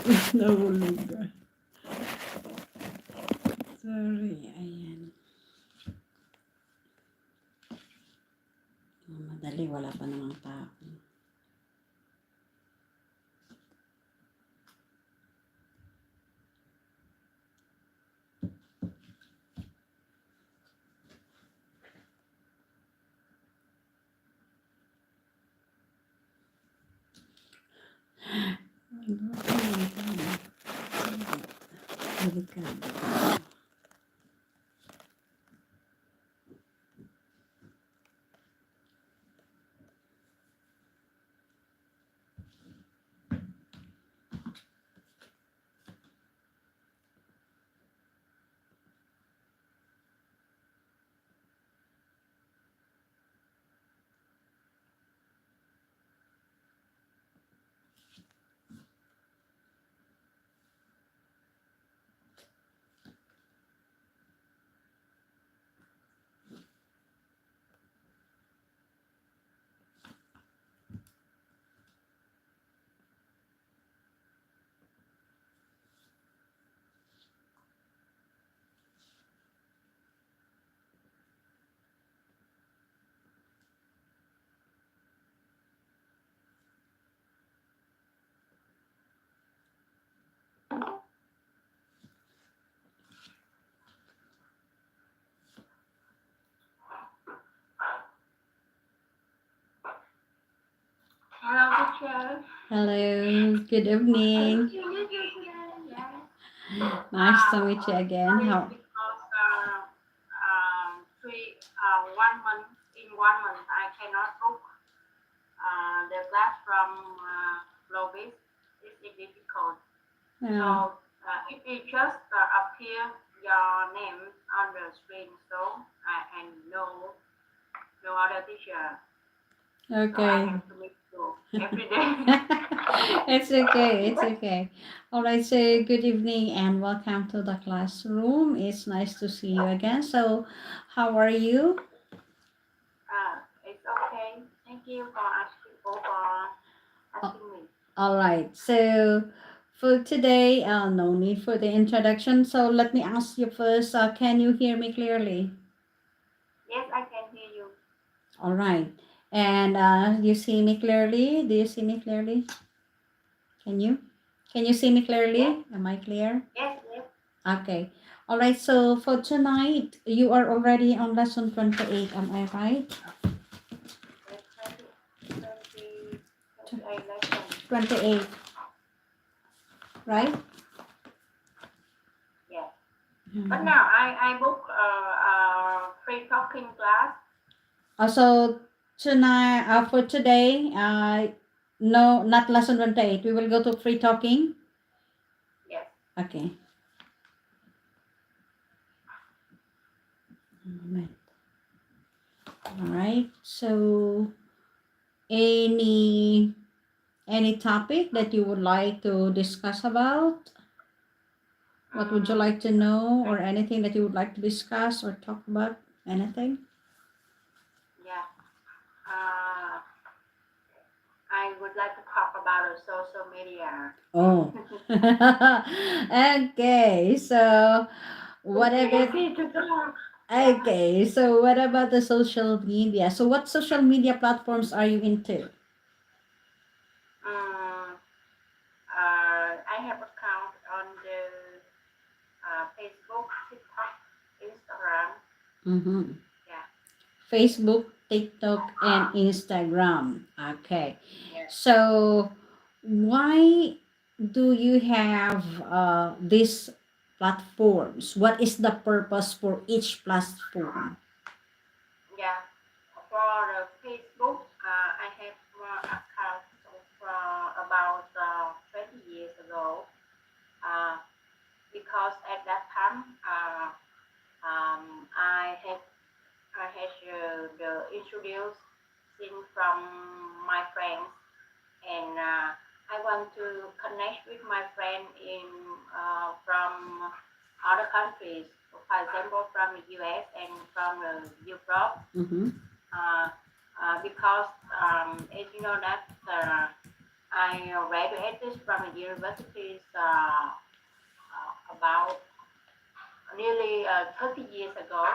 Nahulog ka. Sorry, ayan. Madali, wala pa namang tao. Delikado. Hello, teacher. Hello, good evening. Nice to meet you again. Yes, How? because 1 month in 1 month I cannot book the class from Globis. It's difficult. Yeah. So if you just appear your name on the screen, so and no other teacher, so I Okay. have to meet you every day. It's okay. It's okay. All right. So, good evening and welcome to the classroom. It's nice to see you again. So, how are you? It's okay. Thank you for Uh, asking me. All right. So, for today, no need for the introduction. So, let me ask you first. Can you hear me clearly? Yes, I can hear you. All right. And you see me clearly? Do you see me clearly? Can you? Can you see me Yes, clearly? Am I clear? yes. Okay. All right. So for tonight, you are already on lesson 28. Am I right? Yes, 20, Tw- 28 lesson. 28, right? Yes. But Mhm. now I book free talking class. So tonight, for today, no, not lesson 28. We will go to free talking. Yes. Okay. Moment. All right. So any any topic that you would like to discuss about? What would you Mm, like to know, I, or anything that you would like to discuss or talk about? Anything? yeah. Uh, I would like to talk about social media. Oh. Okay. So what It's about easy to talk. Yeah. okay, so what about the social media? So what social media platforms are you into? Mm, I have account on the Facebook, TikTok, Instagram. Mm-hmm. Yeah. Facebook, TikTok, and Instagram. Okay. Yes. So why do you have these platforms? What is the purpose for each platform? Yeah. For the Facebook, I have account of about 20 years ago. Uh, because at that time, I had the introducing from my friends, and I want to connect with my friend in from other countries, for example, from the US and from Europe. Mm-hmm. uh, because as you know that. I graduated from the university about nearly 30 years ago.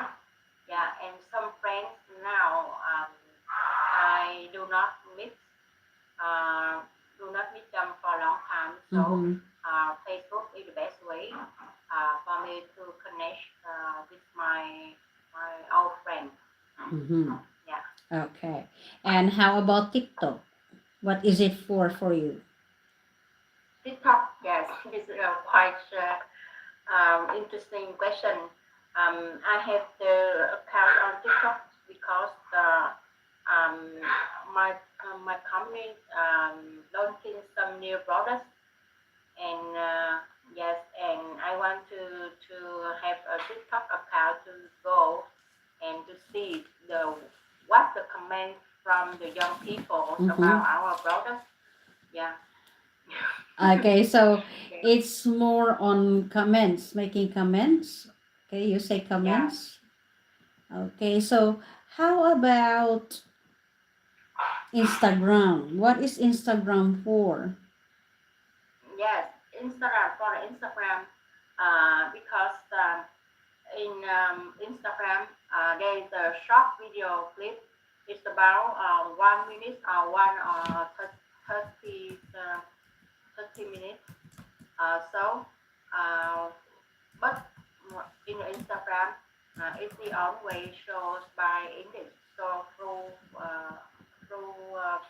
Yeah, and some friends now I uh, do not meet them for a long time. So Mm-hmm. Facebook is the best way for me to connect with my old friends. Mm-hmm. Yeah, Okay. And how about TikTok? What is it for you? TikTok. Yes, this is a quite interesting question. I have the account on TikTok because um, my company launching some new products, and yes, and I want to have a TikTok account to go and to see the what the comments from the young people Mm-hmm. about our products. Yeah. Okay, so Okay. it's more on comments, making comments. Okay, you say Yeah. comments. Okay, so how about Instagram? What is Instagram for? Yes. Instagram for Instagram, because in Instagram there is a short video clip. It's about 1 minute or 30, 30 minutes. So, uh, but in Instagram, it's the only shows by English. So through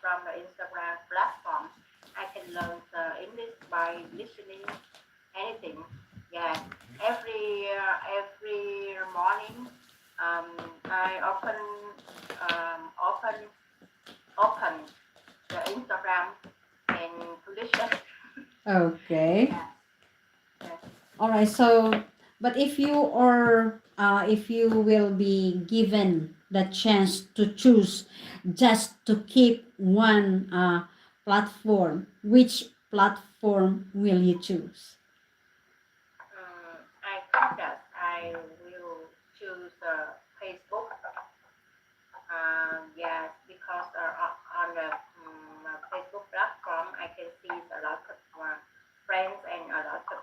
from the Instagram platform, I can learn the English by listening anything. Yeah, every morning, I open open the Instagram and to listen. Okay. Yeah, yeah. All right. So, but if you will be given the chance to choose just to keep one platform, which platform will you choose? I think that I will choose Facebook. Yes, because on the Facebook platform, I can see a lot of friends and a lot of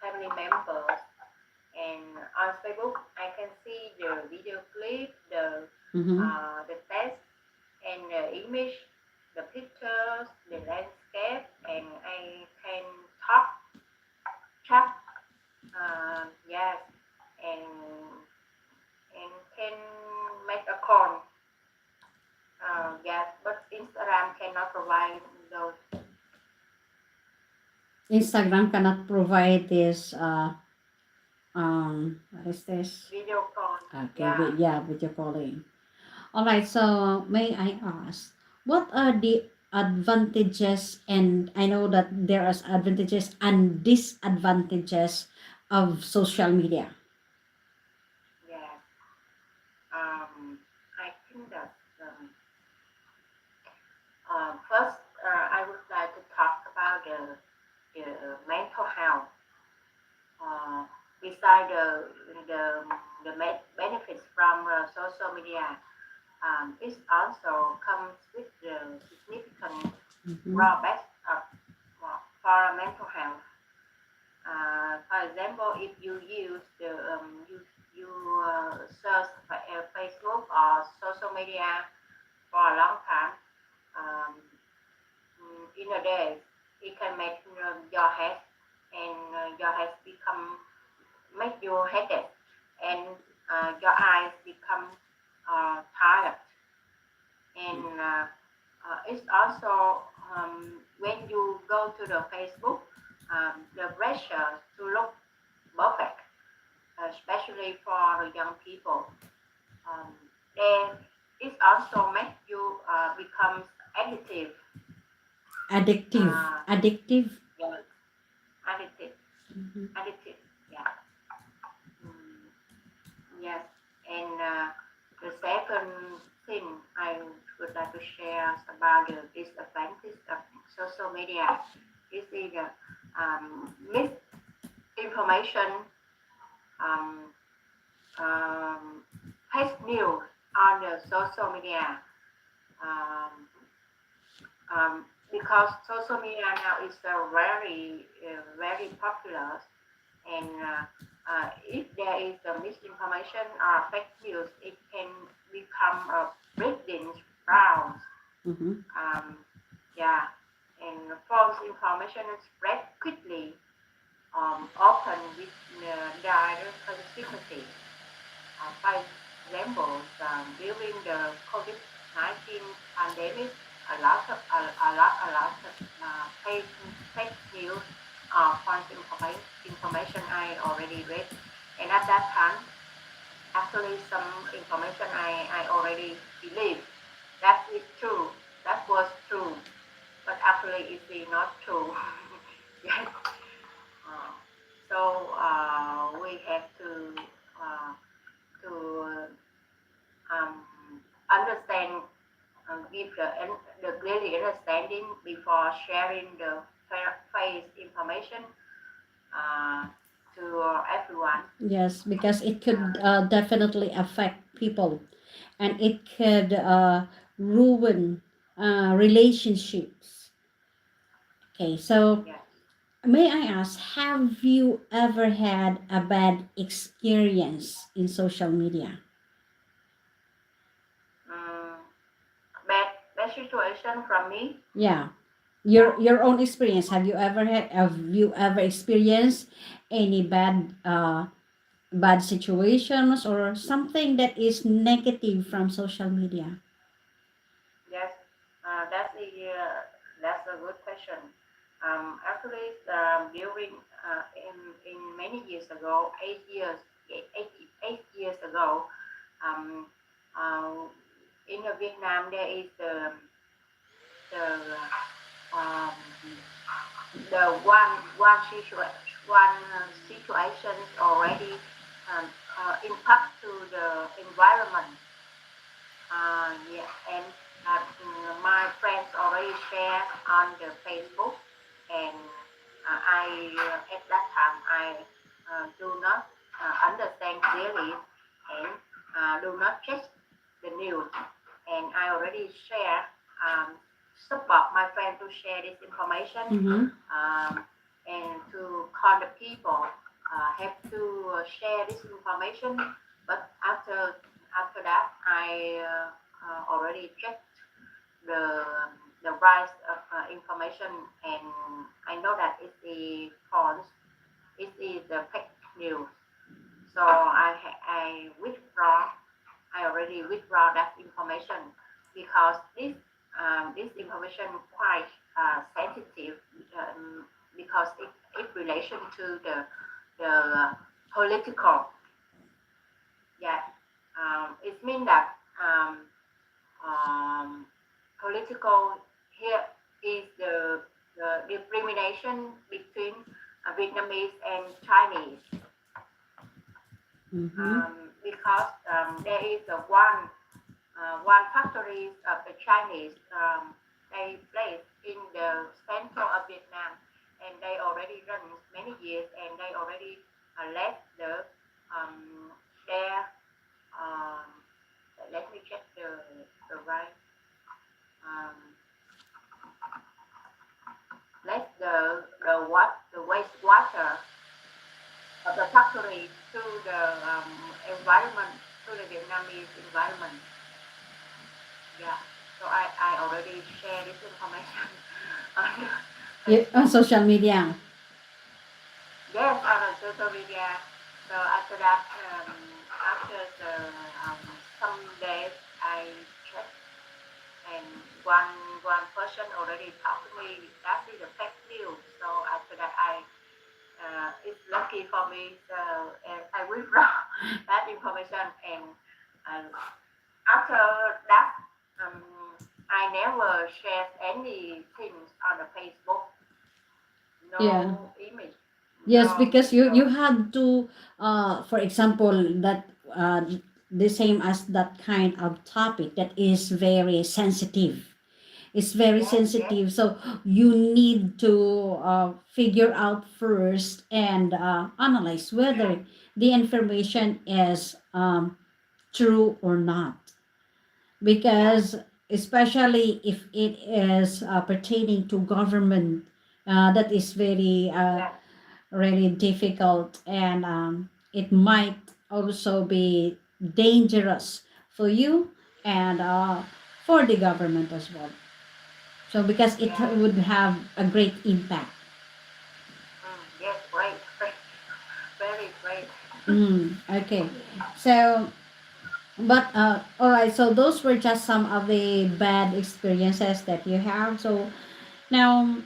family members. And on Facebook, I can see the video clip, Mm-hmm. the text, and the image, the pictures, the landscape, and I can talk, chat, yes, and can make a call. Yes, but Instagram cannot provide those Instagram cannot provide this. What is this? video call. Okay, Yeah. yeah, video calling. All right. So may I ask, what are the advantages? And I know that there are advantages and disadvantages of social media. Yes. I think that first I would like to talk about the mental health. Uh, Beside the benefits from social media, it also comes with the significant Mm-hmm. drawbacks for mental health. For example, if you use the you search Facebook or social media for a long time, um, in a day, it can make your head and your head become make you headache and your eyes become tired. And it's also when you go to the Facebook, the pressure to look perfect, especially for the young people. Um, then it also makes you become addictive. Addictive. Uh, Addictive. yeah, addictive, Mm-hmm. addictive. Yeah. Mm, yes. And the second thing I would like to share about the disadvantage of social media is the misinformation, um, um, fake news on the social media. Um, because social media now is very popular, and if there is a misinformation or fake news, it can become a breeding ground. Mm-hmm. Um, yeah, and false information spread quickly, often with direct consequences. For example, during the COVID-19 pandemic, a lot of fake news, false information I already read, and at that time, actually, some information I already believe that is true, that was true, but actually it's not true. Yes. Uh, so we have uh, to um, understand, give the clearly understanding before sharing the face information uh, to everyone. Yes, because it could Uh, definitely affect people, and it could ruin relationships. Okay, so yes. may I ask, have you ever had a bad experience in social media? Mm, bad situation from me. Yeah, your own experience. Have you ever experienced any bad situations or something that is negative from social media? Yes, that's a good question. Actually, during in many years ago, 8 years, 8 years ago, um, uh, in Vietnam there is the um, the one situation already impact to the environment. Yeah, and my friends already share on the Facebook, and at that time I do not understand clearly, and do not check the news, and I already share, support my friend to share this information, Mm-hmm. um, and to call the people have to share this information, but after that, I already checked the the rise of information, and I know that it's the false, it is the fake news. So I withdraw. I already withdraw that information because this information quite sensitive, because it relation to the political. Yeah, it means that um, political here is the discrimination between Vietnamese and Chinese, Mm-hmm. because there is one factory of the Chinese, they placed in the central of Vietnam, and they already run many years, and they already left um, their um, let me check the right, um, let the wastewater of the factory to the environment, to the Vietnamese environment. Yeah, so I already share this information on Yeah, on Facebook. social media. Yes, on the social media. So after that, after um, some days, I checked, and one person already talked to me. That is a fake news. So after that, it's lucky for me. So I withdraw that information, and uh, after that, um, I never shared anything on the Facebook. Yeah. No image, Yes, no because you video. have to for example that the same as that kind of topic that is very sensitive. It's very Yes, yes, sensitive, so you need to figure out first and analyze whether the information is true or not, yes, because especially if it is pertaining to government. That is very yeah, really difficult, and it might also be dangerous for you and for the government as well. So because it yes, would have a great impact. yes, great, great, very great. Okay. So, but all right. So those were just some of the bad experiences that you have. So now,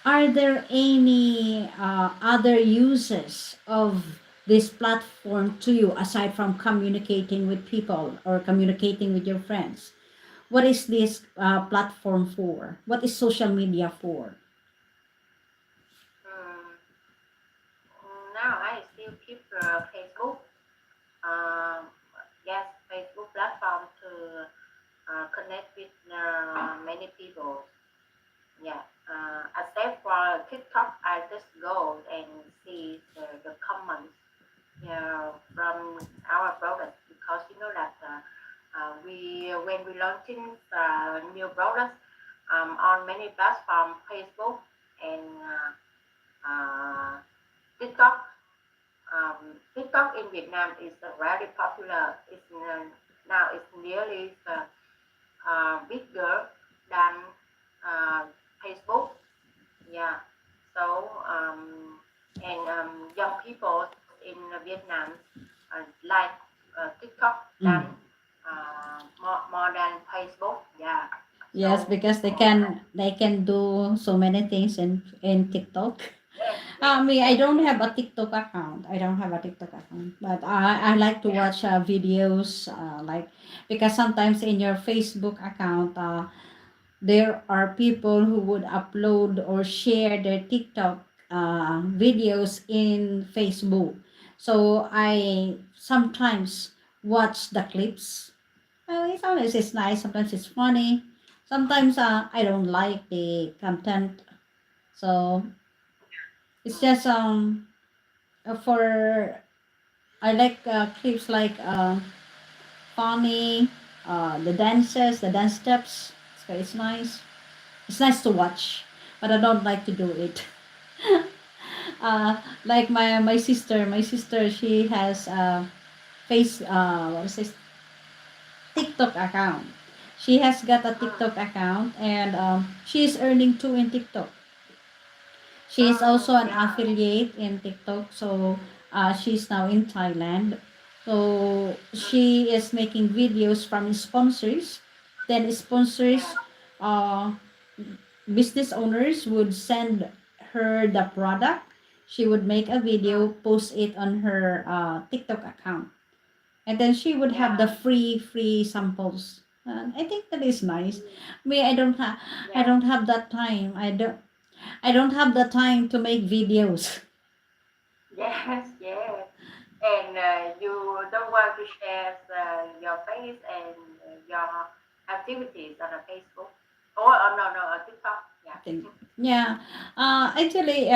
are there any other uses of this platform to you aside from communicating with people or communicating with your friends? What is this platform for? What is social media for? Mm, Now I still keep Facebook. Um, yes, Facebook platform to connect with many people. Yeah. Except for TikTok, I just go and see the comments, from our products, because you know that we when we launching new products on many platforms, Facebook and TikTok. TikTok in Vietnam is very popular. It's now it's nearly bigger than uh, Facebook. Yeah. So young people in Vietnam like TikTok than Mm. more than Facebook. Yeah. Yes, So because they can do so many things in TikTok. yes, yes, Me, I yes, don't yes, have a TikTok account. I don't have a TikTok account, but I like to yeah, watch videos like because sometimes in your Facebook account there are people who would upload or share their TikTok videos in Facebook. So I sometimes watch the clips. Sometimes it's nice, sometimes it's funny. Sometimes I don't like the content. So it's mm, just for I like clips like funny, the dances, the dance steps. So it's nice. It's nice to watch, but I don't like to do it. Like my sister, she has a what is this, TikTok account. She has got a mm, TikTok account, and she is earning too in TikTok. She is also an yeah, affiliate in TikTok, so she's now in Thailand. So mm, she is making videos from sponsors. Then yeah, sponsors, uh, business owners would send her the product. She would make a mm, video, post it on her TikTok account, and then she would have the yeah, free samples. I think that is nice. Me, I yeah. don't have that time. I don't have the time to make videos. Yes, yes. And you don't want to share your face and your activities on a Facebook. Oh, no, no, TikTok. Yeah. Think- Yeah. Actually,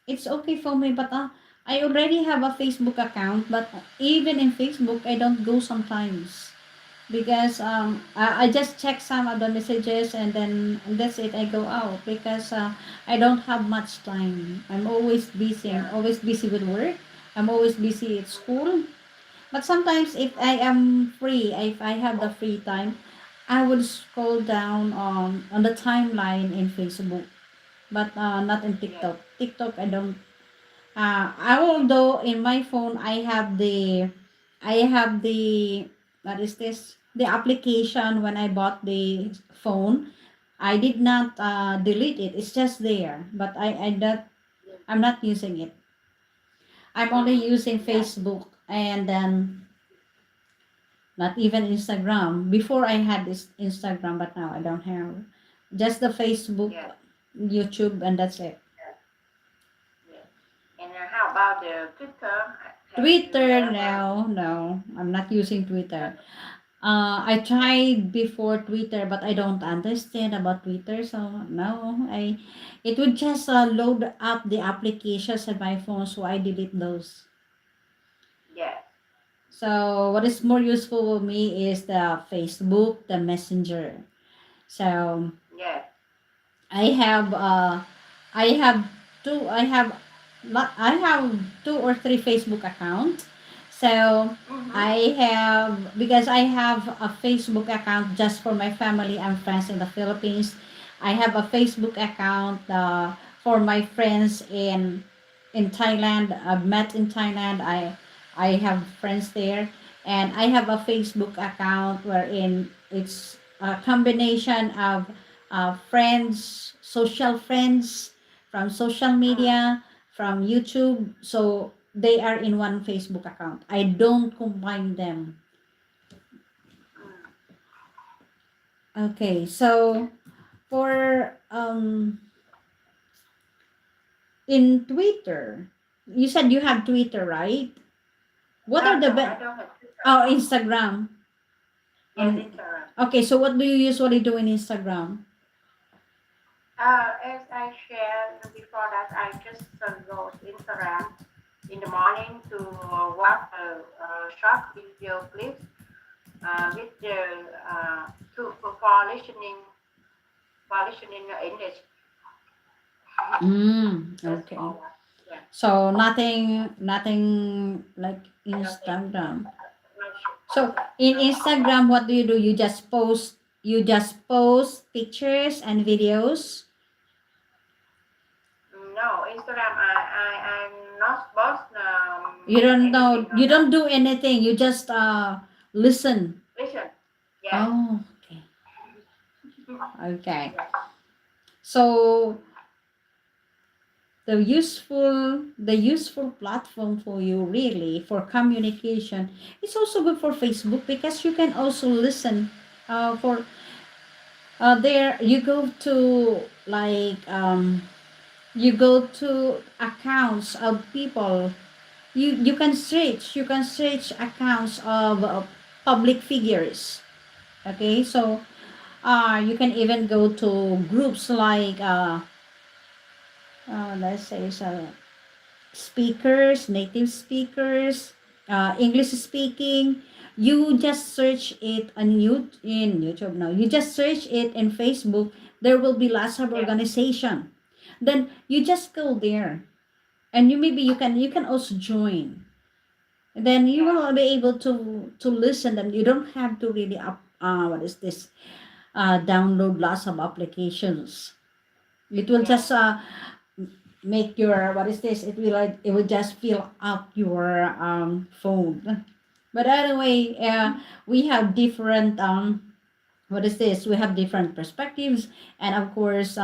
it's okay for me, but I already have a Facebook account, but even in Facebook, I don't go sometimes because I just check some of the messages, and then that's it. I go out because I don't have much time. I'm always busy. I'm Yeah. always busy with work. I'm always busy at Mm, school. But sometimes if I mm, am free, if I have the free time, I will scroll down on the timeline in Facebook, but not in yeah. TikTok. TikTok I don't. Although in my phone I have the what is this? The application when I bought the phone. I did not delete it. It's just there, but Yeah. I'm not using it. I'm only Mm, using yeah. Facebook, and then not even Instagram. Before I had this Instagram, but now I don't have. Just the Facebook, Yeah. YouTube, and that's it. Yeah. And how about the Twitter? Have you Twitter, ever? no, no, I'm not using Uh, Twitter. I yeah. tried before Twitter, but I don't understand about Twitter, so no, it would just load up the applications on my phone, so I delete those. Yeah. So what is more useful for me is the Facebook, the Messenger. So Yes. I have I have I have two or three Facebook accounts. So Mm-hmm. I have, because I have a Facebook account just for my family and friends in the Philippines. I have a Facebook account for my friends in Thailand. I've met in Thailand. I have friends there, and I have a Facebook account wherein it's a combination of friends, social friends from social Mm. media, from YouTube. So they are in one Facebook account. I don't combine them. Mm. Okay, so for in Twitter, you said you have Twitter, right? What are the No, I best? don't have Twitter. Oh, Instagram. Yes, Um, Instagram. okay, so what do you usually do in Instagram? As I shared before that, I just go to Instagram in the morning to watch a short video clips with the for listening English. That's Okay. all. Yeah. So nothing like Nothing. Instagram. No, So in no. Instagram, what do? You just post pictures and videos. No, Instagram. I'm not supposed You don't know. anything on You that. don't do anything. You just listen. Listen. Yes. Oh, okay. Okay. Yes. So the useful platform for you really for communication, it's also good for Facebook because you can also listen for there you go to like you go to accounts of people. You can search accounts of public figures. Okay, so you can even go to groups like let's say so speakers, native speakers, English speaking. You just search it on in YouTube. No, you just search it in Facebook. There will be lots of Yes. organization. Then you just go there, and you can also join. And then you Yes. will be able to listen. And you don't have to really what is this download lots of applications. It will Yes. just make your what is this it will just fill up your phone. But anyway, we have different what is this we have different perspectives, and of course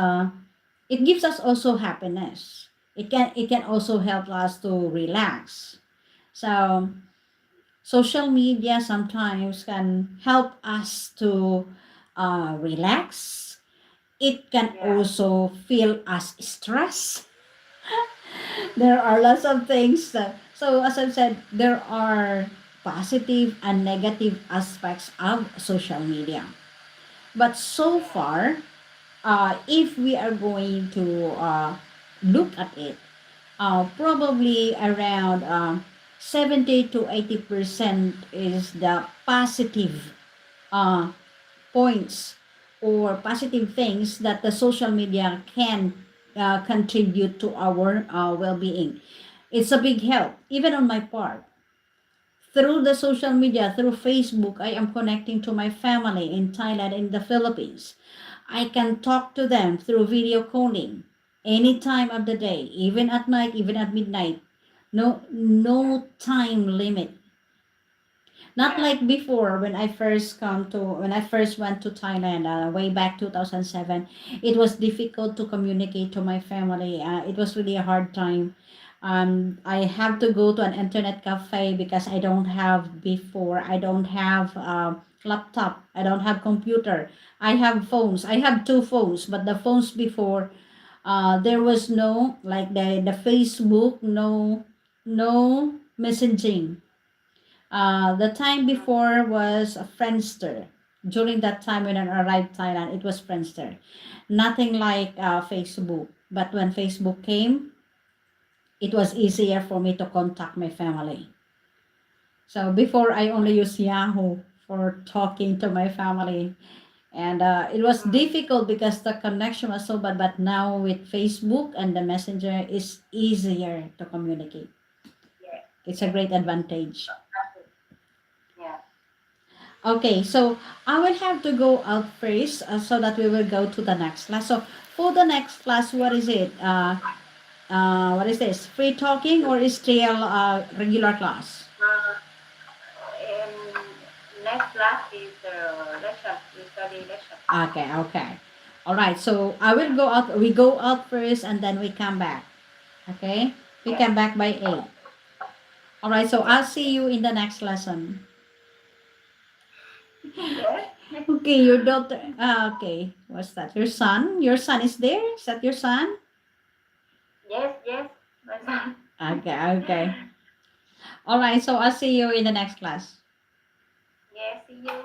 it gives us also happiness. It can also help us to relax. So social media sometimes can help us to relax. It can Yes. also feel us stress. There are lots of things so as I've said, there are positive and negative aspects of social media. But so Yes. far, if we are going to look at it, probably around 70 to 80% is the positive uh, points or positive things that the social media can contribute to our well-being. It's a big help, even on my part. Through the social media, through Facebook, I am connecting to my family in Thailand, in the Philippines. I can talk to them through video calling any time of the day, even at night, even at midnight. No time limit. Not Yes. like before when I first went to Thailand way back 2007. It was difficult to communicate to my family. It was really a hard time. I have to go to an internet cafe because I don't have laptop. I don't have computer. I have phones. I have two phones, but the phones before there was no like the Facebook, no messaging. The time Mm. before was a Friendster. During that time when I arrived Thailand, it was Friendster. Nothing like Facebook. But when Facebook came, it was easier for me to contact my family. So before I only use Yahoo for talking to my family. And it was Mm. difficult because the connection was so bad. But now with Facebook and the messenger is easier to communicate. Yeah. It's a Yeah. great advantage. That's it. Yeah. Okay, so I will have to go out first so that we will go to the next class. So for the next class, what is it? What is this? Free talking or is still regular class? Uh, and next class is lesson. We study lesson. Okay, okay. All right. So I will Yeah. go out. We go out first and then we come back. Okay. We Yeah. come back by 8. All right. So Yeah. I'll see you in the next lesson. Yes. Okay. Your daughter. Okay. What's that? Your son? Your son is there? Is that your son? Yes. Yes. My son. Okay. Okay. All right. So I'll see you in the next class. Yes. See you.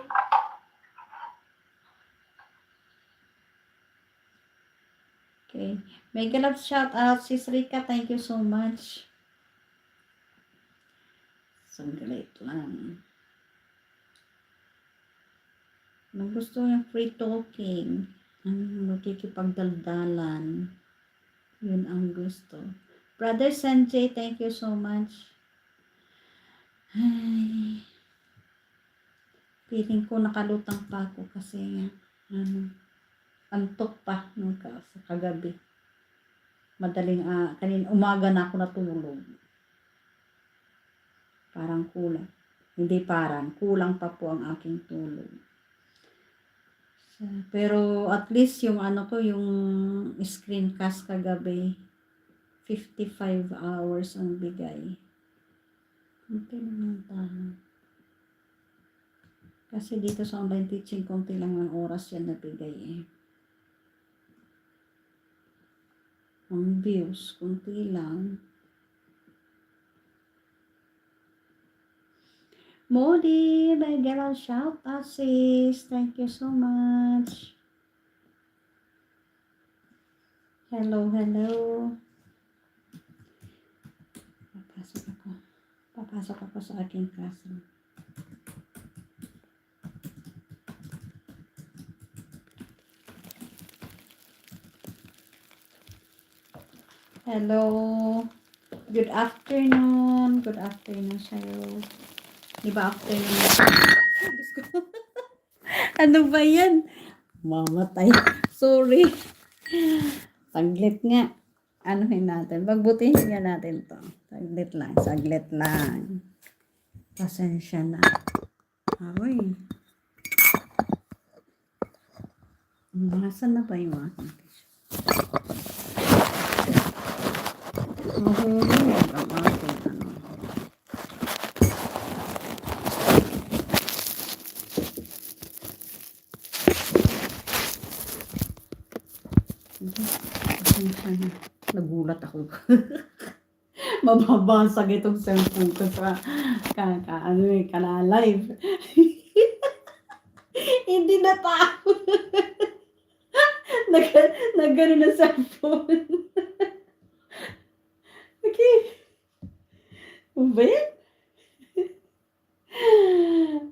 Okay. Make a love shout out, Sis Rika. Thank you so much. Sandali lang. Nung gusto niya free talking, makikipagdaldalan, yun ang gusto. Brother Sanjay, thank you so much. Ay, feeling ko nakalutang pa ako kasi antok pa nung sa kagabi. Madaling, kanin umaga na ako natulog. Parang kulang. Hindi parang, kulang pa po ang aking tulog. Pero at least yung yung screencast kagabi, 55 hours ang bigay. Okay naman tayo. Kasi dito sa online teaching, konti lang ang oras yan nabigay eh. Ang views, konti lang. Modi, Bagel, shout out sis. Thank you so much. Hello, hello. Papasok ako sa aking classroom. Hello. Good afternoon. Good afternoon sa'yo. Di ba afternoon na? Ay, Diyos ko. Ano ba yan? Mamatay. Sorry. Saglit nga. Anuhin natin. Pagbutihin nga natin to. Saglit lang. Saglit lang. Pasensya na. Aroy. Nasaan na ba yung aking tissue? Mahulog ang aking Pasensya na. Nagulat ako. Mababasag itong cellphone ko sa kala-live. Hindi na tao. Nagano na cellphone. Okay. Ano ba yan?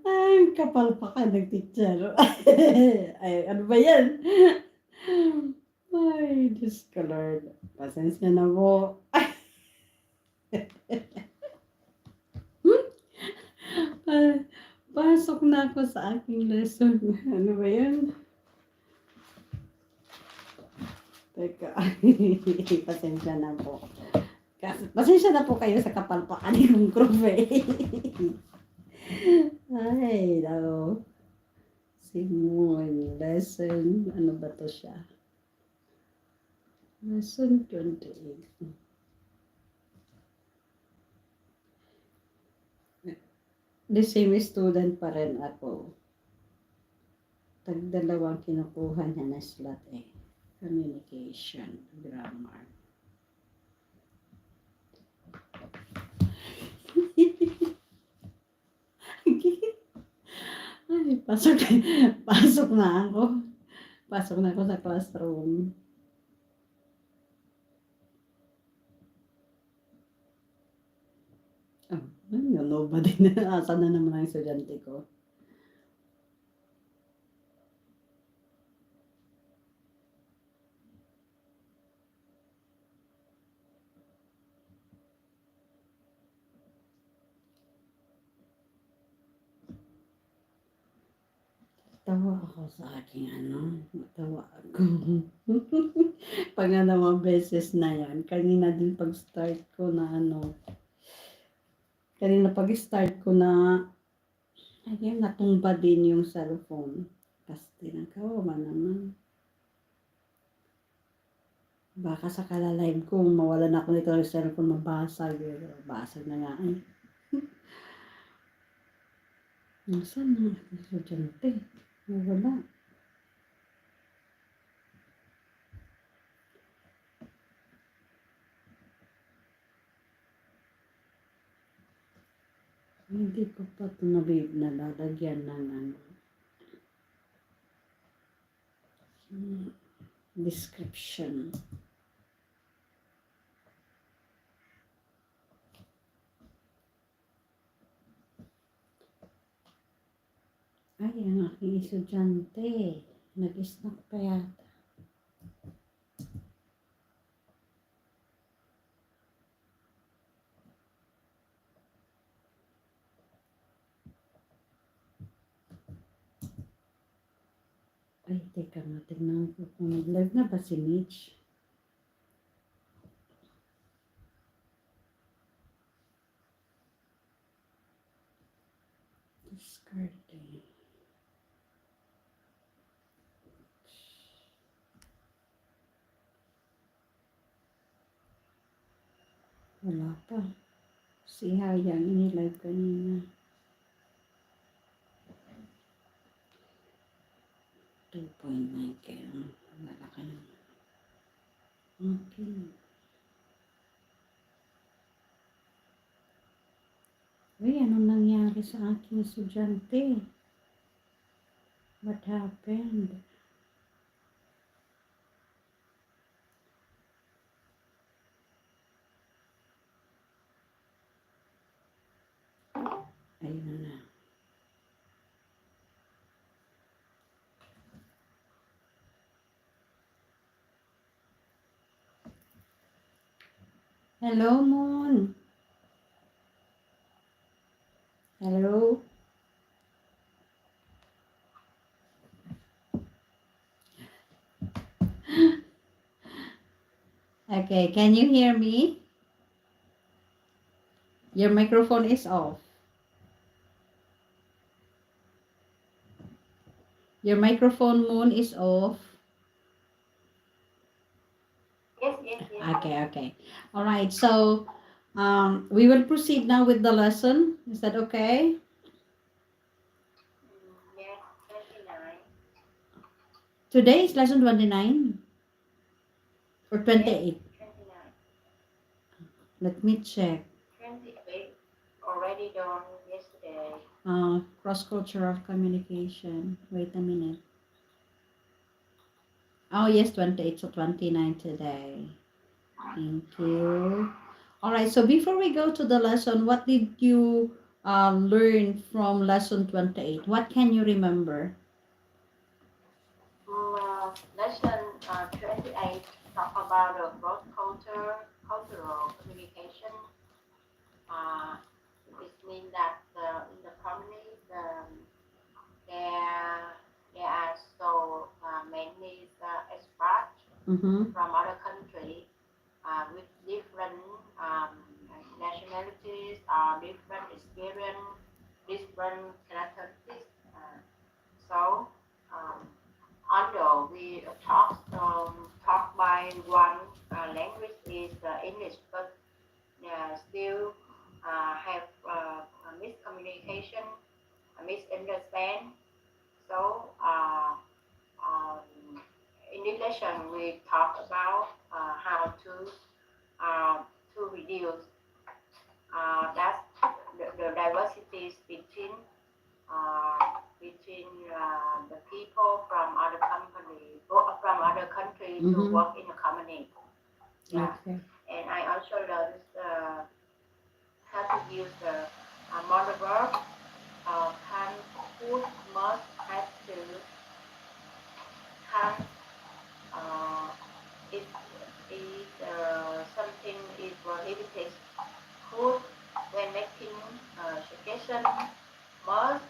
Ay, kapal pa ka ng teacher. Ay, ano ba yan? Ay, Diyos ko Lord. Pasensya na po. Pasok na ako sa aking lesson. Ano ba yan? Teka. Pasensya na po. Pasensya na po kayo sa kapalpakan ng grupo eh. Ay, no. Simon, lesson, ano ba to siya? Lesson 28. The same student pa rin ako. Tagdalawang kinukuha niya na slot eh. Communication, grammar. Ay, pasok na ako. Pasok na ako sa classroom. Oh, ayun, nobody na. Asan na naman ang estudyante ko? Tawa ako sa aking ano. Tawa ako. Pangalawang beses na yan. Kanina din pag-start ko na ano. Kanina pag-start ko na, ayun, natumba din yung cellphone. Kasi tinagawa naman. Baka sa kala-live ko, mawalan ako nito ng cellphone, mabasag. Basag na nga eh. Nasaan na ang estudyante? Wala. Hindi ko pa ito nalalagyan ng ano, description. Ay, ang aking estudyante. Nag-snack pa yata. Ay, teka nga, tignan ko kung nag-live na ba si Mitch. Discarding. Wala pa. Si Hayang ini-live kanina. 2.9 kayo. Wala ka na. Okay. Uy, anong nangyari sa aking estudyante? What happened? Ayun na. Hello, Moon. Hello. Okay, can you hear me? Your microphone is off. Your microphone, Moon, is off. Yes, yes, yes. Okay. All right, so we will proceed now with the lesson. Is that okay? Yes, 29. Today is lesson 29 or 28. 29. Let me check. 28. Already done yesterday. Cross-cultural communication. Wait a minute. Oh, yes, 28, so 29 today. Thank you. All right, so before we go to the lesson, what did you learn from lesson 28? What can you remember? Lesson 28 talk about the cultural communication. It means that in the company, there are so many experts Mm-hmm. from other countries with different nationalities or different experience, different characteristics. So um, although we talk by one language is English, but still have a miscommunication, a misunderstand. So um, in this lesson, we talk about how uh, to reduce that the diversities the people from other company or from other country to Mm-hmm. work in a company. Yeah, Okay. and I also learned how to use the modal verb. Can, could, must, have to, can. Uh, if something is prohibited, could when making suggestion, must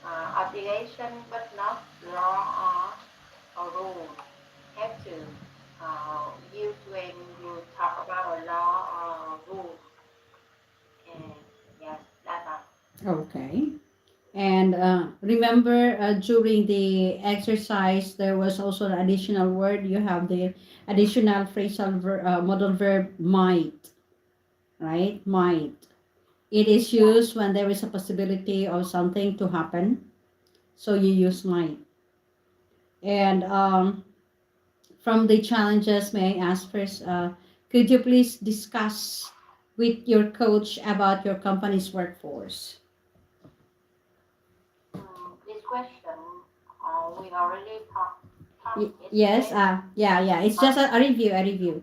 obligation but not law or rule, have to use when you talk about a law or rule. And yes, that's all. Okay. And remember, during the exercise, there was also an additional word. You have the additional modal verb might, right? Might. It is Yeah. used when there is a possibility of something to happen. So you use might. And from the challenges, may I ask first, could you please discuss with your coach about your company's workforce? This question we already talked Yes, yesterday. yeah. It's Uh, just a review, a review.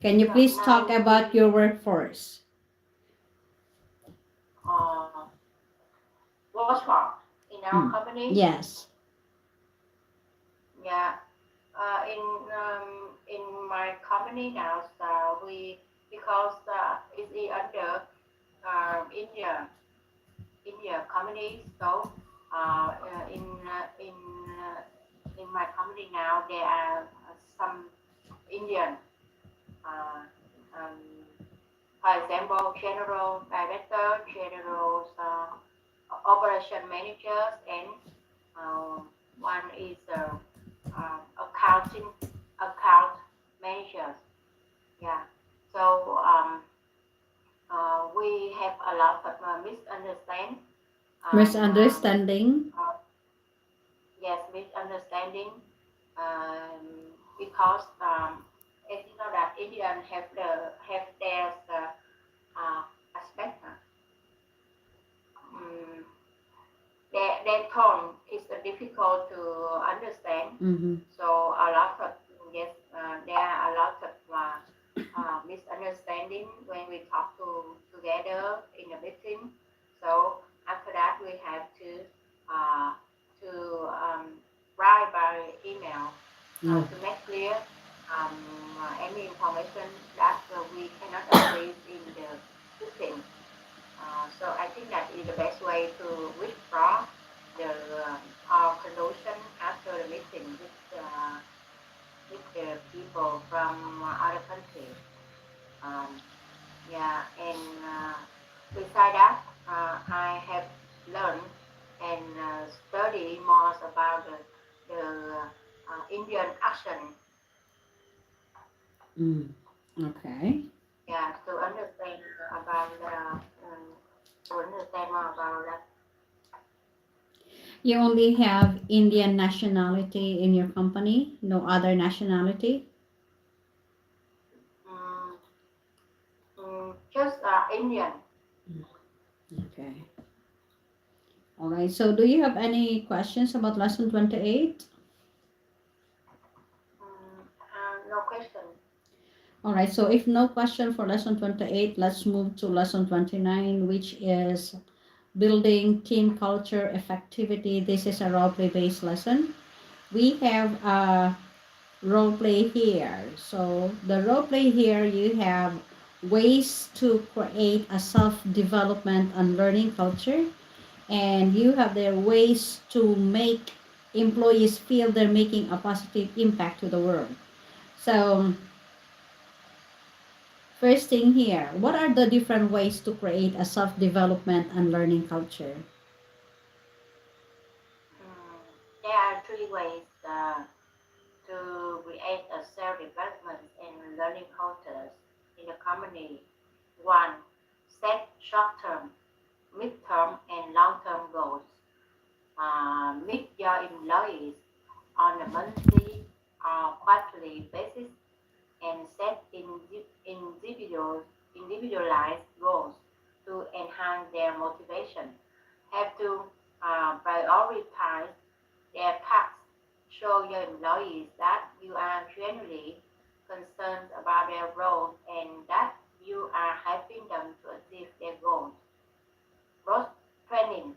Can you so please talk now about we your workforce? uh, what's wrong in our Mm. company? Yes. Yeah. In my company now, so we because it's under India company, so in my company now there are some Indian, uh, um, for example, general director, general operation managers, and one is accounting account managers. Yeah. So we have a lot of misunderstanding. Um, Misunderstanding. uh, yes, misunderstanding. Because as you know that Indian have their aspect. Um, their tone is difficult to understand. Mm-hmm. So a lot of yes, there are a lot of misunderstanding when we talk together in a meeting. So after that, we have uh, to write by email Oh. to make clear um, any information that we cannot agree in the meeting. So I think that is the best way to withdraw the our conclusion after the meeting with the people from other countries. Um, yeah, and beside that, I have learned and study more about the Indian accent. Mm. Okay. Yeah, about to understand more about that. You only have Indian nationality in your company, no other nationality? Mm, just Indian. Okay. All right. So, do you have any questions about lesson 28? No question. All right. So, if no question for lesson 28, let's move to lesson 29, which is building team culture effectivity. This is a role play based lesson. We have a role play here. So, the role play here, you have ways to create a self development and learning culture, and you have their ways to make employees feel they're making a positive impact to the world. So, first thing here, what are the different ways to create a self development and learning culture? There are three ways to create a self-development and learning cultures in the company. One, set short-term, mid-term, and long-term goals. Meet your employees on a monthly or quarterly basis and set individualized goals to enhance their motivation. Have to prioritize their tasks. Show your employees that you are genuinely concerned about their growth and that you are helping them to achieve their goals. Growth training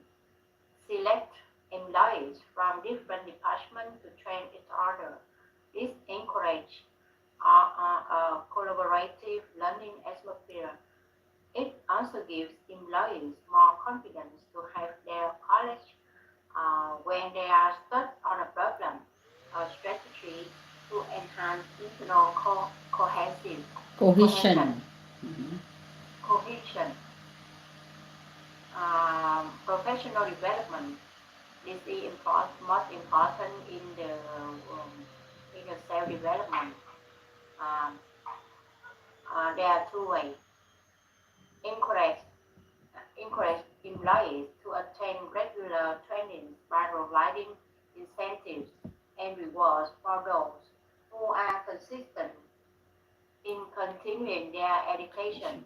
select employees from different departments to train each other. This encourages a collaborative learning atmosphere. It also gives employees more confidence to help their colleagues when they are stuck on a problem or strategy to enhance internal cohesion, Cohesion. Mhm. cohesion, professional development is the most important in the self development. Um, there are two ways. Encourage encourage employees to attend regular trainings by providing incentives and rewards for those who are consistent in continuing their education.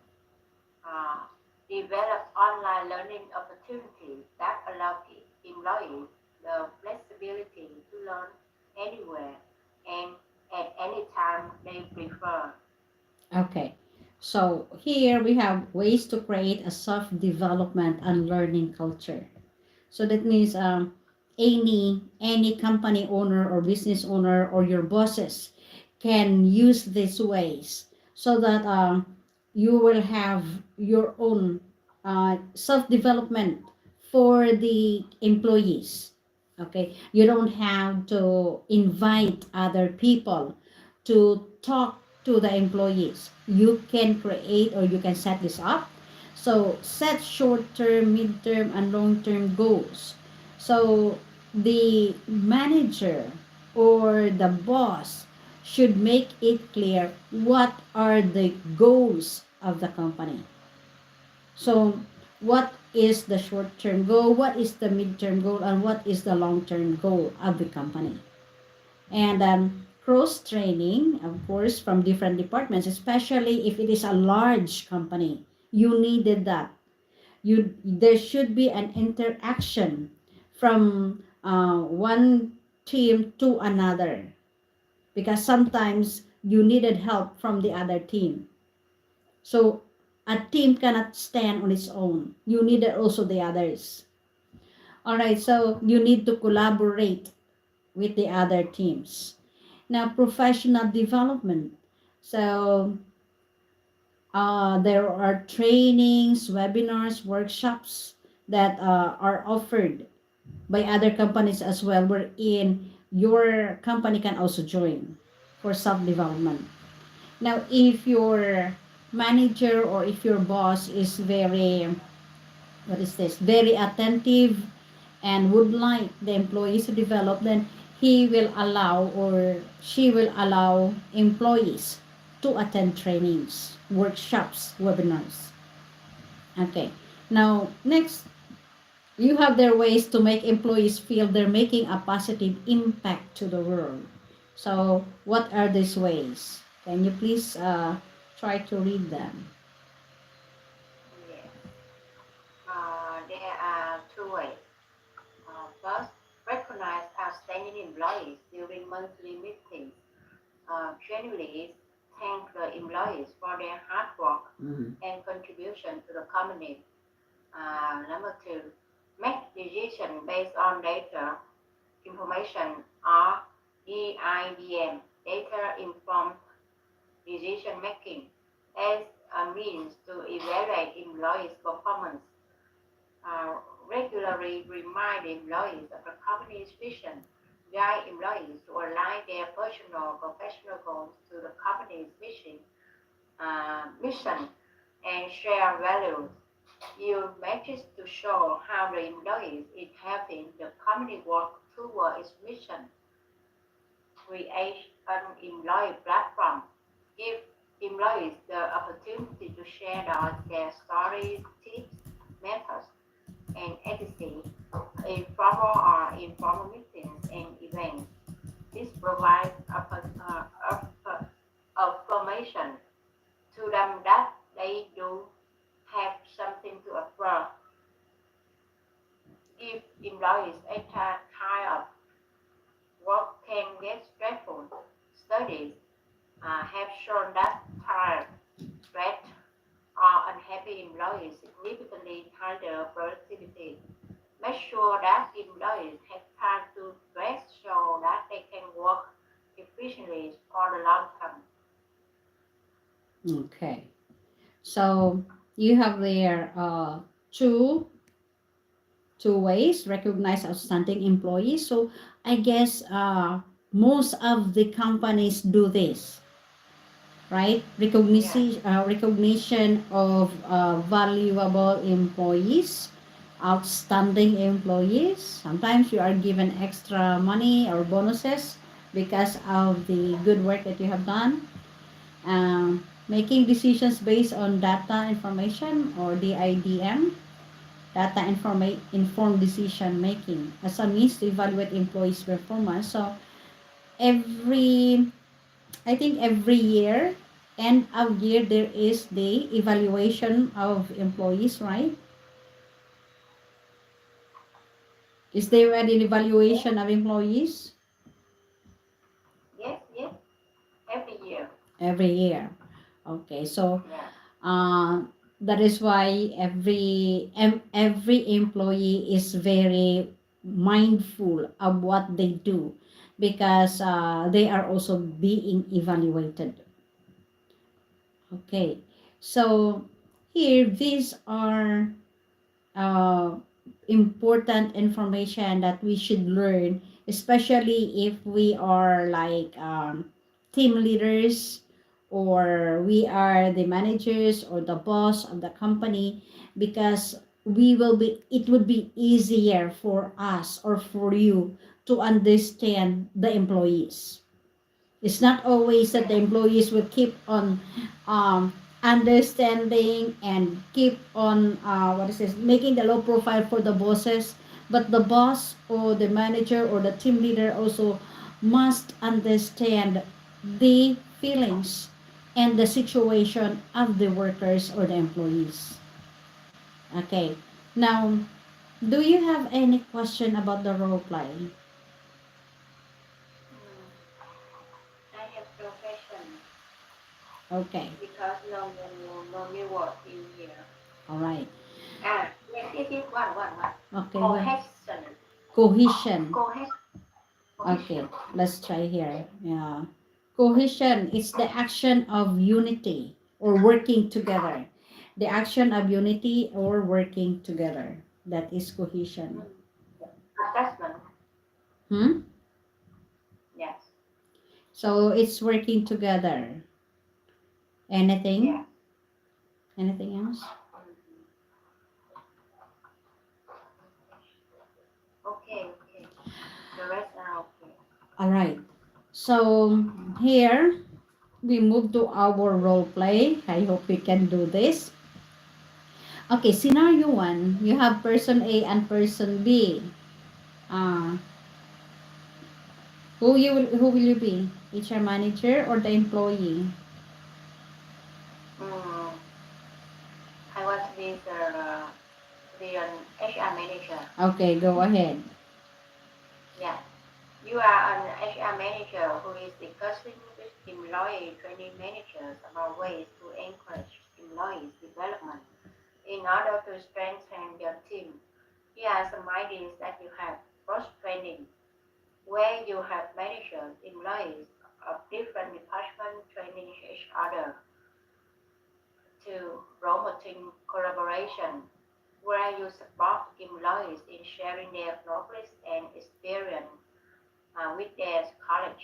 Uh, Develop online learning opportunities that allow employees the flexibility to learn anywhere and at any time they prefer. Okay. So here we have ways to create a self-development and learning culture. So that means any company owner or business owner or your bosses can use these ways so that you will have your own self development for the employees. Okay, you don't have to invite other people to talk to the employees. You can create or you can set this up, so set short-term, mid-term, and long-term goals. So the manager or the boss should make it clear what are the goals of the company. So what is the short-term goal, what is the mid-term goal, and what is the long-term goal of the company? And cross training, of course, from different departments, especially if it is a large company. You needed that. There should be an interaction from one team to another, because sometimes you needed help from the other team. So a team cannot stand on its own. You needed also the others. All right, so you need to collaborate with the other teams. Now, professional development. So there are trainings, webinars, workshops that are offered by other companies as well, wherein your company can also join for self-development. Now, if your manager or if your boss is very, what is this, very attentive and would like the employees to develop, then he will allow or she will allow employees to attend trainings, workshops, webinars. Okay. Now, next, you have their ways to make employees feel they're making a positive impact to the world. So, what are these ways? Can you please try to read them? Yes. There are two ways. First, recognize outstanding employees during monthly meetings. Generally, thank the employees for their hard work Mhm. and contribution to the company. Number two, make decisions based on data, information, or DIDM, data informed decision making, as a means to evaluate employees' performance. Uh, Regularly remind employees of the company's vision, guide employees to align their personal professional goals to the company's mission, and share values. Use metrics to show how the employees is helping the company work toward its mission. Create an employee platform. Give employees the opportunity to share their stories, tips, methods, and etc. in formal or informal meetings and events. This provides affirmation to them that they do have something to offer. If employees are tired of work can get stressful, studies employees significantly higher productivity. Make sure that employees have time to rest so that they can work efficiently for the long term. Okay. So you have there two two ways recognize outstanding employees. So I guess most of the companies do this, right? Yes, Recognition of valuable employees, outstanding employees. Sometimes you are given extra money or bonuses because of the good work that you have done. Making decisions based on data information or DIDM, informed decision making as a means to evaluate employees' performance. So every I think every year, end of year, there is the evaluation of employees, right? Is there an yes, evaluation of employees yes, every year. every year? Okay, so Yes, uh, that is why every employee is very mindful of what they do because they are also being evaluated. Okay, so here these are uh, important information that we should learn, especially if we are like team leaders or we are the managers or the boss of the company, because it would be easier for us or for you to understand the employees. It's not always that the yes, employees will keep on um, understanding and keep on what is this, making the low profile for the bosses, but the boss or the manager or the team leader also must understand the feelings and the situation of the workers or the employees. Okay. Now, do you have any question about the role play? mm, I have profession Okay. because no new word in here. All right. Yes, one. Okay. Well, Cohesion, cohesion. cohesion, Okay, cohesion. let's try here. Yeah. Cohesion is the action of unity or working together. The action of unity or working together. That is cohesion. Mm. Attachment, Hmm? yes, So it's working together. yes. Anything? Anything else? Mm. Okay. The rest are okay. All right. So here we move to our role play. I hope we can do this. Okay, scenario one. You have person A and person B. Uh, who will you be? HR manager or the employee? Mm. I want to be an HR manager. Okay, go ahead. Yeah. You are an HR manager who is discussing with employee training managers about ways to encourage employees' development in order to strengthen your team. Here are some ideas that you have. Cross training, where you have managers, employees of different departments training each other to promoting collaboration, where you support employees in sharing their knowledge and experience with their colleagues.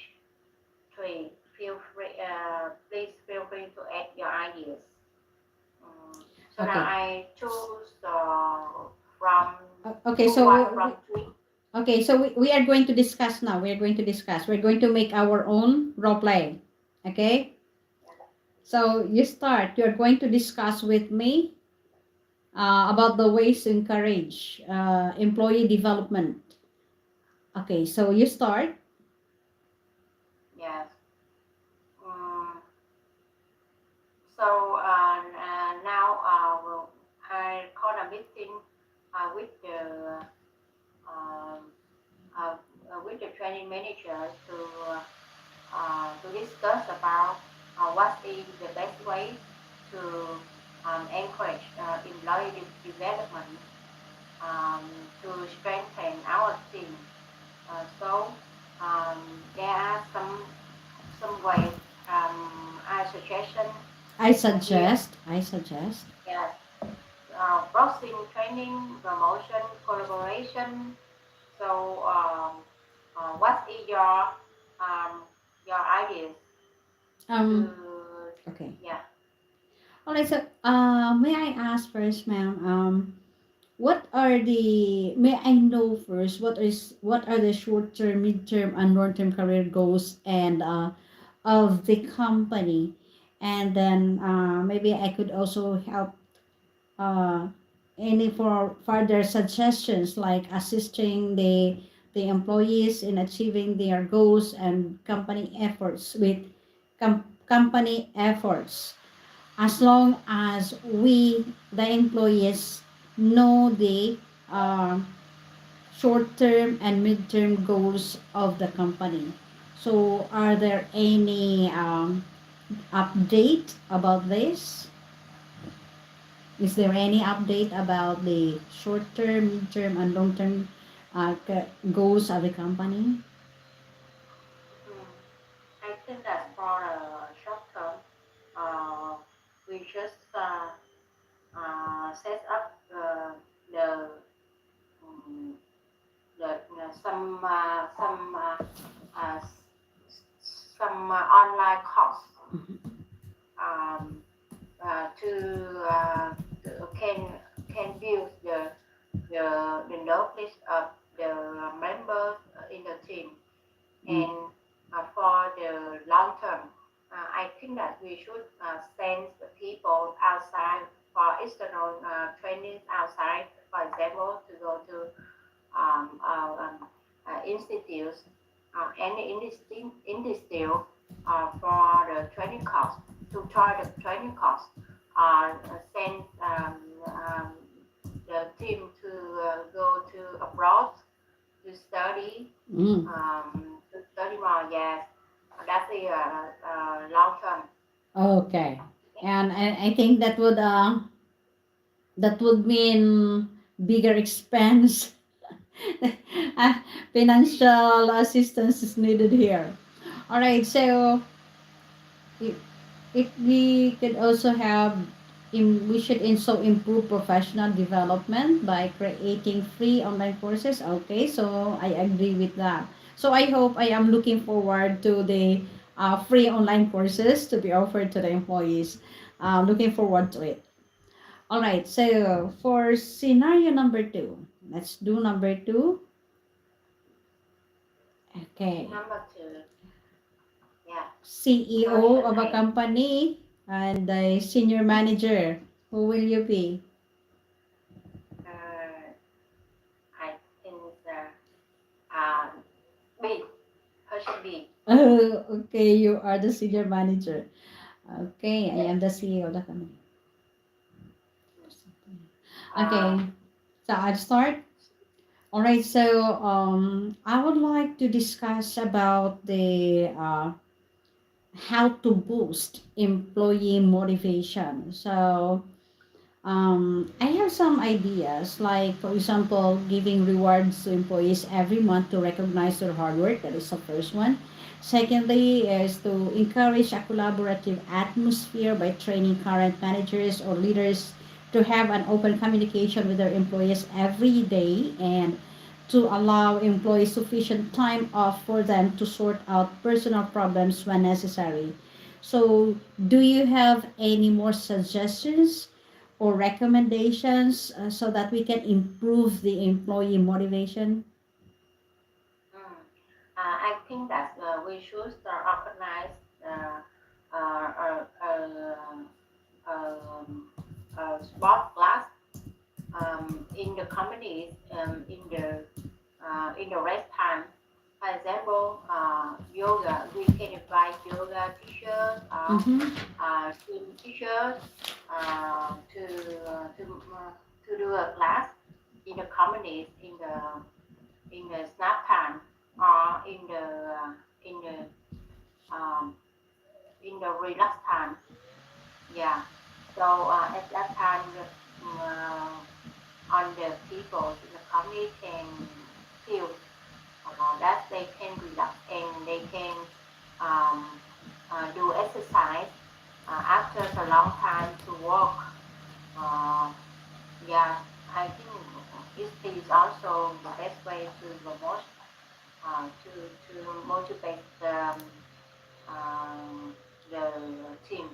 Three, please feel free to add your ideas. So now Okay. I choose from Okay, two, so one from three. we are going to discuss now. We are going to discuss. We're going to make our own role play. Okay? So you start. You're going to discuss with me about the ways to encourage employee development. Okay, so you start. Yes. Um, so now I call a meeting with um, uh, with the training managers to discuss about what is the best way to encourage employee development um, to strengthen our team. So um, there are some ways I suggestion here. I suggest. Yes, browsing, training, promotion, collaboration. So what is um, your ideas Um, to okay. yeah. All right. So, may I ask first, ma'am? What are the may I know first what are the short term, mid term, and long term career goals and of the company, and then maybe I could also help uh, any for further suggestions like assisting the employees in achieving their goals and company efforts with company efforts as long as we the employees know the uh, short-term and mid-term goals of the company. So are there any update about this? Is there any update about the short-term, mid-term, and long-term goals of the company? Mm. I think that for short term, uh, we just set up the um, uh, some online course um, to can build the knowledge of the members in the team. Mm. And for the long term, I think that we should send the people outside for external trainings outside, for example, to go to our institutes, any institute for the training course, to try the training course, send um, the team to go to abroad to study Mm. more. Yes, that's the long term. Okay. And I think that would mean bigger expense. uh, Financial assistance is needed here. All right, so if, if we could also have, we should also improve professional development by creating free online courses. Okay, so I agree with that. So I hope I am looking forward to the free online courses to be offered to the employees. Looking forward to it. All right, so for scenario number two, let's do number two. Okay. Number two, yeah, CEO question of a A. company and a senior manager. Who will you be? Uh, I think uh, B, question B. Oh, okay, you are the senior manager. Okay, I am the CEO of the company. Okay, Uh, so I'll start. All right, so I would like to discuss about the how to boost employee motivation. So I have some ideas, like for example, giving rewards to employees every month to recognize their hard work. That is the first one. Secondly, is to encourage a collaborative atmosphere by training current managers or leaders to have an open communication with their employees every day and to allow employees sufficient time off for them to sort out personal problems when necessary. So, do you have any more suggestions or recommendations so that we can improve the employee motivation? mm, I think that we should organize uh, uh, uh, um, sport class in the companies in the rest time. For example, yoga. We can invite yoga teachers, Mm-hmm. swim teachers to to do a class in the companies in the snap time or in the um, in the relax time. Yeah. So at that time, on the people in the community can feel that they can relax and they can um, do exercise after a long time to work. Uh, yeah, I think it is also the best way to promote to motivate the team.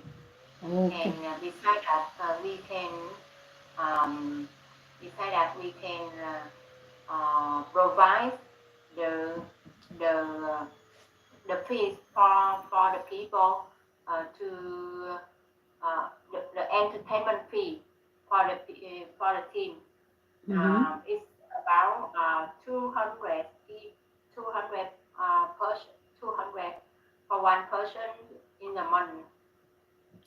Okay. And beside that, we can um, provide the the uh, the fees for the people to the entertainment fee for the team. Mm-hmm. It's about 200 200 person 200 for one person in a month.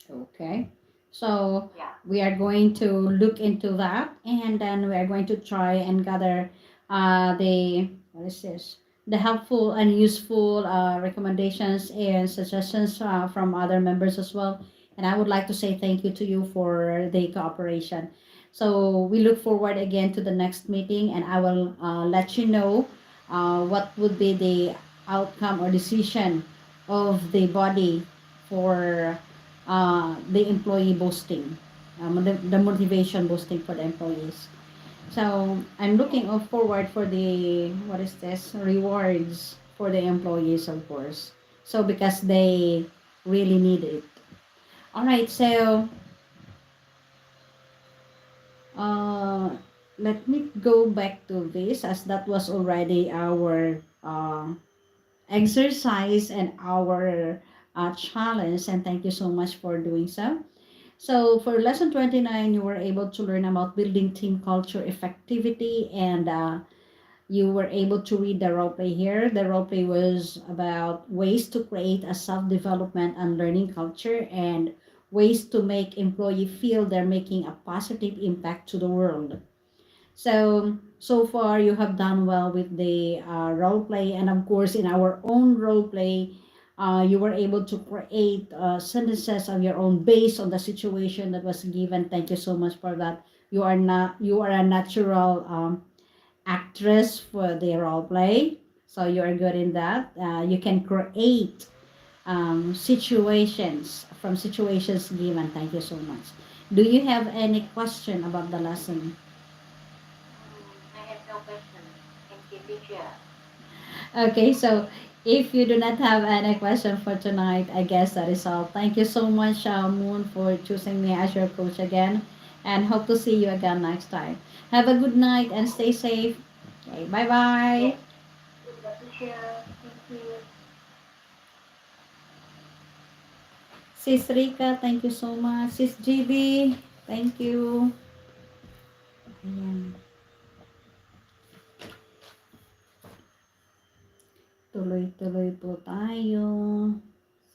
Okay. So Yeah. we are going to look into that, and then we are going to try and gather the what is this? The helpful and useful recommendations and suggestions from other members as well. And I would like to say thank you to you for the cooperation. So we look forward again to the next meeting, and I will let you know what would be the outcome or decision of the body for the employee boosting, the motivation boosting for the employees. So I'm Yes. looking forward for the what is this rewards for the employees, of course. So because they really need it. All right. So uh, let me go back to this as that was already our exercise and our challenge. And thank you so much for doing so. So for lesson 29, you were able to learn about building team culture effectivity, and you were able to read the role play here. The role play was about ways to create a self-development and learning culture and ways to make employee feel they're making a positive impact to the world. So far you have done well with the role play, and of course in our own role play, you were able to create sentences of your own based on the situation that was given. Thank you so much for that. You are a natural actress for the role play, so you are good in that. You can create situations from situations given. Thank you so much. Do you have any question about the lesson? I have no question. Thank you, teacher. Okay, so if you do not have any question for tonight, I guess that is all. Thank you so much, Moon, for choosing me as your coach again, and hope to see you again next time. Have a good night and stay safe. Okay, bye bye. Yes, teacher. Thank you. Sis Rika, thank you so much. Sis GB, thank you. Ayan, tuloy-tuloy po tayo.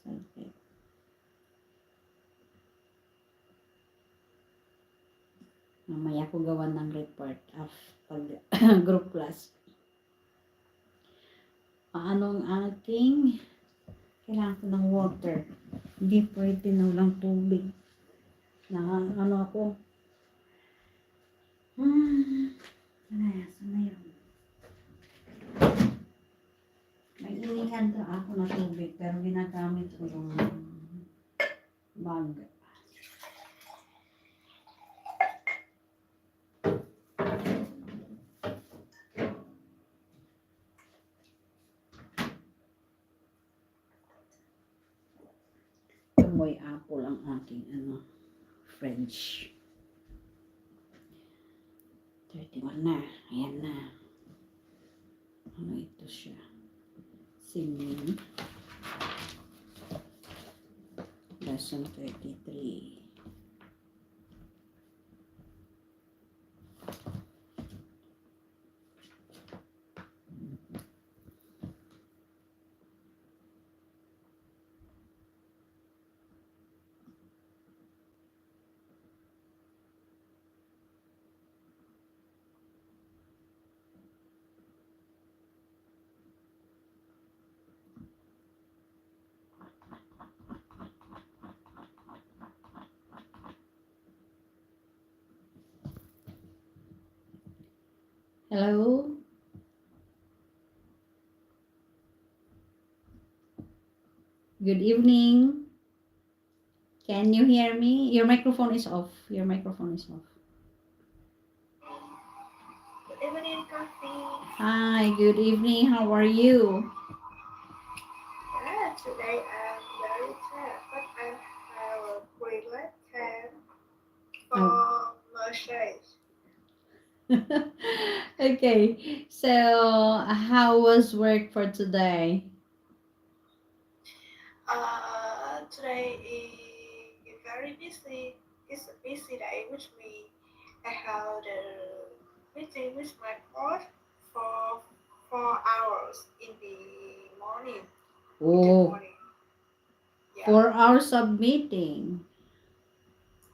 Sige. Mamaya ko gawan ng report of pag group class. Paano ang aking kailangan ko ng water. Hindi pwede na walang tubig. Na ano ako. Saan na yun? May inihan na ako na tubig pero ginagamit ko yung bag. Amoy apple ang aking French. 31 na. Ayan na. Ano ito siya? Singing. Lesson 33. Hello? Good evening. Can you hear me? Your microphone is off. Your microphone is off. Good evening, Coffee. Hi, good evening. How are you? Today I'm very tired, but I have a great time Oh. for massage. Okay. So, how was work for today? Today is very busy. It's a busy day, which means I have the meeting with my boss for 4 hours in the morning. In the Oh, morning, yeah, 4 hours of meeting.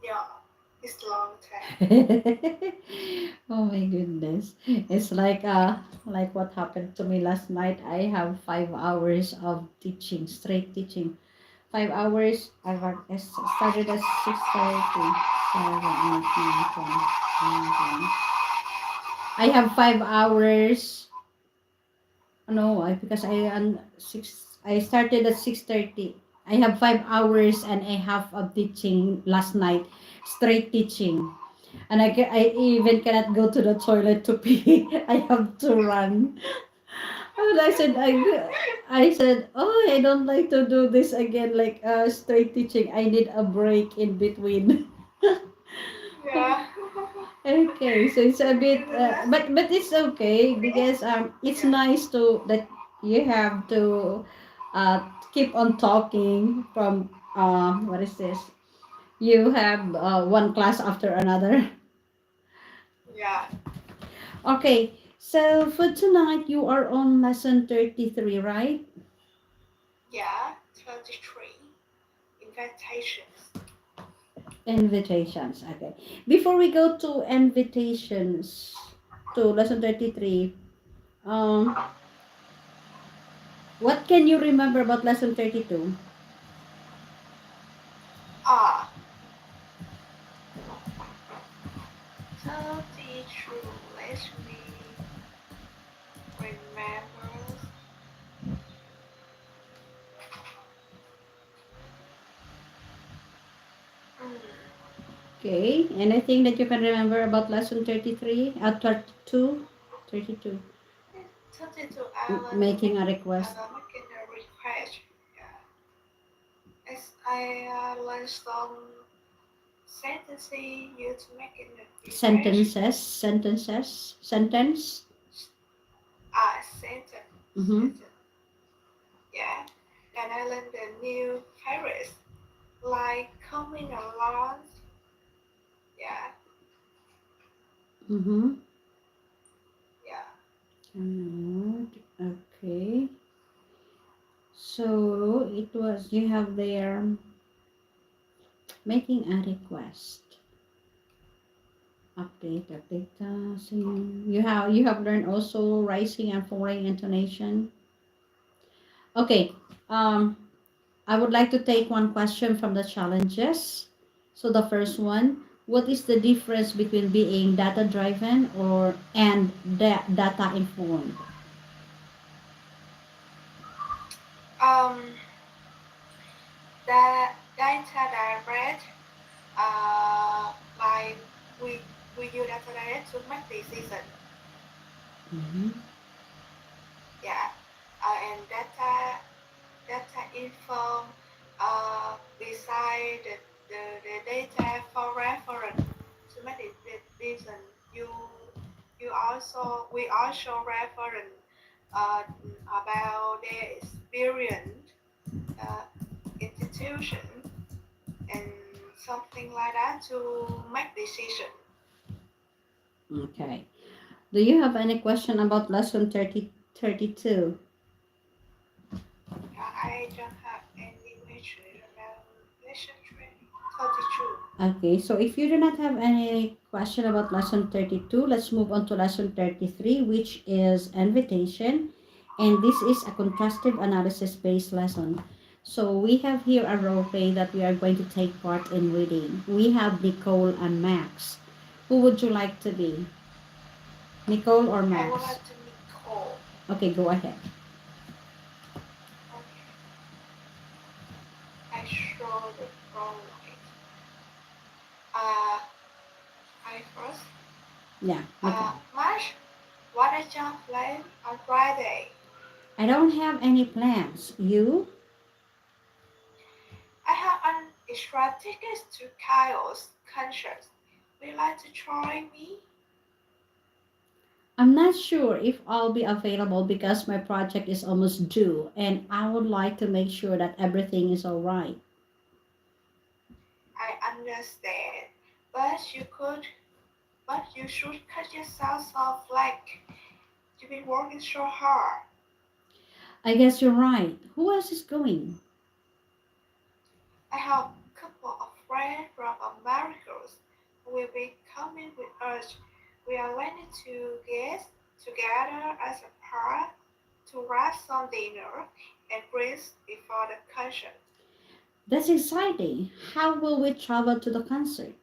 yeah, it's long time. Oh my goodness. It's like what happened to me last night. I have 5 hours of teaching, straight teaching. 5 hours. I started at 6:30. 7, 8, 9, 10, 11. I have 5 hours. No, because I started at 6:30. I have 5 hours and a half of teaching last night, straight teaching. And I even cannot go to the toilet to pee. I have to run. And I said, oh, I don't like to do this again, like straight teaching. I need a break in between. Yeah. Okay, so it's a bit, Isn't that? but it's okay because it's Yeah. nice to that you have to keep on talking from what is this? You have one class after another. Yeah. Okay, so for tonight you are on lesson 33, right? Yeah. 33. Invitations. Invitations. Okay. Before we go to invitations to lesson 33, um, what can you remember about lesson 32? Ah. 32. Let me remember. Mm. Okay, anything that you can remember about lesson 33? 32? 32. 32. Alan Making a request. making a request. Yeah. As I learned some sentences used to making a request. Sentence. Ah, sentence. Mm-hmm. Sentence. Yeah. And I learned the new phrase like coming along. Yeah. Mm-hmm. Yeah. Okay. So it was you have there making a request. Update. Singing. You have learned also rising and falling intonation. Okay. Um, I would like to take one question from the challenges. So the first one, what is the difference between being data driven or and data informed? Um, the data direct, like we we use data direct to make decision. Mm-hmm. Yeah. And data inform beside the data for reference to make the decision. You also we also reference about their experience, uh, institution, and something like that to make decision. Okay. Do you have any question about lesson 32? I don't have any question about lesson 32. Okay, so if you do not have any question about lesson 32, let's move on to lesson 33, which is invitation. And this is a contrastive analysis based lesson. So we have here a role play that we are going to take part in reading. We have Nicole and Max. Who would you like to be? Nicole or I would Max? like to Nicole. Okay, go ahead. Okay. I show the wrong light. Uh, I first. Yeah, okay. March, what is your plan on Friday? I don't have any plans. You? I have an extra tickets to Kyle's concert. Would you like to join me? I'm not sure if I'll be available because my project is almost due and I would like to make sure that everything is all right. I understand, but you should cut yourself some slack. You've been working so hard. I guess you're right. Who else is going? I have a couple of friends from America who will be coming with us. We are planning to get together as a pair to grab some dinner and drinks before the concert. That's exciting. How will we travel to the concert?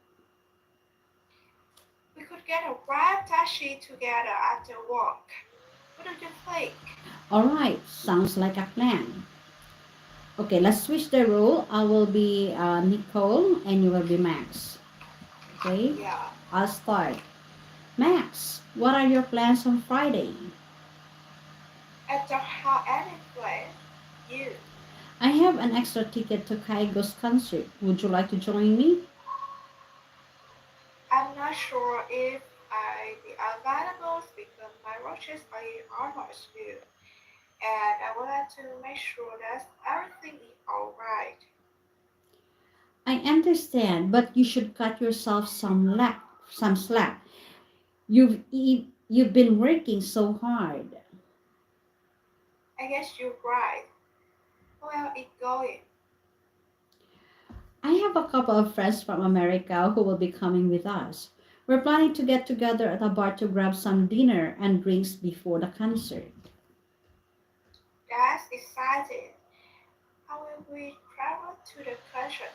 We could get a grab taxi together after work. What do you think? All right, sounds like a plan. Okay, let's switch the role. I will be Nicole and you will be Max. Okay, Yeah, I'll start. Max, what are your plans on Friday? I don't have any plan. You. I have an extra ticket to Kaigo's concert. Would you like to join me? I'm not sure if I be available because my watches are almost due. And I would like to make sure that everything is alright. I understand, but you should cut yourself some slack. You've been working so hard. I guess you're right. Well, it's going. I have a couple of friends from America who will be coming with us. We're planning to get together at a bar to grab some dinner and drinks before the concert. That's exciting. How will we travel to the concert?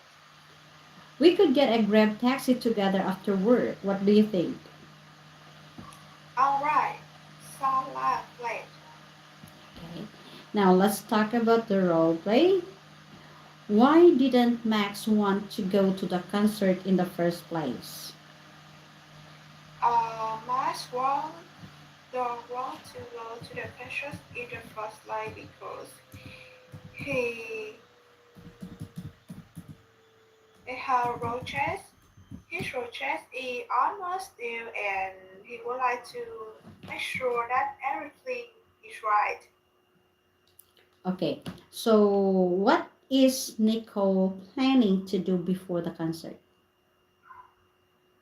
We could get a grab taxi together after work. What do you think? Alright. Sound like a plan. Okay. Now let's talk about the role play. Why didn't Max want to go to the concert in the first place? Mars want don't want to go to the concert in the first place because he he had roaches. His roaches is almost due and he would like to make sure that everything is right. Okay, so what is Nicole planning to do before the concert?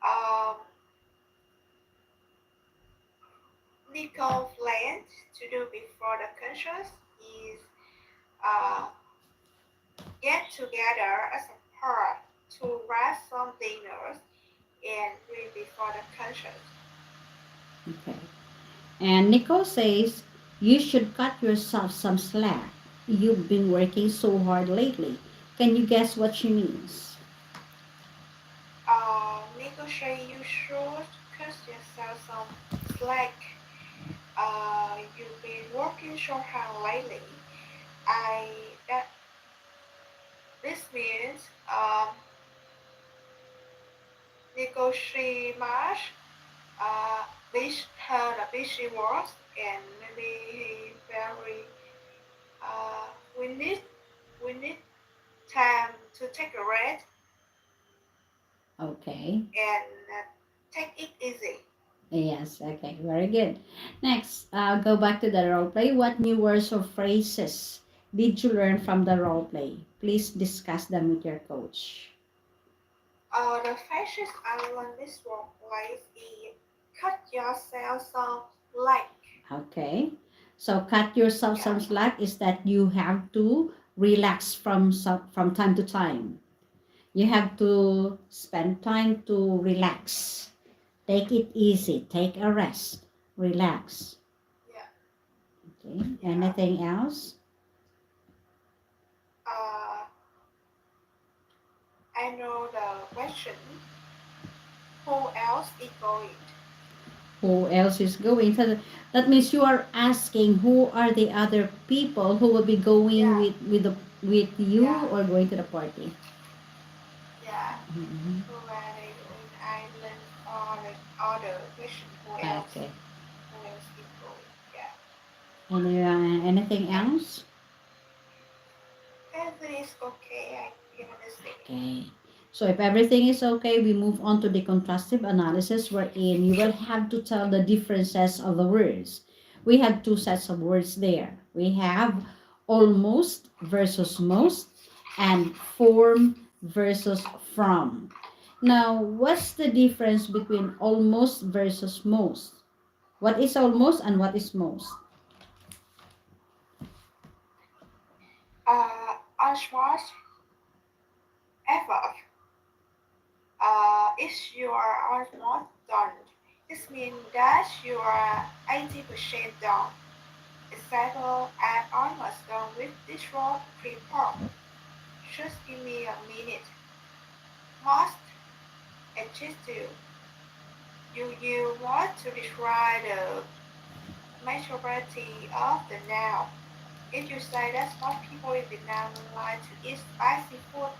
Um, Nico planned to do before the concert is uh, get together as a pair to grab some dinners and drink before the concert. Okay. And Nicole says you should cut yourself some slack. You've been working so hard lately. Can you guess what she means? Negotiate you should cut yourself some slack. You've been working so hard lately. I that this means negotiate much. This her the busy works and maybe he very uh we need we need time to take a rest Okay. and take it easy. Yes, okay, very good. Next, go back to the role play. What new words or phrases did you learn from the role play? Please discuss them with your coach. The fashion island this workplace is cut yourself some slack. Okay. So cut yourself Yeah, some slack is that you have to relax from time to time. You have to spend time to relax. Take it easy. Take a rest. Relax. yeah, Okay. yeah. Anything else? Uh, I know the question. Who else is going? Who else is going? So that means you are asking who are the other people who will be going Yeah, with you yeah, or going to the party. yeah. Mhm. Who are they going island or the other question? Who else? Okay. Who else is going? Yeah. Anything And else? everything is okay. I can understand. Okay. So if everything is okay, we move on to the contrastive analysis wherein you will have to tell the differences of the words. We have two sets of words there. We have almost versus most and form versus from. Now, what's the difference between almost versus most? What is almost and what is most? Almost effort. If you are almost done, this means that you are 80% done. Example, I'm almost done with this road report. Just give me a minute. Must adjective. You want to describe the majority of the noun. If you say that most people in Vietnam like to eat spicy food,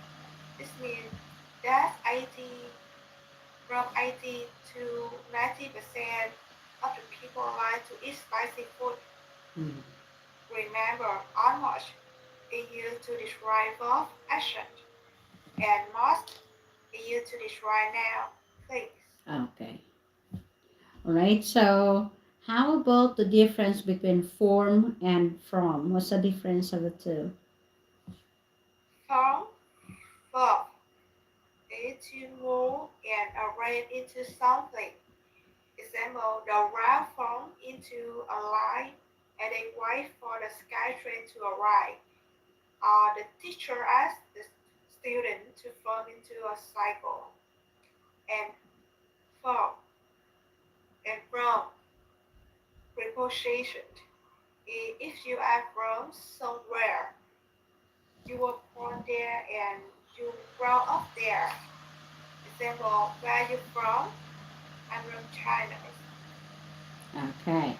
this means that 80 from 80 to 90% of the people like to eat spicy food. Mm. Remember, almost is used to describe verb action, and must is used to describe noun things. Okay. All right. So, how about the difference between form and from? What's the difference of the two? From verb is to move and arrange into something. Example, the route formed into a line and they wait for the sky train to arrive. The teacher asked the student to form into a cycle. And from and from preposition. If you are from somewhere, you were born there and you grow up there. Example, where are you from? I'm from China. Okay.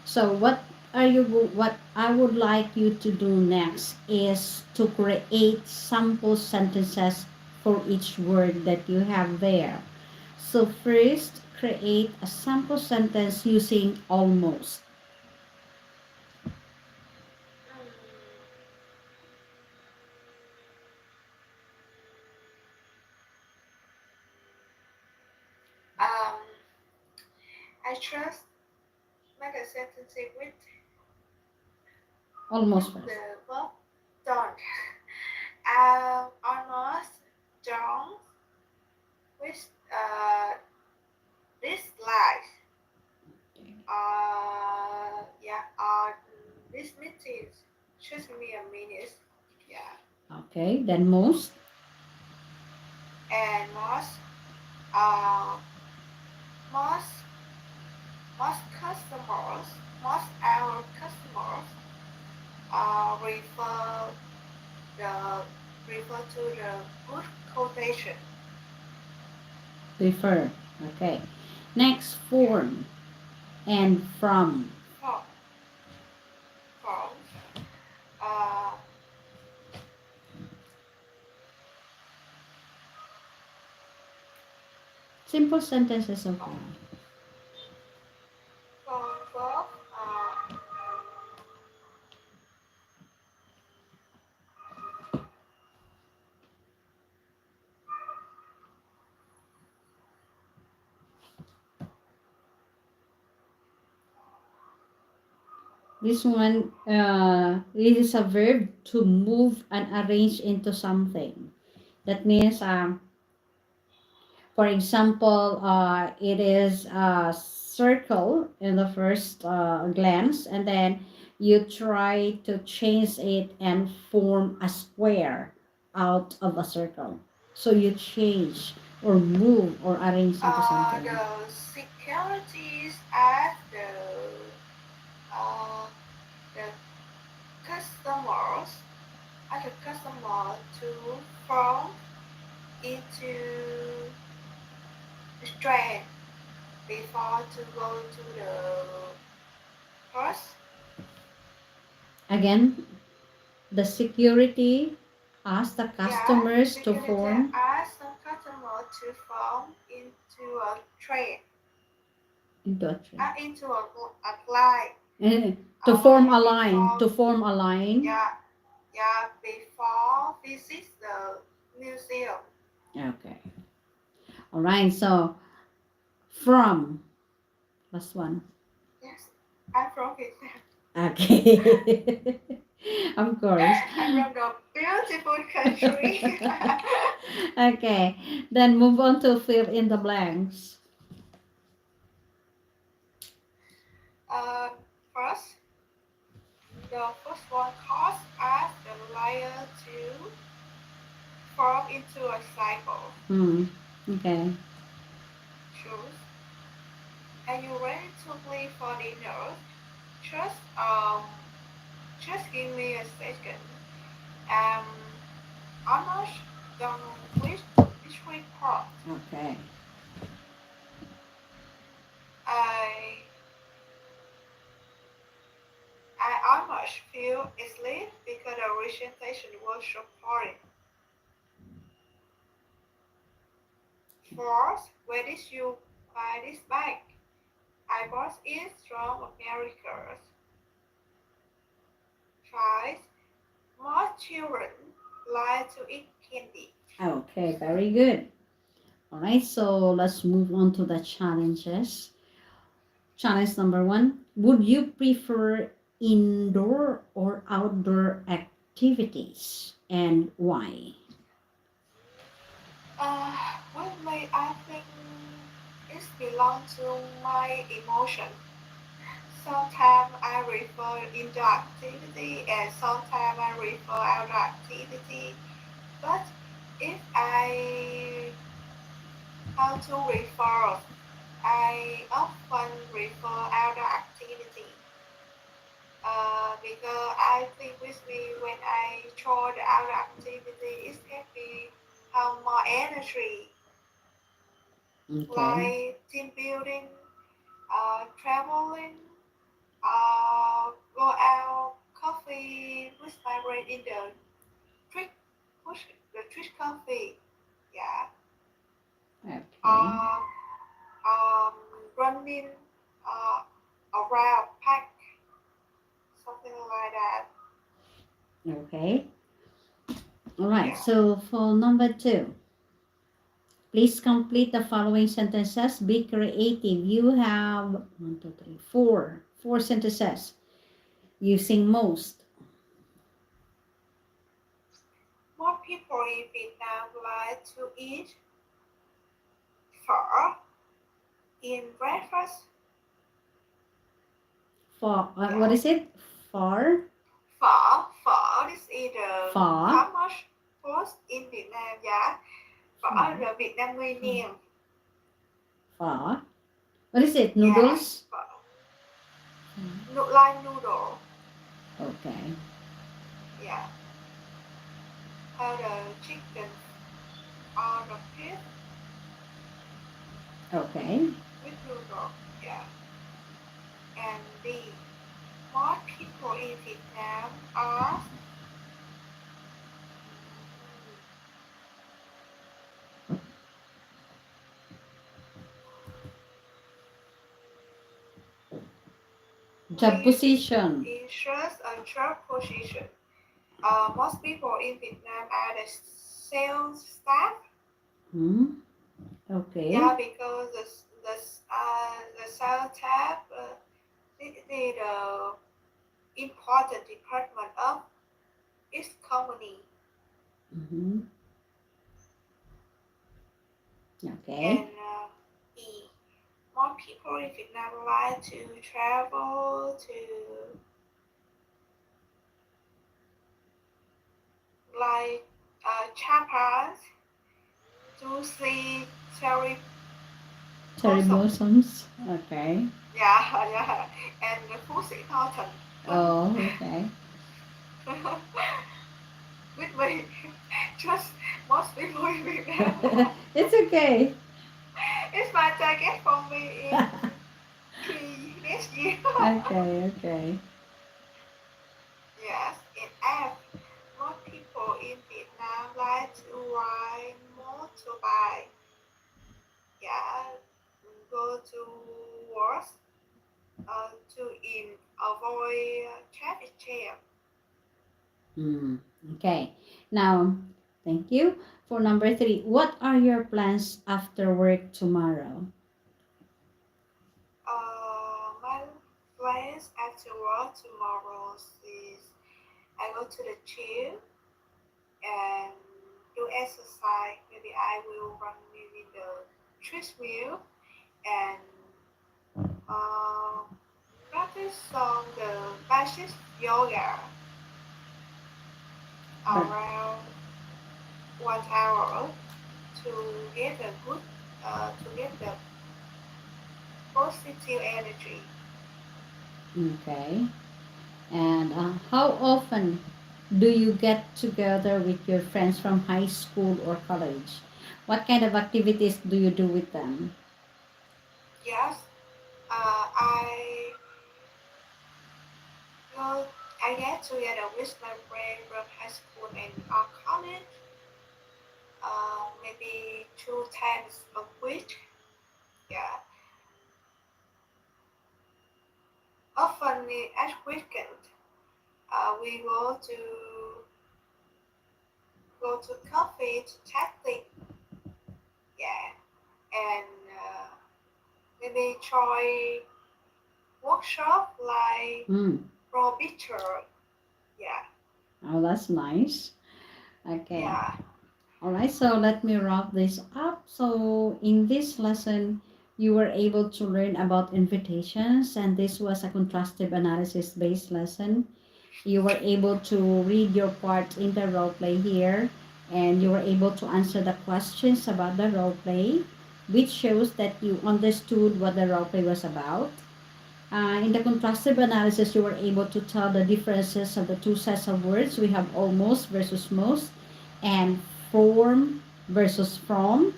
So, what I would like you to do next is to create sample sentences for each word that you have there. So, first, create a sample sentence using almost. Um, I trust make a sentence with Almost first. the verb don't. Almost don't with this life. Yeah. This meeting just give me a minute. Yeah. Okay. Then most. And uh most most customers most our customers refer the refer to the good quotation. Prefer. Okay. Next, Yeah. form and from. From from uh Simple sentences, okay. from verb This is a verb to move and arrange into something. That means, for example, it is a circle in the first glance, and then you try to change it and form a square out of a circle. So you change or move or arrange into something. the securities at uh the customers at the customer to from into the strand before to go to the course. Again, the security ask the Yeah, customers to security form asked the customer to form into a trade, into a tree. into a line. To form a line. Before, To form a line. yeah, yeah, before visit the museum. Okay. All right. So from last one. Yes, I'm from Vietnam. Okay. Of course. I'm from the beautiful country. Okay. Then move on to fill in the blanks. uh, First, the first one calls us the layer to form into a cycle. Hmm. Okay. Choose. Are you ready to play for dinner? Just just give me a second. Um, almost done with this report. Okay. I I almost feel asleep because the presentation was so boring. Fourth, where did you buy this bag? I bought it from America. Five, most children like to eat candy. Okay. Very good. All right. So let's move on to the challenges. Challenge number one. Would you prefer indoor or outdoor activities and why? With me, I think it belongs to my emotion. Sometimes I refer indoor activity and sometimes I refer outdoor activity. But if I have to refer, I often refer outdoor activity. Because I think with me when I try the outdoor activity, it can be have more energy, Okay. like team building, traveling, go out, coffee with my friend in the street, push the street coffee, yeah, Okay. uh, um, running uh, around park, something like that, Okay. All right. yeah. So for number two, please complete the following sentences. Be creative. You have one, two, three, four. Four sentences using most. More people in Vietnam like to eat phở in breakfast. For what Yeah, is it? For phở is either for famous food in Vietnam. Yeah, phở for là Việt Nam nguyên niên. for. What is it? Yeah, Noodles. phở. Like noodle. Okay. Yeah, the chicken or the beef Okay. with noodle. Yeah, and the more people in Vietnam are Job living position. in such a job position. Most people in Vietnam are the sales staff. Hmm. Okay. Yeah, because the sales staff is the important department of its company, Mm-hmm. Okay. and more people in Vietnam like to travel to like Japan to see cherry Cherry blossom. blossoms. Okay. Yeah, yeah, and the Fuji Mountain. Oh, okay. With me, just most people in Vietnam. It's okay. It's my target for me in 3 next year. Okay, okay. Yes, in F, more people in Vietnam like to ride motorbike. Yeah, go to work to avoid traffic jam. Mm, okay. Now, thank you. For number 3, what are your plans after work tomorrow? My plans after work tomorrow is I go to the gym and do exercise. Maybe I will run maybe the treadmill and uh, practice some the basic yoga Per- around 1 hour to get a good to get the positive energy. Okay. And how often do you get together with your friends from high school or college? What kind of activities do you do with them? Yes, I go I get together with my friend from high school and college. Maybe 2 times a week. Yeah, often at weekend, we go to cafe to chatting. Yeah, and maybe try workshop like Mm. pro picture. Yeah, Oh, that's nice. Okay. yeah, All right, so let me wrap this up. So, in this lesson, you were able to learn about invitations, and this was a contrastive analysis based lesson. You were able to read your part in the role play here, and you were able to answer the questions about the role play, which shows that you understood what the role play was about. In the contrastive analysis, you were able to tell the differences of the two sets of words. We have almost versus most, and form versus from.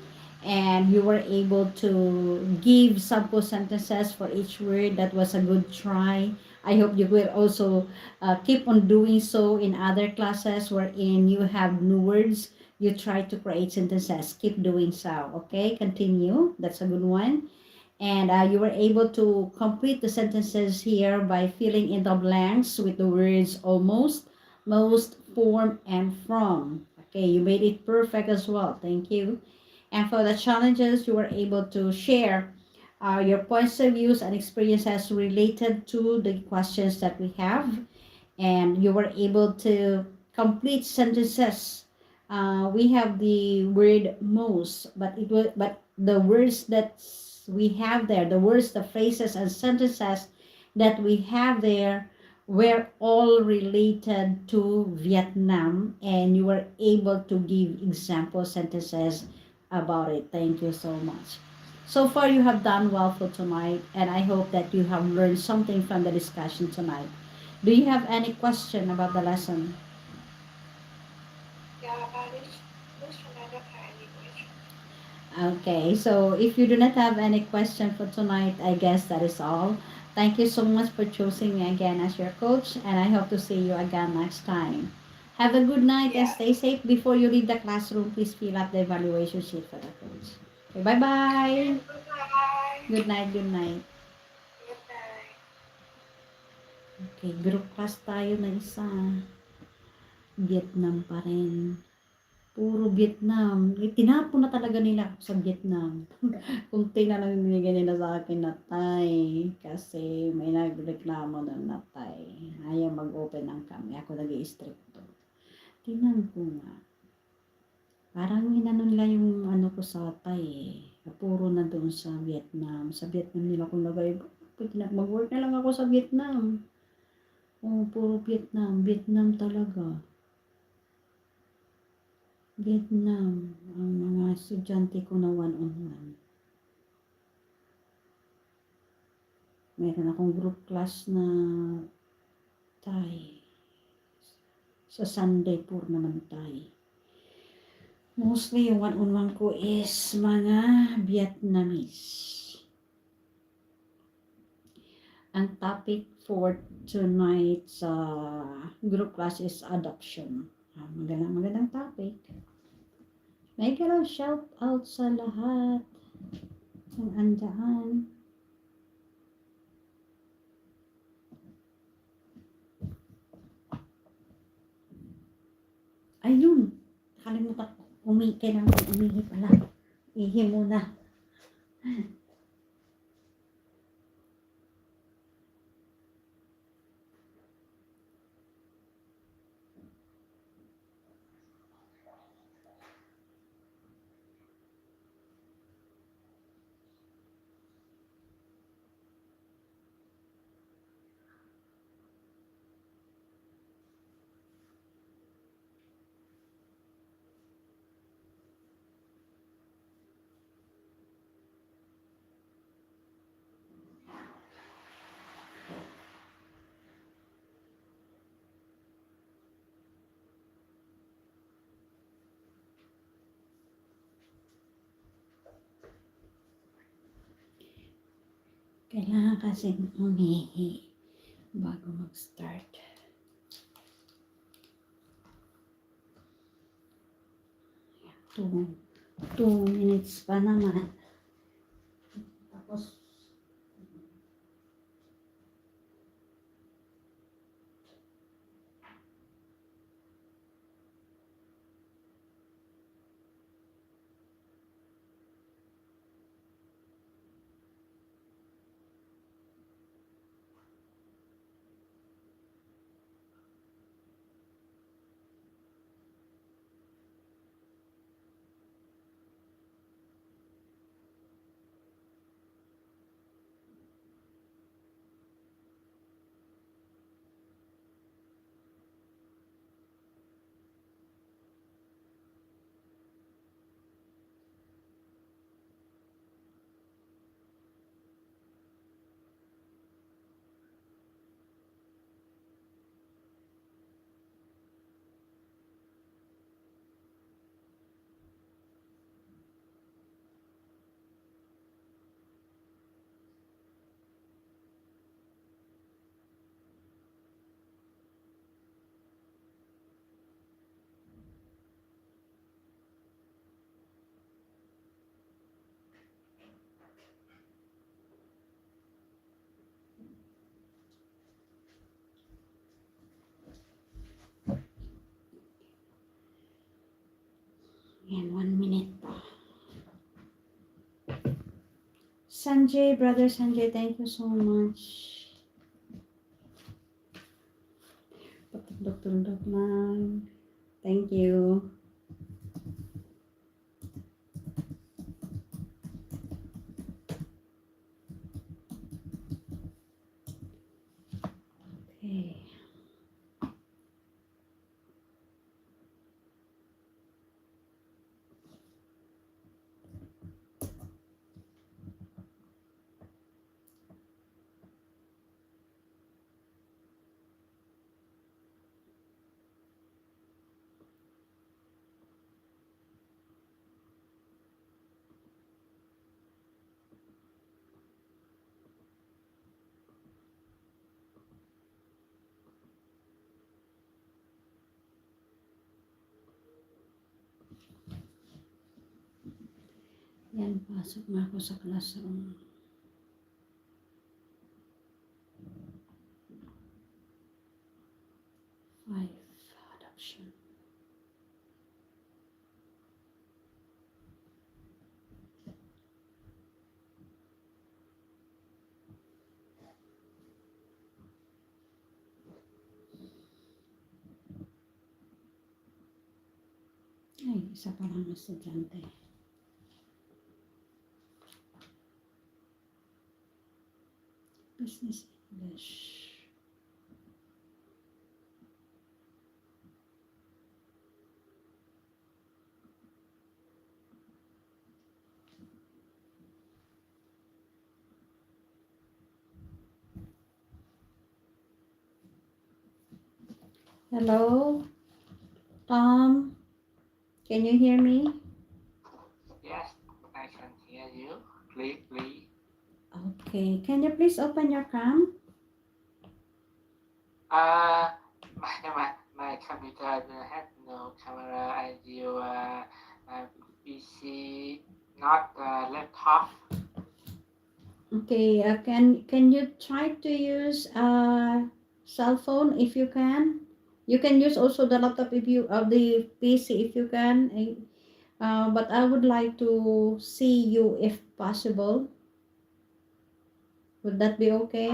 And you were able to give sample sentences for each word. That was a good try. I hope you will also keep on doing so in other classes wherein you have new words. You try to create sentences. Keep doing so. Okay, continue. That's a good one. And you were able to complete the sentences here by filling in the blanks with the words almost, most, form, and from. Okay, you made it perfect as well. Thank you. And for the challenges, you were able to share your points of views and experiences related to the questions that we have, and you were able to complete sentences. We have the word most, but the words that we have there, the words, the phrases, and sentences that we have there were all related to Vietnam, and you were able to give example sentences about it. Thank you so much. So far, you have done well for tonight, and I hope that you have learned something from the discussion tonight. Do you have any question about the lesson? yeah. But this one I don't have any question. Okay, so if you do not have any question for tonight, I guess that is all. Thank you so much for choosing me again as your coach, and I hope to see you again next time. Have a good night and Yeah. stay safe. Before you leave the classroom, please fill up the evaluation sheet for the coach. Okay, bye Okay. bye. Goodbye. Good night, good night. Good night. Okay, group class tayo na isa. Vietnam pa rin. Puro Vietnam. Tinapon na talaga nila ako sa Vietnam. Kunti na lang binigay nila sa akin na Tay. Kasi may nagreklamo doon na Tay. Ayaw mag-open ng kami. Ako nag-i-stricto. Tingnan ko nga. Parang hinano nila yung ano ko sa Tay eh. Puro na doon sa Vietnam. Sa Vietnam nila kung lagay. Mag-work na lang ako sa Vietnam. Oh, puro Vietnam. Vietnam talaga. Vietnam. Ang mga estudyante ko na one-on-one. Meron akong group class na Thai. Sa Sunday puro naman Thai. Mostly yung one-on-one ko is mga Vietnamese. Ang topic for tonight's group class is adoption. Magandang topic. May lang shout out sa lahat ng andaan. Ayun, nakalimutan ko. Kailangan umihi pala. Ihi muna. Kailangan kasi umihi bago mag-start. 2 minutes pa naman. Tapos, yan, 1 minute pa. Sanjay, brother Sanjay, thank you so much. Patulog lang. Thank you. Okay. Yan, pasok na ako sa classroom. Five, adoption. Ay, isa pa lang estudyante. Business English. Hello, Tom. Can you hear me? Yes, I can hear you clearly. Okay. Can you please open your cam? Uh, my computer has no camera. I use PC, not laptop. Okay. Can you try to use cell phone if you can? You can use also the laptop if you the PC if you can. But I would like to see you if possible. Would that be okay?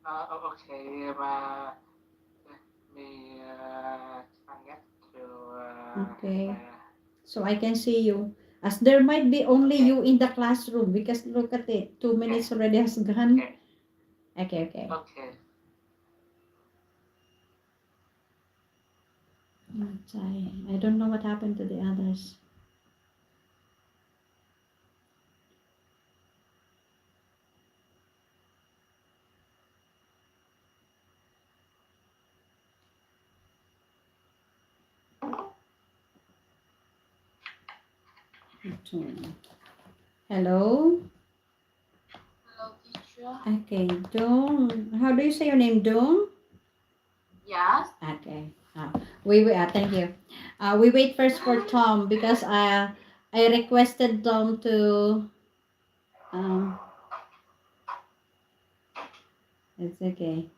Uh, okay, let me connect to Okay. my. So I can see you. As there might be only Okay, you in the classroom because look at it. 2 minutes okay, already has gone. okay, Okay, okay. okay. I don't know what happened to the others. Hello? Hello, teacher. Okay, Dong. How do you say your name, Dong? Yes. Okay. Thank you. We wait first for Tom because I requested Tom to um it's okay.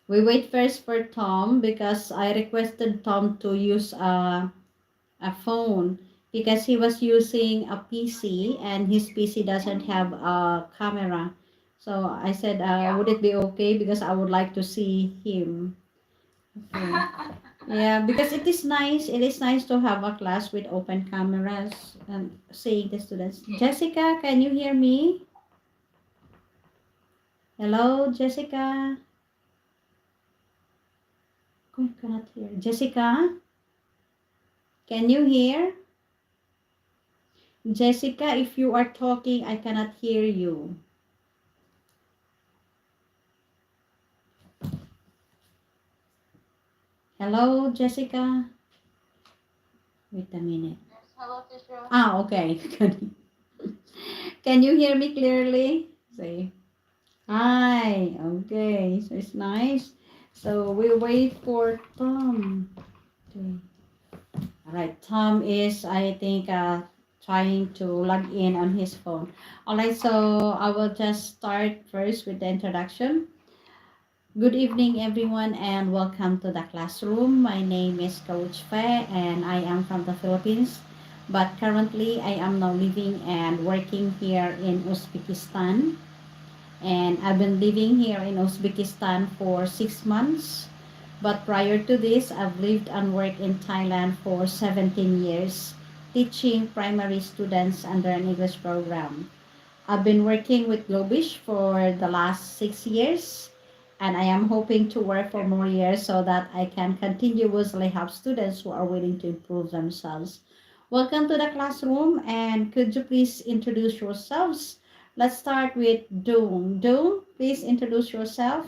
We wait first for Tom because I requested Tom to use a phone because he was using a PC and his PC doesn't have a camera. So I said, Yeah. would it be okay because I would like to see him. Okay. Yeah, because it is nice. It is nice to have a class with open cameras and seeing the students. Okay. Jessica, can you hear me? Hello, Jessica. I cannot hear. Jessica, can you hear? Jessica, if you are talking, I cannot hear you. Hello, Jessica. Wait a minute. Yes. Hello, teacher. Okay. Can you hear me clearly? Say hi. Okay, so it's nice. So we wait for Tom. Okay. All right, Tom is, I think, trying to log in on his phone. All right, so I will just start first with the introduction. Good evening, everyone, and welcome to the classroom. My name is Coach Fe, and I am from the Philippines. But currently, I am now living and working here in Uzbekistan. And I've been living here in Uzbekistan for 6 months. But prior to this, I've lived and worked in Thailand for 17 years, teaching primary students under an English program. I've been working with Globish for the last 6 years, and I am hoping to work for more years so that I can continuously help students who are willing to improve themselves. Welcome to the classroom, and could you please introduce yourselves? Let's start with Doong. Doong, please introduce yourself.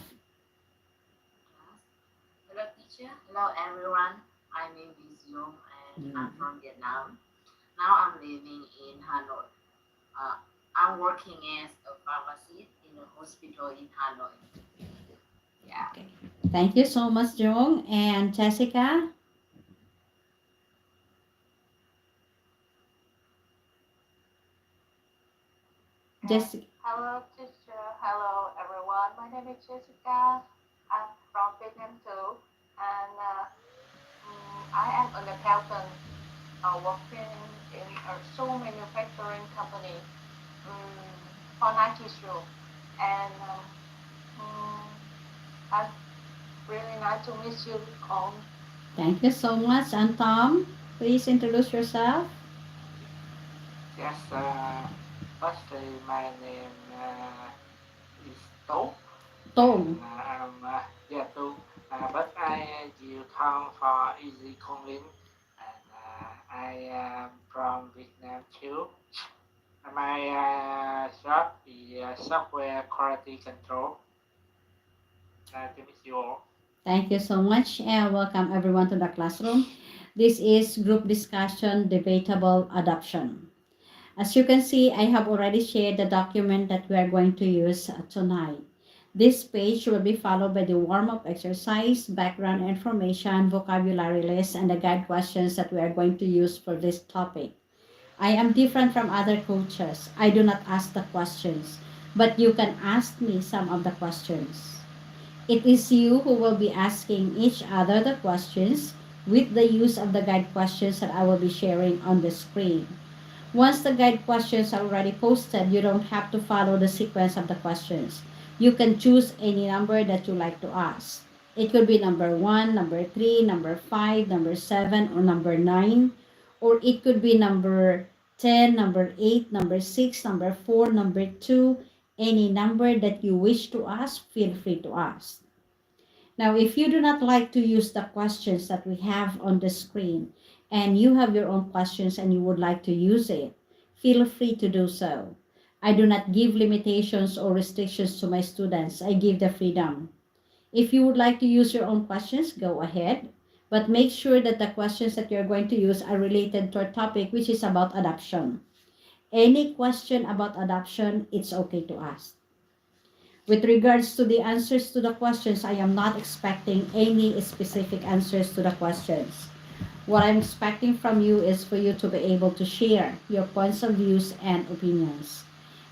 Hello, teacher. Hello, everyone. My name is Yong, and I'm Mm. from Vietnam. Now I'm living in Hanoi. Uh, I'm working as a pharmacist in a hospital in Hanoi. Yeah. Okay. Thank you so much, Doong. And Jessica? Jessica. Hello, teacher. Hello, everyone. My name is Jessica. I'm from Vietnam too, and I am an accountant working in a shoe manufacturing company for Nike shoe. And I'm really nice to meet you all. Thank you so much. And Tom, please introduce yourself. Yes, firstly, my name is To, Tom. and yeah, To. But I you come for Easy Konglin, and I am from Vietnam too. My job is software quality control. Nice to meet you all. Thank you so much and welcome everyone to the classroom. This is group discussion debatable adoption. As you can see, I have already shared the document that we are going to use tonight. This page will be followed by the warm-up exercise, background information, vocabulary list, and the guide questions that we are going to use for this topic. I am different from other coaches. I do not ask the questions, but you can ask me some of the questions. It is you who will be asking each other the questions with the use of the guide questions that I will be sharing on the screen. Once the guide questions are already posted, you don't have to follow the sequence of the questions. You can choose any number that you like to ask. It could be number 1, number 3, number 5, number 7, or number 9. Or it could be number 10, number 8, number 6, number 4, number 2. Any number that you wish to ask, feel free to ask. Now, if you do not like to use the questions that we have on the screen and you have your own questions and you would like to use it, feel free to do so. I do not give limitations or restrictions to my students. I give the freedom. If you would like to use your own questions, go ahead. But make sure that the questions that you're going to use are related to our topic, which is about adoption. Any question about adoption, it's okay to ask. With regards to the answers to the questions, I am not expecting any specific answers to the questions. What I'm expecting from you is for you to be able to share your points of views and opinions.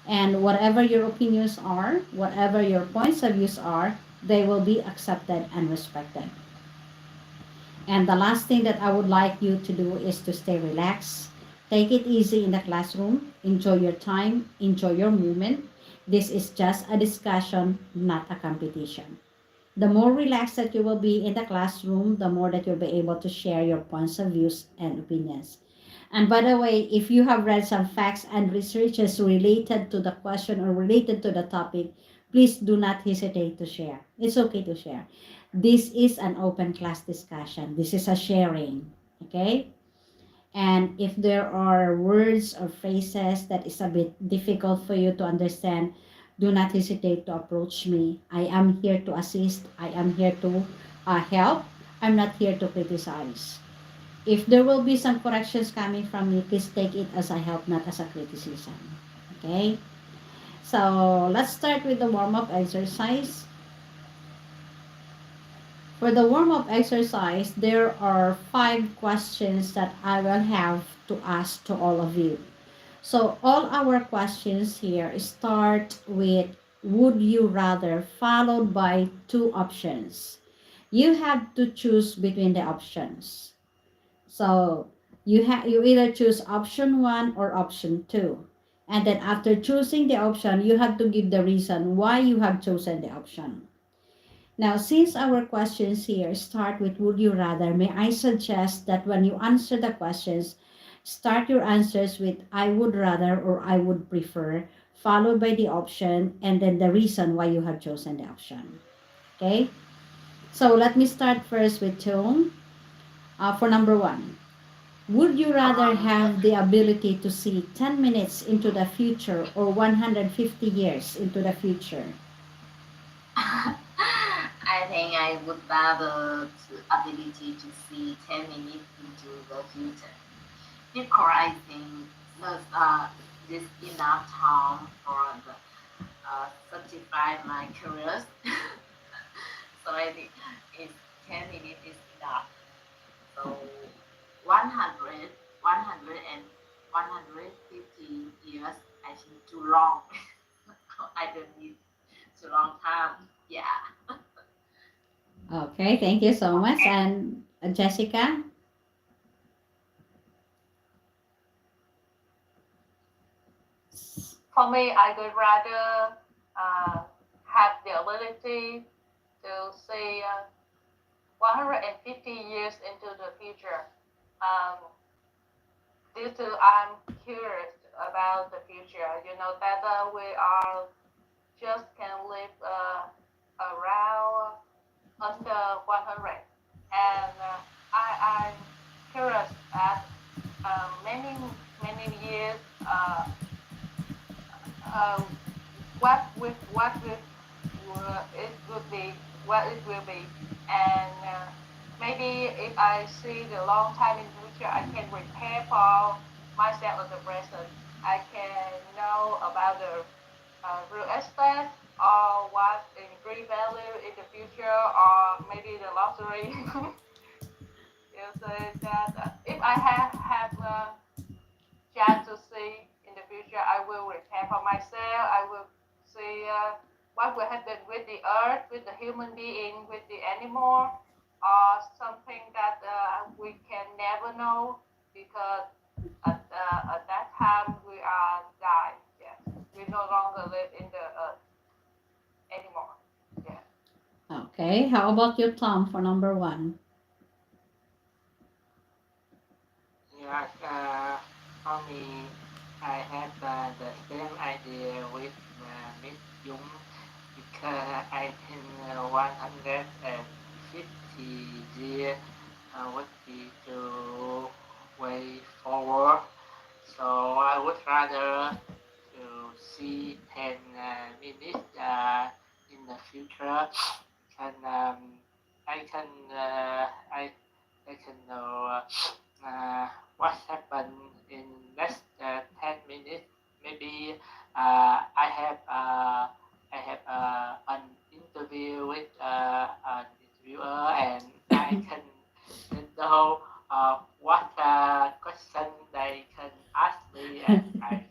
And whatever your opinions are, whatever your points of views are, they will be accepted and respected. And the last thing that I would like you to do is to stay relaxed. Take it easy in the classroom. Enjoy your time. Enjoy your moment. This is just a discussion, not a competition. The more relaxed that you will be in the classroom, the more that you'll be able to share your points of views and opinions. And by the way, if you have read some facts and researches related to the question or related to the topic, please do not hesitate to share. It's okay to share. This is an open class discussion. This is a sharing. Okay? And if there are words or phrases that is a bit difficult for you to understand, do not hesitate to approach me. I am here to assist. I am here to help. I'm not here to criticize. If there will be some corrections coming from me, please take it as a help, not as a criticism. Okay? So let's start with the warm-up exercise. For the warm-up exercise, there are 5 questions that I will have to ask to all of you. So all our questions here start with would you rather followed by 2 options. You have to choose between the options. So you either choose option 1 or option 2. And then after choosing the option, you have to give the reason why you have chosen the option. Now, since our questions here start with would you rather, may I suggest that when you answer the questions, start your answers with I would rather or I would prefer, followed by the option and then the reason why you have chosen the option. Okay? So let me start first with Tone. For number 1, would you rather have the ability to see 10 minutes into the future or 150 years into the future? I think I would rather the ability to see 10 minutes into the future because I think there's enough time for the satisfy my curious. So I think it's 10 minutes is enough. So 100, 100 and 150 years, I think too long. I don't need too long time. Yeah. Okay, thank you so much. And Jessica? For me, I would rather have the ability to see 150 years into the future. Due to I'm curious about the future, you know that we are just can live around under 100, and I'm curious at many years. Uh, what with it would be what it will be and maybe if I see the long time in the future, I can prepare for myself at the present. I can know about the real estate or what in great value in the future, or maybe the lottery. You say that if I have a chance to see in the future, I will prepare for myself. I will see what will happen with the earth, with the human being, with the animal, or something that we can never know because at that time we are died. Yes, we no longer live in the earth anymore. Yes. Okay. How about you, Tom, for number one? Yeah, for me, I have the same idea with Miss Jung because I think 150 years would be too way forward. So I would rather to see 10 minutes in the future. Can I can I can know what happened in next 10 minutes. Maybe I have an interview with an interviewer and I can know what question they can ask me and I can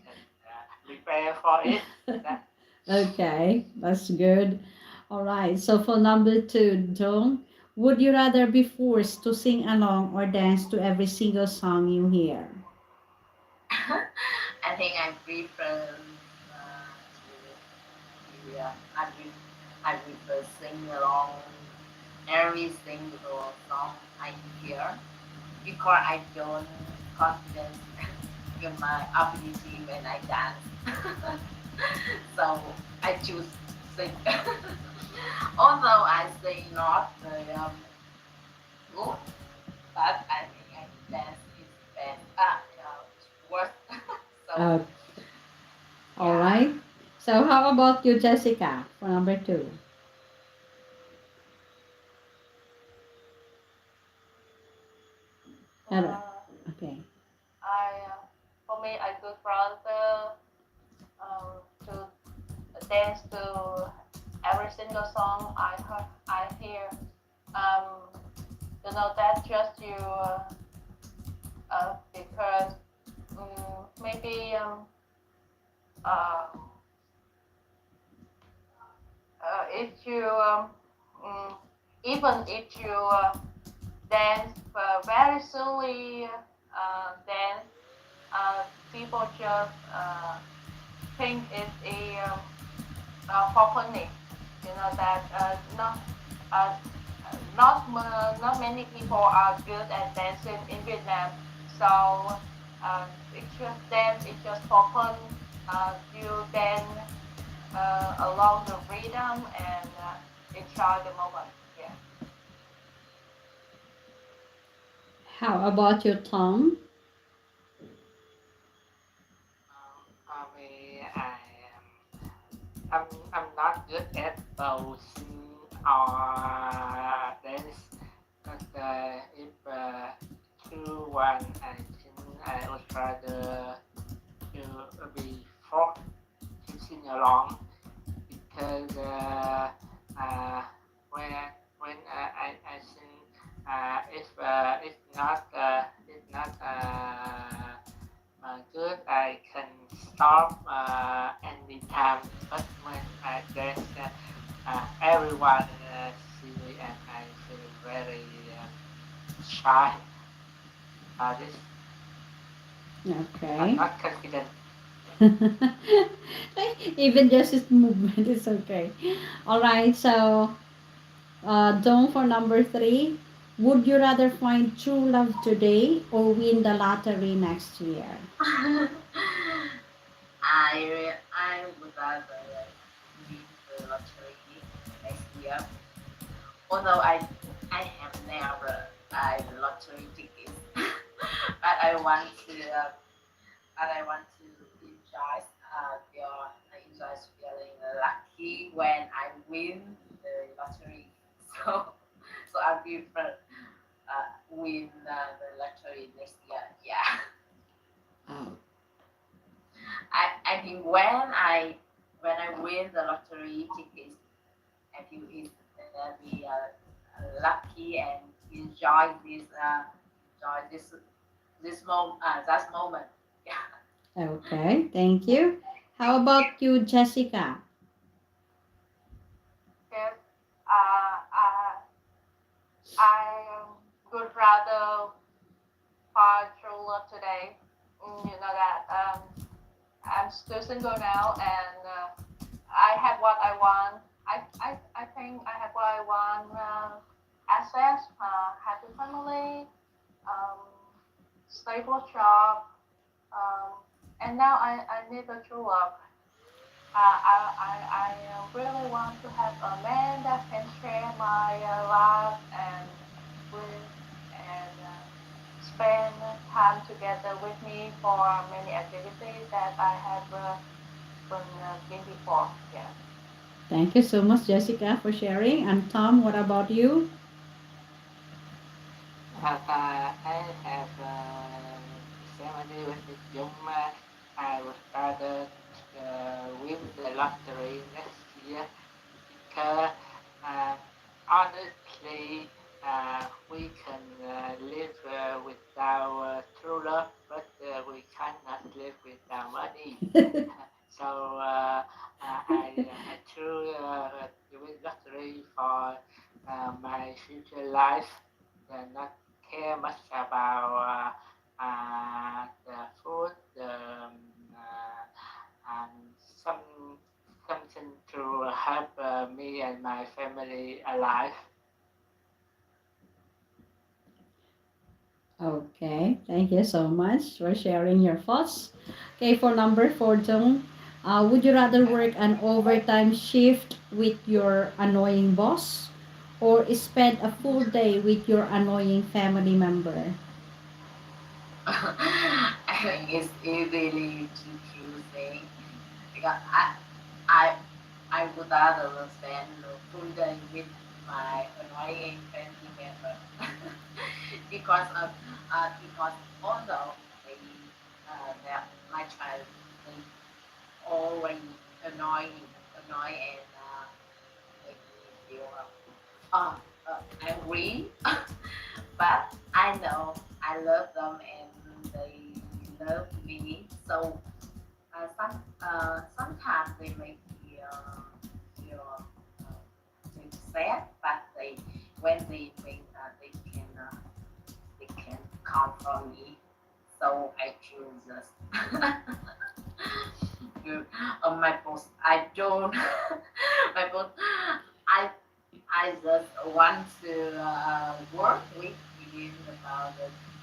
prepare for it. That, Okay, that's good. All right. So for number two, Dong, would you rather be forced to sing along or dance to every single song you hear? I think I prefer I prefer sing along every single song I hear because I don't confidence in my ability when I dance. So I choose sing. Although I sing not very good, but I think I dance is best. Worst. So Uh, all yeah. right. So how about you, Jessica, for number two? Hello. Uh, Okay. I for me, I would rather to dance to every single song I hear. Um, that just you because maybe uh, if you mm, even if you dance very silly dance, people just think it's a for funny. That uh, not many people are good at dancing in Vietnam. So it's just dance. It's just for fun. You dance along the rhythm and enjoy the moment. Yeah. How about you, Tom? for me, I'm not good at both sing or dance. But if two one, I think I would rather to be forced to sing along because uh, when I sing, if it's not good, I can stop anytime. But when I dance, everyone see me and I feel very shy. This Okay. not confident. Even just its movement is okay. All right. So, Dong, for number three, would you rather find true love today or win the lottery next year? I would rather win the lottery next year. Although I have never buy lottery tickets, but I want to enjoy enjoy feeling lucky when I win the lottery. So I think when I win the lottery tickets, I think it's be lucky and enjoy this moment that moment. Yeah. Okay, thank you. How about you, Jessica? Yes. I would rather find true love today. You know that I'm still single now, and I have what I want. I think I have what I want. Access, happy family, um, stable job, and now I need a true love. I really want to have a man that can share my life and with and spend time together with me for many activities that I have been before. Yeah. Thank you so much, Jessica, for sharing. And Tom, what about you? I have the same idea with the Jung. I would rather win the lottery next year because uh, honestly, we can live without true love, but we cannot live without money. So I choose the win lottery for my future life and not care much about the food, and some something to help me and my family alive. Okay, thank you so much for sharing your thoughts. Okay, for number four, Jung, would you rather work an overtime shift with your annoying boss or spend a full day with your annoying family member? I think it's easily to choosing because I I would rather spend the full day with my annoying family member because although they that my child they always annoying and make me feel angry, but I know I love them and they love me. So sometimes they make me feel sad, but when they think they can comfort me. So I choose this. Good. My boss, I don't. My boss, I I just want to work with him about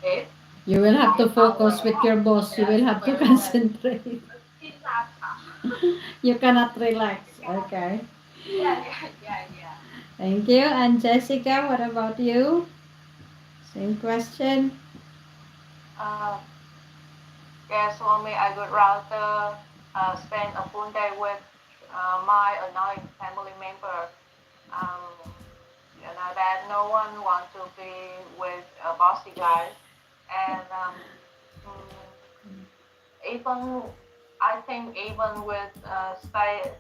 it. You will have to focus with Our your boss. You will have to concentrate. You cannot relax. Okay. Yeah. Thank you. And Jessica, what about you? Same question. Um, yes, for me, I would rather spend a full day with my annoying family member. Um, you know that no one wants to be with a bossy guy, and mm, even I think even with stay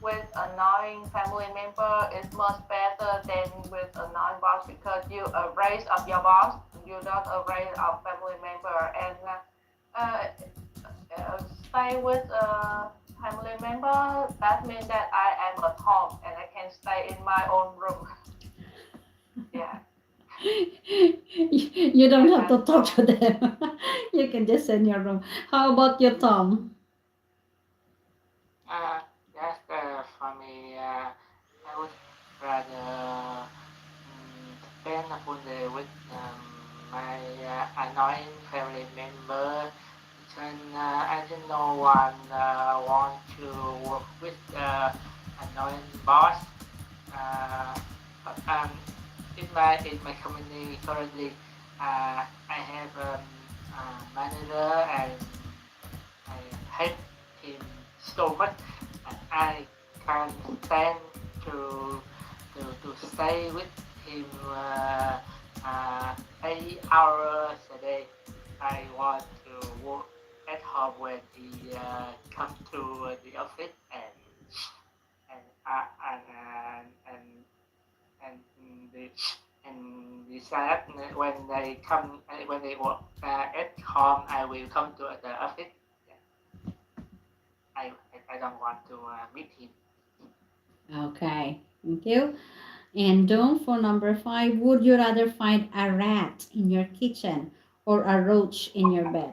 with annoying family member is much better than with annoying boss because you raise up your boss, you don't raise up family member, and uh, stay with a family member. That means that I am at home and I can stay in my own room. Yeah, You don't yeah, have to that's talk all. to them. You can just in your room. How about you, Tom? Uh, yes, for me, I would rather spend a full day with my annoying family member because I didn't know one want to work with annoying boss. Uh, but, in my company currently, I have manager and I hate him so much, and I can't stand to to stay with him 8 hours a day. I want to work at home when he come to the office and uh, and and and and the and the sad when they come when they work at home, I will come to the office. Yeah. I don't want to meet him. Okay, thank you. And don't for number 5, would you rather find a rat in your kitchen or a roach in your bed?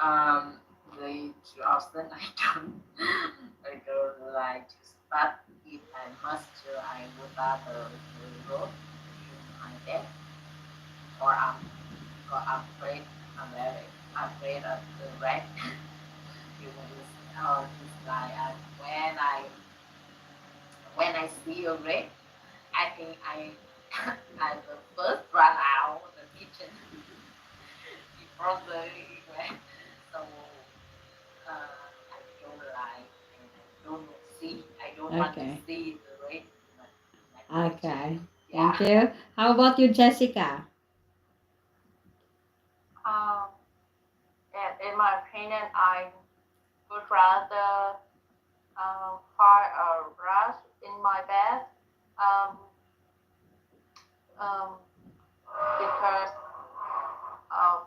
Um, the often I don't like to, but if I must to, I would rather the road in my bed, or afraid, I'm very afraid of the rain. You know, it's like when I see a rain, I think I will first run out of the kitchen before the rain. So I don't like and I don't want to Okay, see the rain in my kitchen. okay, thank Yeah. you. How about you, Jessica? Um, and in my opinion, I would rather find a rat in my bed. Um, um, because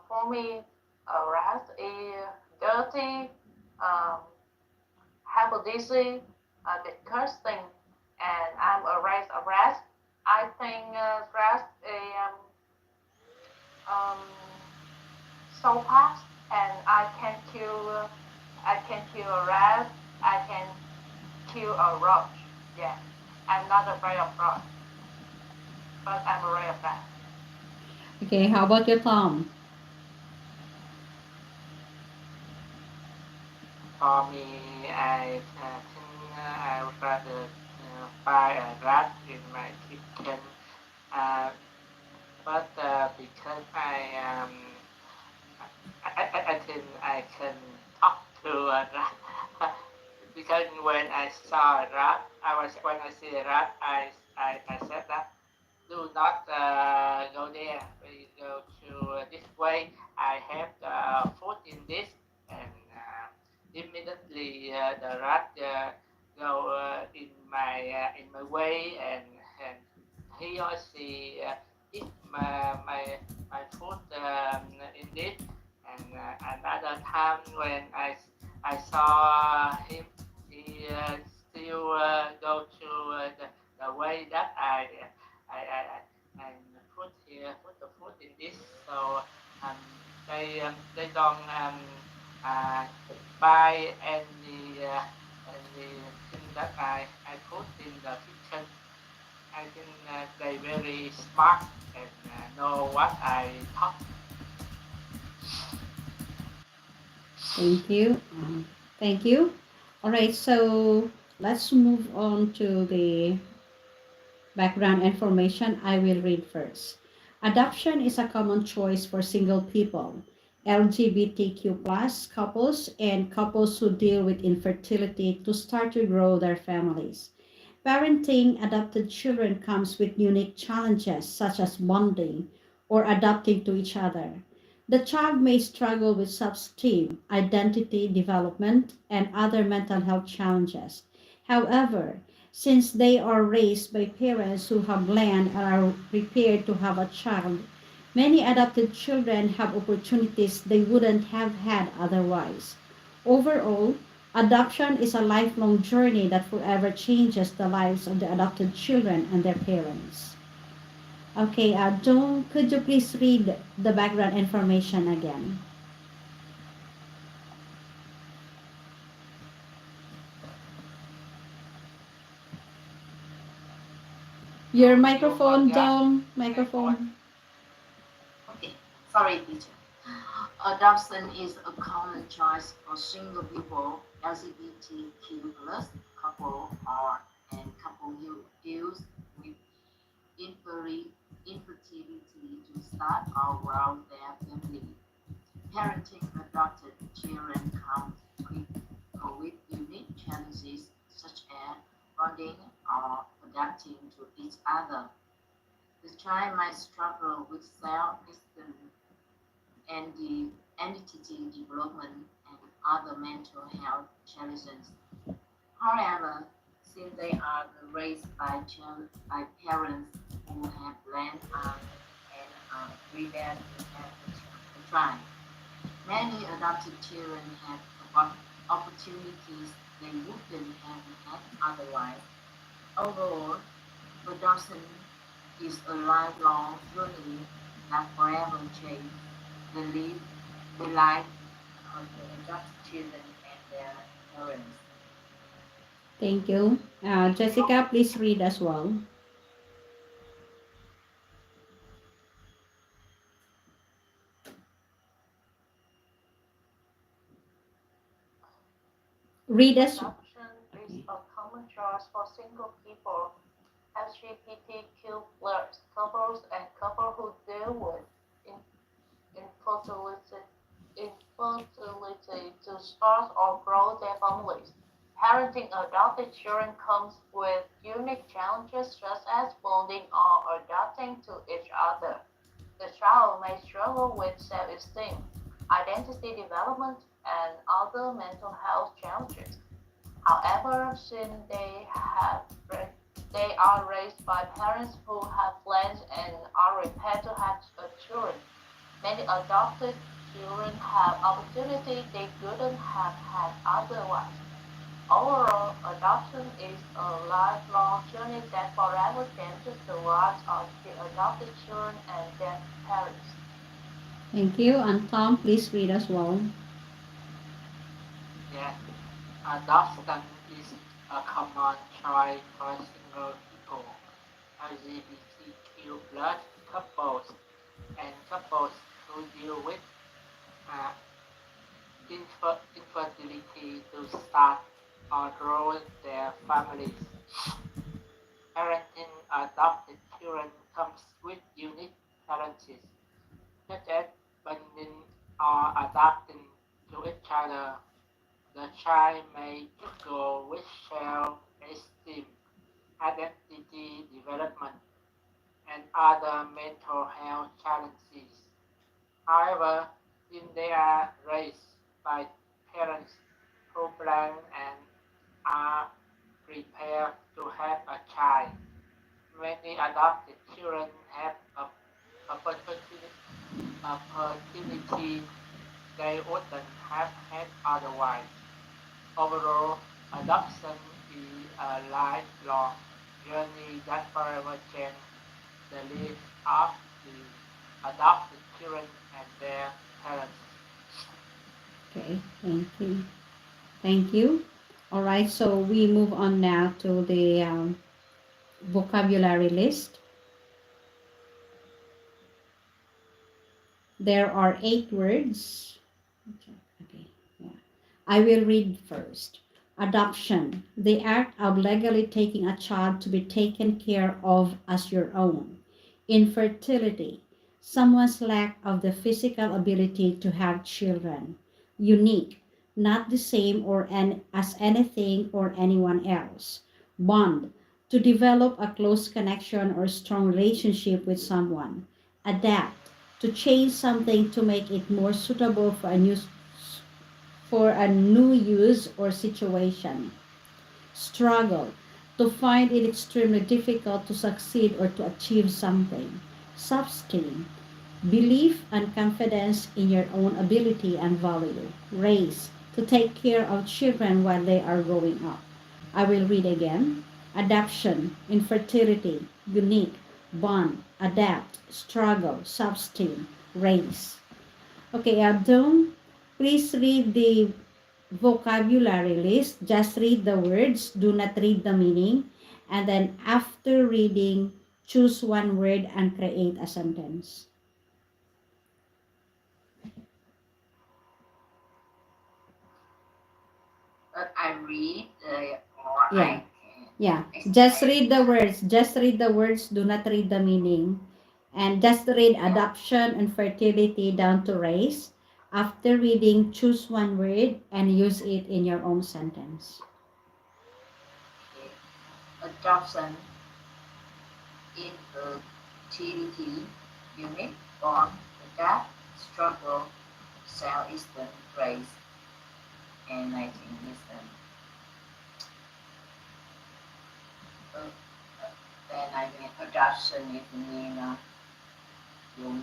for me, a rat is dirty, um, have a disease, disgusting, and I'm afraid of rats. I think rats is um, so fast, and I can kill a rat. I can kill a roach. Yeah, I'm not afraid of roach, but I'm afraid of rats. Okay, how about you, Tom? For me, I think I would rather find a rat in my kitchen. Uh, but because I think I can talk to a rat. Because when I saw a rat, when I see a rat, I said that do not go there. We go to this way. I have the food in this, and immediately the rat go in my way, and he or she eat my food in this. And another time when I saw him, he still go to the way that I put the food in this, so um, they don't uh, buy anything that I put in the kitchen. I think they very smart and know what I talk. Thank you. Thank you. All right, so let's move on to the background information. I will read first. Adoption is a common choice for single people, LGBTQ plus couples, and couples who deal with infertility to start to grow their families. Parenting adopted children comes with unique challenges such as bonding or adapting to each other. The child may struggle with self esteem, identity development, and other mental health challenges. However, since they are raised by parents who have land and are prepared to have a child, many adopted children have opportunities they wouldn't have had otherwise. Overall, adoption is a lifelong journey that forever changes the lives of the adopted children and their parents. Okay, Joan, could you please read the background information again? Your You microphone, forgot Joan, my point. microphone. Okay. Sorry, teacher. Adoption is a common choice for single people, LGBTQ plus couple, or and couple who deals with infertility to start or grow their family. Parenting adopted children comes with unique challenges such as bonding or adapting to each other. The child might struggle with self-esteem, and the identity development and other mental health challenges. However, since they are raised by parents who have learned and prepared to have a child, many adopted children have opportunities they wouldn't have had otherwise. Overall, adoption is a lifelong journey that forever changes the life of the adopted children and their parents. Thank you. Jessica, please read as well. Read as Adoption is okay. a common choice for single people, LGBTQ plus couples, and couples who deal with in- infertility, infertility to start or grow their families. Parenting adopted children comes with unique challenges such as bonding or adapting to each other. The child may struggle with self-esteem, identity development, and other mental health challenges. However, since they are raised by parents who have plans and are prepared to have children, many adopted children have opportunity they couldn't have had otherwise. Overall, adoption is a lifelong journey that forever changes the lives of the adopted children and their parents. Thank you. And Tom, please read as well. Yes, adoption is a common choice for single people, LGBTQ plus couples, and couples who deal with uh, infertility to start or grow their families. Parenting adopted children comes with unique challenges, such as bonding or adapting to each other. The child may struggle with self-esteem, identity development, and other mental health challenges. However, if they are raised by parents who plan and are prepared to have a child, many adopted children have opportunity, opportunity they wouldn't have had otherwise. Overall, adoption is a lifelong journey that forever changes the lives of the adopted children and their parents. Okay, thank you. Thank you. All right, so we move on now to the vocabulary list. There are 8 words. Okay, yeah. I will read first. Adoption, the act of legally taking a child to be taken care of as your own. Infertility, someone's lack of the physical ability to have children. Unique, not the same as anything or anyone else. Bond, to develop a close connection or strong relationship with someone. Adapt, to change something to make it more suitable for a new use or situation. Struggle, to find it extremely difficult to succeed or to achieve something. Sustain, belief and confidence in your own ability and value. Raise, to take care of children while they are growing up. I will read again. Adoption, infertility, unique, bond, adapt, struggle, sustain, raise. Okay, Abdul, please read the vocabulary list. Just read the words, do not read the meaning. And then after reading, choose one word and create a sentence. But I read or Yeah, I can yeah. Just explain. read the words. Just read the words, do not read the meaning. And just read Yeah. adoption and fertility down to race. After reading, choose one word and use it in your own sentence. Okay. Adoption, infertility, unit, born, adapt, struggle, self-esteem, race, and I think uh, then I mean adoption is mean you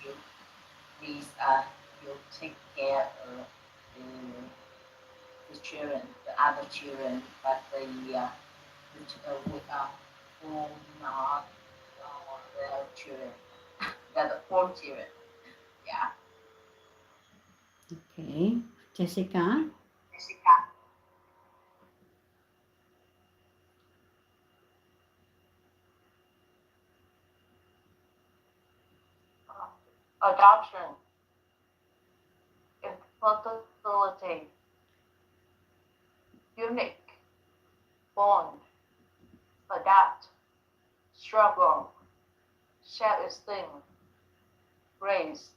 you please you take care of the, the children, the other children, but we are who not their children, their own children. Yeah. Okay. Jessica? Jessica. Adoption, infertility, unique, bond, adapt, struggle, self-esteem, race.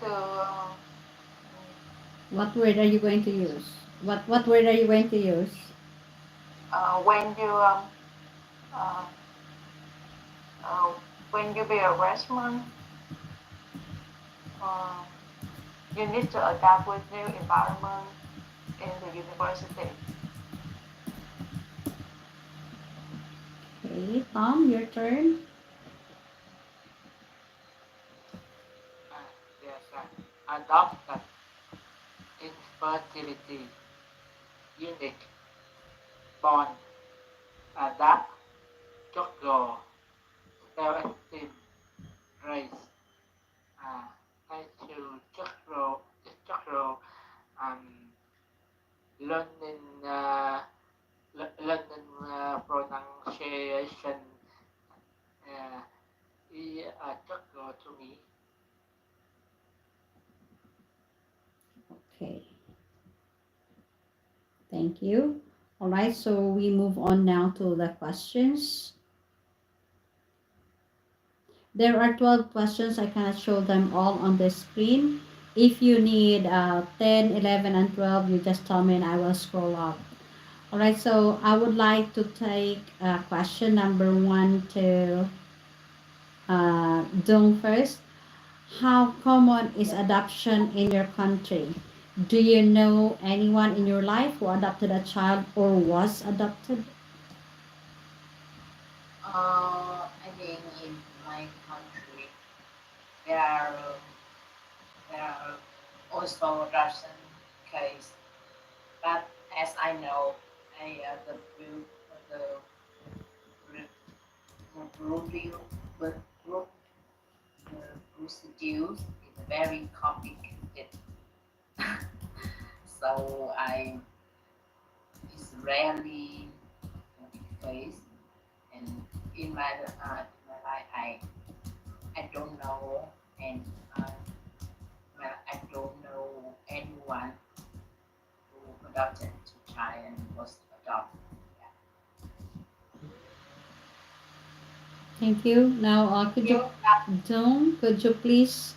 To What word are you going to use? What word are you going to use? when you uh, uh, when you be a freshman, uh, you need to adapt with new environment in the university. Okay, Tom, your turn. Yes, adopted, infertility, unique, born, adapt, struggle, self-esteem, race. I choose struggle, um, learning, learning pronunciation. Is a struggle to me. Okay, thank you. All right, so we move on now to the questions. There are 12 questions. I cannot show them all on the screen. If you need 10, 11, and 12, you just tell me and I will scroll up. All right, so I would like to take question number 1 to Dong first. How common is adoption in your country? Do you know anyone in your life who adopted a child or was adopted? I think in my country there are there are also adoption case, but as I know, the group the group the procedure is very complicated. So I it's rarely face, and in my life I don't know, and uh, I don't know anyone who adopted to try and was adopted. Thank you. Now, could you please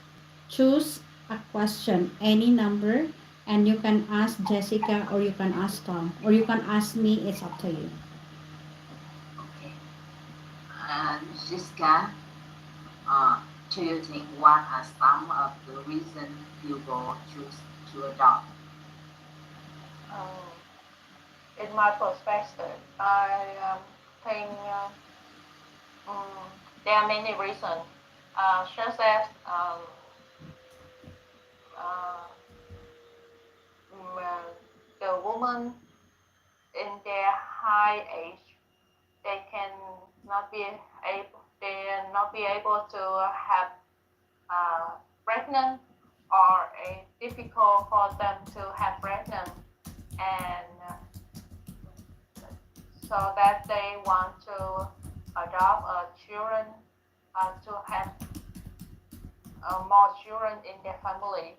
choose a question, any number, and you can ask Jessica or you can ask Tom or you can ask me. It's up to you. Okay. Jessica, uh, do you think what are some of the reasons people choose to adopt? Um, in my perspective, I think there are many reasons, such as uh, the woman in their high age, they can not be able to have pregnant, or it's difficult for them to have pregnant, and so that they want to adopt a children to have more children in their family.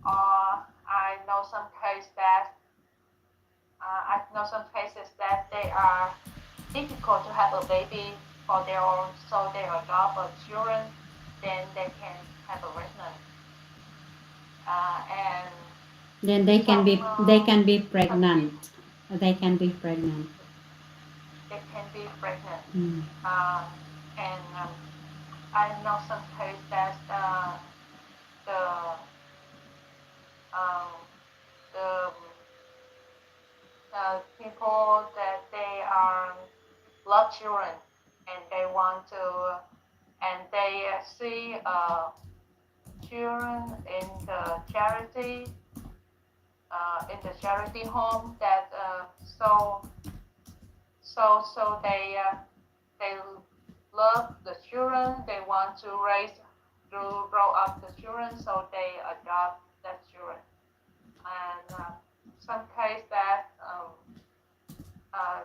Or I know some case that I know some cases that they are difficult to have a baby for their own, so they adopt a children, then they can have a pregnant. And Then they can some be countries pregnant. They can be pregnant. they can be pregnant. Mm. And I know some case that the um, the people that they are love children and they want to and they see children in the charity home that they love the children. They want to grow up the children, so they adopt the children. And some case that uh,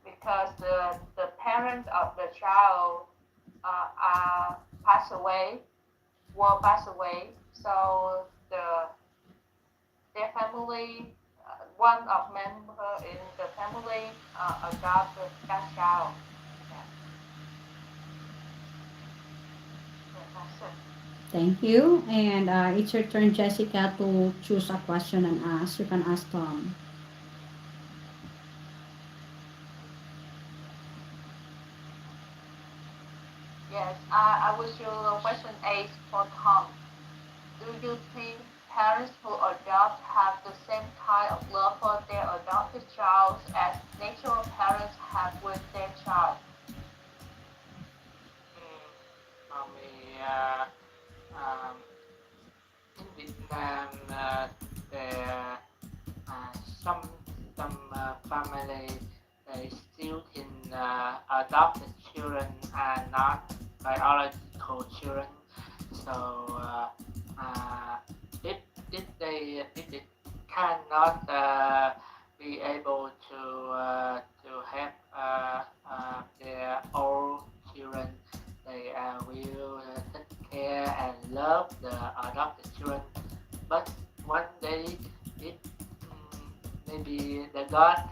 because the parents of the child are passed away, will pass away, so their family, one of member in the family adopt that child. Yeah. Yeah, that's it. Thank you. And it's your turn, Jessica, to choose a question and ask. You can ask Tom. Yes, I will choose question 8 for Tom. Do you think parents who adopt have the same kind of love for their adopted child as natural parents have with their child? For me, um, in Vietnam, there uh, some family they still can adopt the children and not biological children. So uh, if they cannot be able to have their own children, they will take care and love the adopted children. But one day, if maybe the God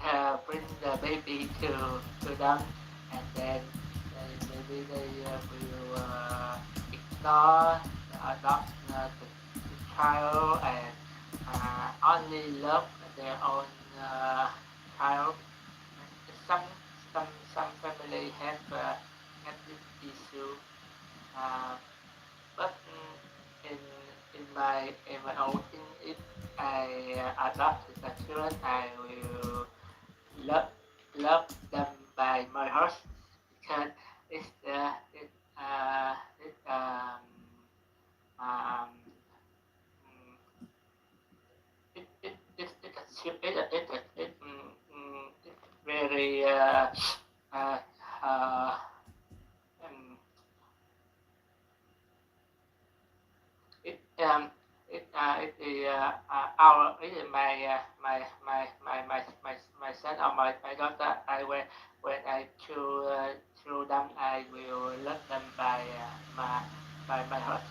bring the baby to them, and then maybe they will ignore the child and only love their own child. Some some family have this issue, uh, but in my own if I adopt the children, I will love love them by my heart because it's it um it's very uh, uh, um, it our it is my son or my daughter. I when I choose them, I will love them by my heart.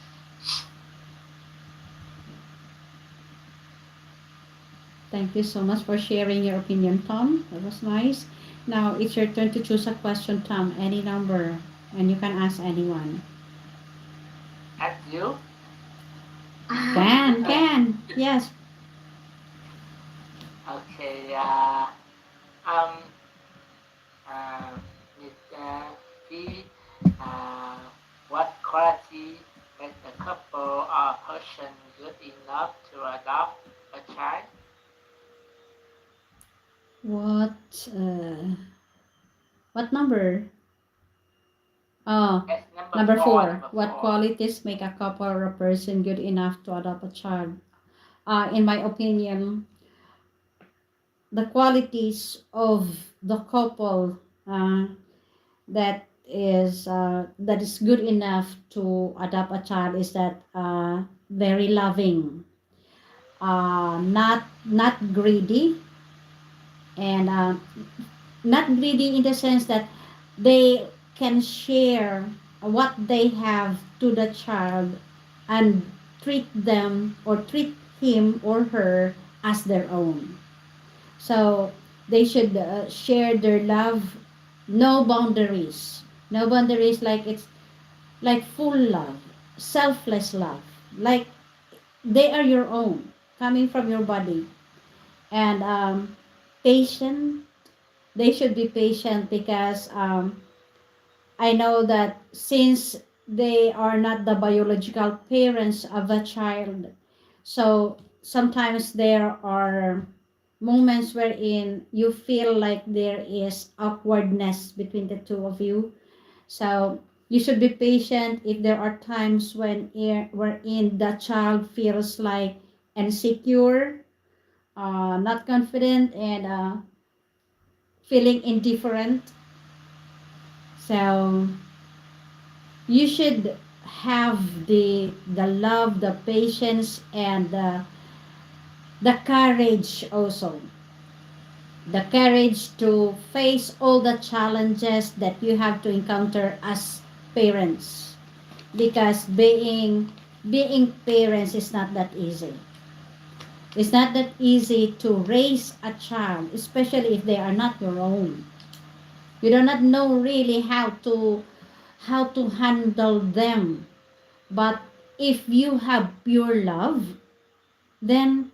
Thank you so much for sharing your opinion, Tom. That was nice. Now it's your turn to choose a question, Tom. Any number, and you can ask anyone. And you? Can. Yes. Okay. Um. Uh, see. Uh, what quality makes a couple or person good enough to adopt a child? What? What number? Oh, Yes, number number four. four. Number What four. qualities make a couple or a person good enough to adopt a child? In my opinion, the qualities of the couple that is good enough to adopt a child is that very loving, not greedy, and not greedy in the sense that they can share what they have to the child and treat them or treat him or her as their own. So they should share their love, no boundaries. No boundaries, like it's like full love, selfless love. Like they are your own, coming from your body. And patient, they should be patient because I know that since they are not the biological parents of the child, so sometimes there are moments wherein you feel like there is awkwardness between the two of you. So you should be patient if there are times wherein the child feels like insecure, not confident, and feeling indifferent. So you should have the love, the patience, and the courage also, the courage to face all the challenges that you have to encounter as parents, because being parents is not that easy. It's not that easy to raise a child, especially if they are not your own. You do not know really how to handle them. But if you have pure love, then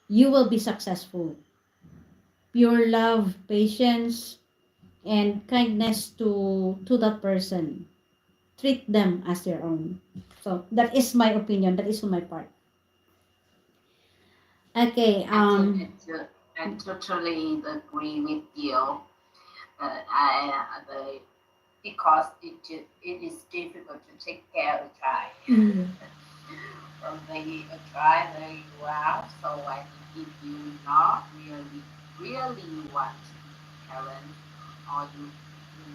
you will be successful. Pure love, patience, and kindness to that person. Treat them as your own. So that is my opinion. That is on my part. Okay. I totally agree with you. The because it is difficult to take care of a child. Mm. From the child they go out. So I think if you not really want to be parent, or you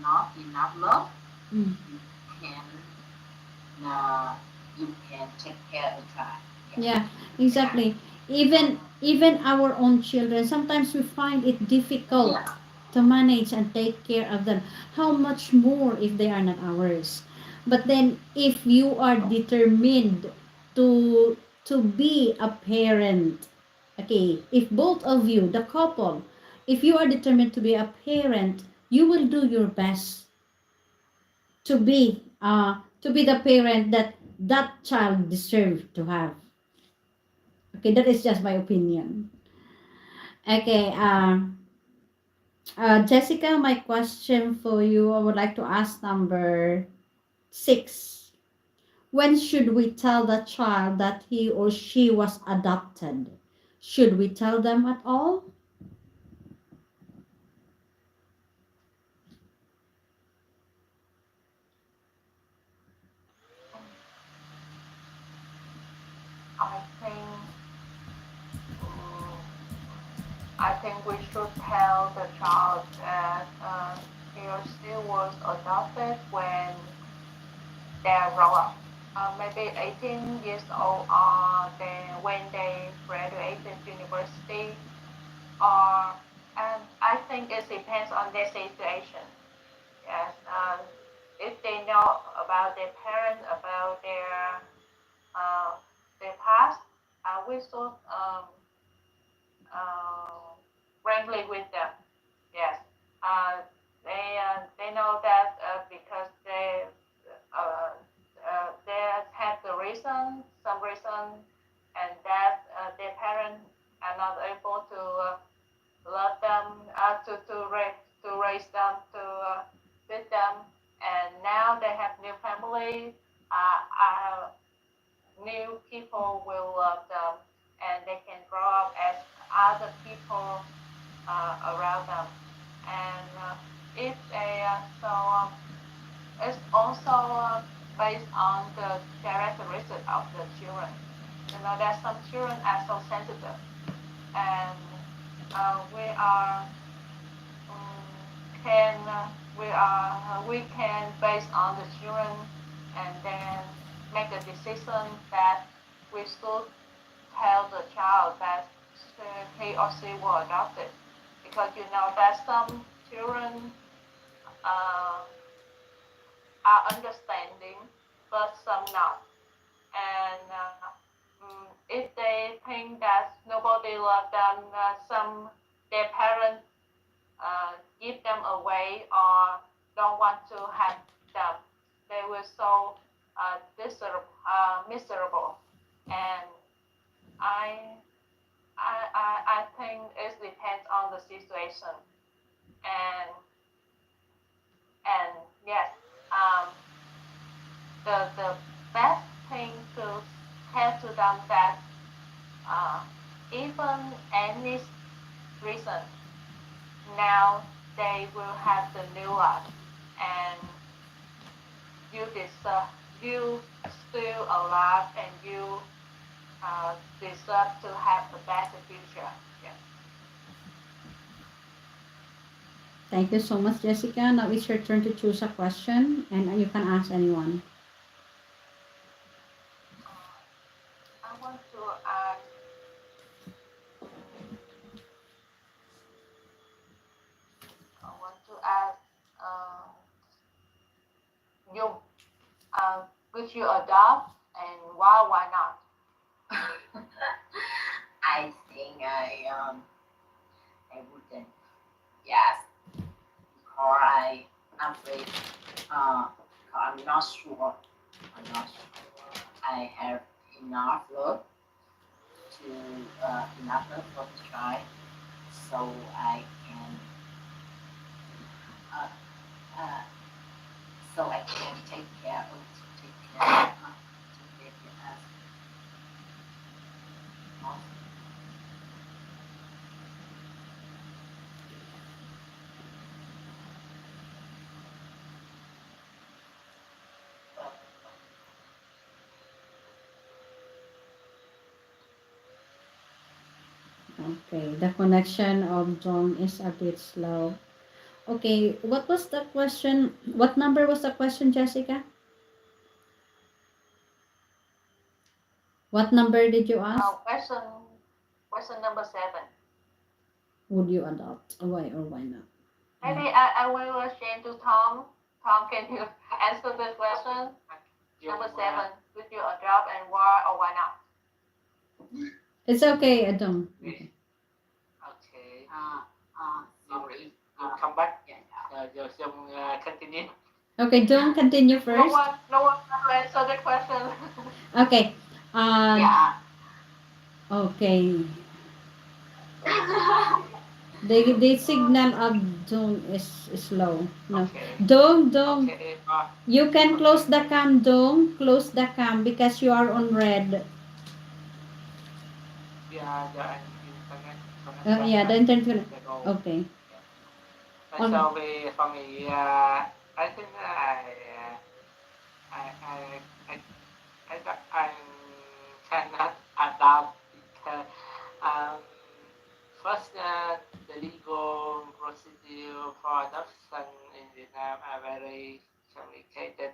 not enough love, Mm. you can uh, you can take care of a child. Yeah, Yeah. exactly. Even our own children, sometimes we find it difficult Yeah. to manage and take care of them. How much more if they are not ours? But then if you are determined to be a parent, okay, if both of you, the couple, if you are determined to be a parent, you will do your best to be the parent that that child deserves to have. Okay, that is just my opinion. Okay, Jessica, my question for you, I would like to ask number 6. When should we tell the child that he or she was adopted? Should we tell them at all? I think um, I think we should tell the child that he or she was adopted when they grow up. Maybe 18 years old, then when they graduated university, or and I think it depends on their situation. Yes, if they know about their parents, about uh, their past, we should uh, friendly with them. Yes, they know that because they have the reason, some reason, and that their parents are not able to love them, to raise them, to feed them, and now they have new family. New people will love them, and they can grow up as other people around them. And if they it's also based on the characteristics of the children. You know that some children are so sensitive, and we are can we can based on the children and then make a decision that we should tell the child that he or she was adopted, because you know that some children uh, are understanding, but some not. And if they think that nobody love them, some their parents give them away or don't want to have them, they will so miserable. And I, I think it depends on the situation. And and yes, um, the best thing to tell to them that uh, even any reason now they will have the new life, and you deserve, you still alive, and you deserve to have a better future. Yes. Thank you so much, Jessica. Now it's your turn to choose a question, and you can ask anyone. I want to ask. I want to ask you. Would you adopt, and why not? I think I wouldn't. Yes, because I'm afraid. I'm not sure. I'm not sure. I have enough love to enough love for the child, so I can uh, uh, so I can take care of take care of. Okay, the connection of John is a bit slow. Okay, what was the question? What number was the question, Jessica? What number did you ask? Question number 7. Would you adopt? Why or why not? Maybe I will change to Tom. Tom, can you answer this question? Number 7. Would you adopt, and why or why not? It's okay, Adam. Okay. Okay. Sorry. You come back. Yeah, You continue. Okay, don't continue No first. one, no one will answer the question. Okay. yeah. Okay. The signal of Dong is low. No. Okay. Dong. Okay. You can close the Okay. cam, Dong. Close the cam because you are on red. Yeah, the internet Yeah, the internet. they go. Okay. And so for me, I think I, I, I, I cannot adopt because um, first the legal procedure for adoption in Vietnam are very complicated.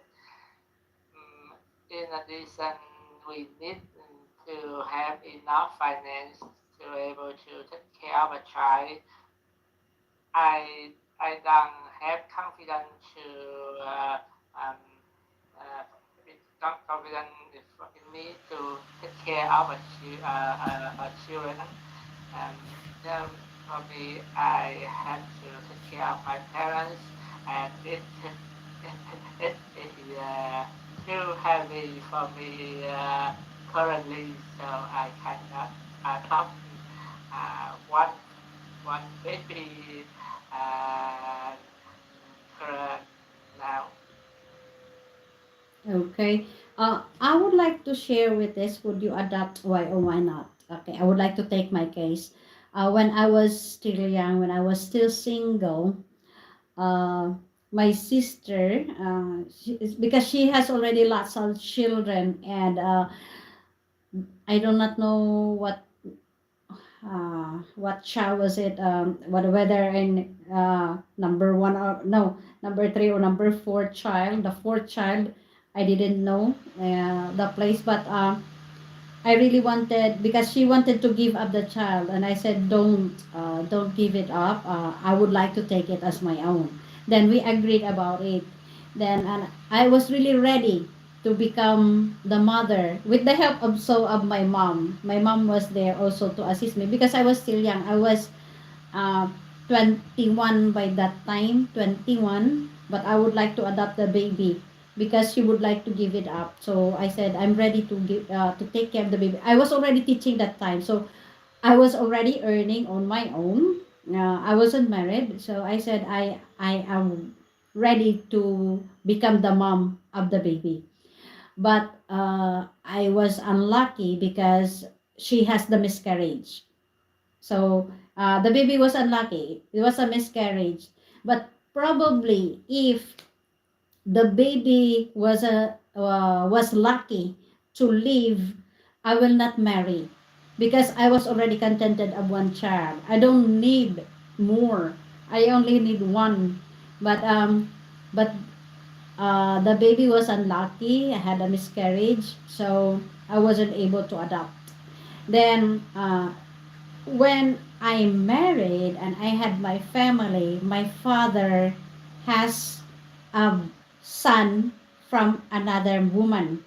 In addition, we need to have enough finance to be able to take care of a child. I I don't have confidence to um, uh, confidence in me to take care of a children. Um, then probably I have to take care of my parents, and it is too heavy for me currently, so I cannot adopt one baby uh, current now. Okay. I would like to share with this. Would you adopt? Why or why not? Okay. I would like to take my case. When I was still young, when I was still single, uh, my sister, because she has already lots of children, and I do not know what child was it, whether in number one or no, number three or number four child, the fourth child, I didn't know the place, but I really wanted, because she wanted to give up the child, and I said don't give it up. I would like to take it as my own. Then we agreed about it. Then and I was really ready to become the mother with the help of my mom. My mom was there also to assist me because I was still young. I was uh, 21 by that time, 21, but I would like to adopt the baby because she would like to give it up. So I said I'm ready to give to take care of the baby. I was already teaching that time, so I was already earning on my own. I wasn't married, so I said I am ready to become the mom of the baby. But I was unlucky because she has the miscarriage. So the baby was unlucky. It was a miscarriage. But probably if the baby was lucky to live, I will not marry because I was already contented of one child. I don't need more. I only need one. But the baby was unlucky. I had a miscarriage, so I wasn't able to adopt. Then when I married and I had my family, my father has a son from another woman.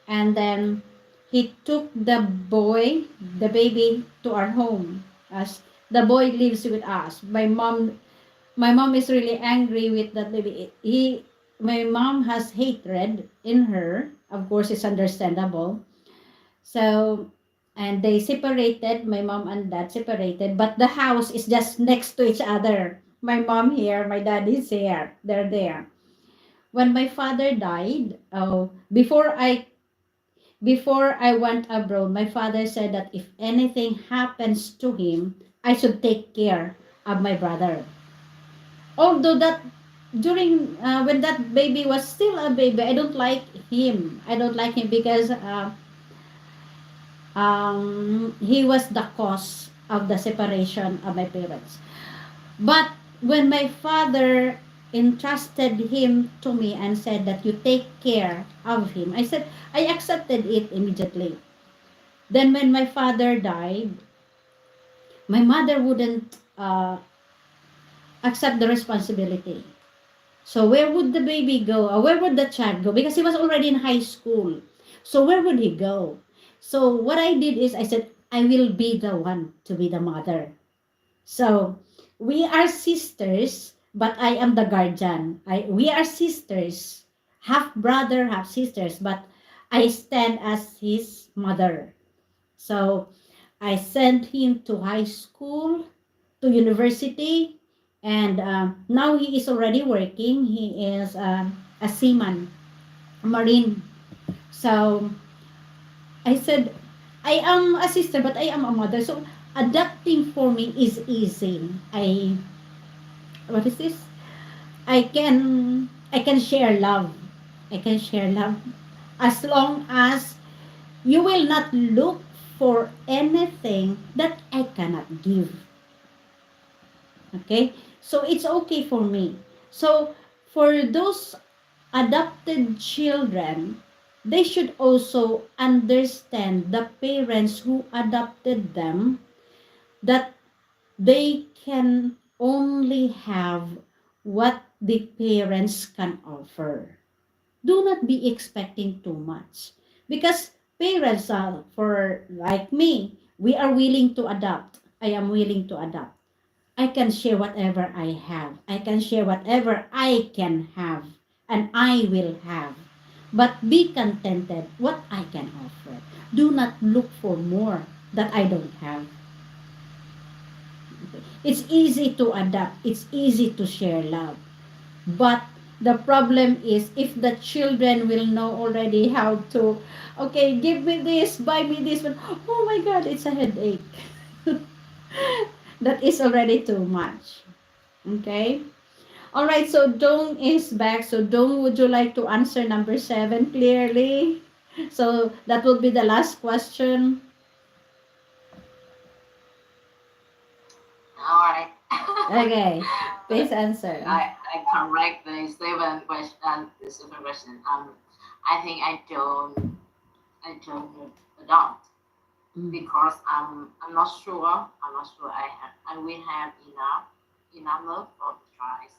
And then he took the baby, to our home. As the boy lives with us. My mom is really angry with that baby. My mom has hatred in her. Of course, it's understandable. So, and they separated, my mom and dad separated, but the house is just next to each other. My mom here, my dad is here. They're there. When my father died, before I went abroad, my father said that if anything happens to him, I should take care of my brother. Although that during when that baby was still a baby, I don't like him. I don't like him because he was the cause of the separation of my parents. But when my father entrusted him to me and said that you take care of him, I accepted it immediately. Then when my father died, my mother wouldn't accept the responsibility. So where would the baby go? Or where would the child go? Because he was already in high school. So where would he go? So what I did is I said, I will be the one to be the mother. So we are sisters, but I am the guardian. We are sisters, half brother, half sisters, but I stand as his mother. So I sent him to high school, to university, and now he is already working. He is a seaman, a marine. So I said, I am a sister, but I am a mother. So adapting for me is easy. What is this? I can share love. I can share love as long as you will not look for anything that I cannot give. Okay? So it's okay for me. So for those adopted children, they should also understand the parents who adopted them that they can only have what the parents can offer. Do not be expecting too much because parents are for like me, we are willing to adopt. I am willing to adopt. I can share whatever I have. I can share whatever I can have and I will have. But be contented what I can offer. Do not look for more that I don't have. It's easy to adapt. It's easy to share love. But the problem is if the children will know already how to, okay, give me this, buy me this, but oh my God, it's a headache. That is already too much. Okay? All right, so Dong is back. So Dong, would you like to answer number 7 clearly? So that will be the last question. All right. Okay, please answer. I correct the seven question. The seven question. I think I don't adopt Mm. because I'm not sure. I'm not sure I will have enough love for the child.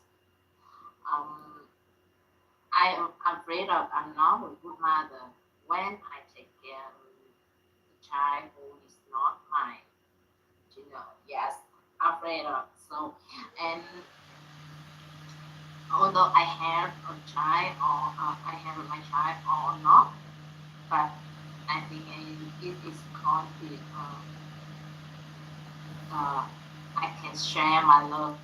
Um, I am afraid of I'm not a good mother when I take care of the child who is not mine. Yes, afraid of. So, and although I have a child or I have my child or not, but I think it is called the I can share my love,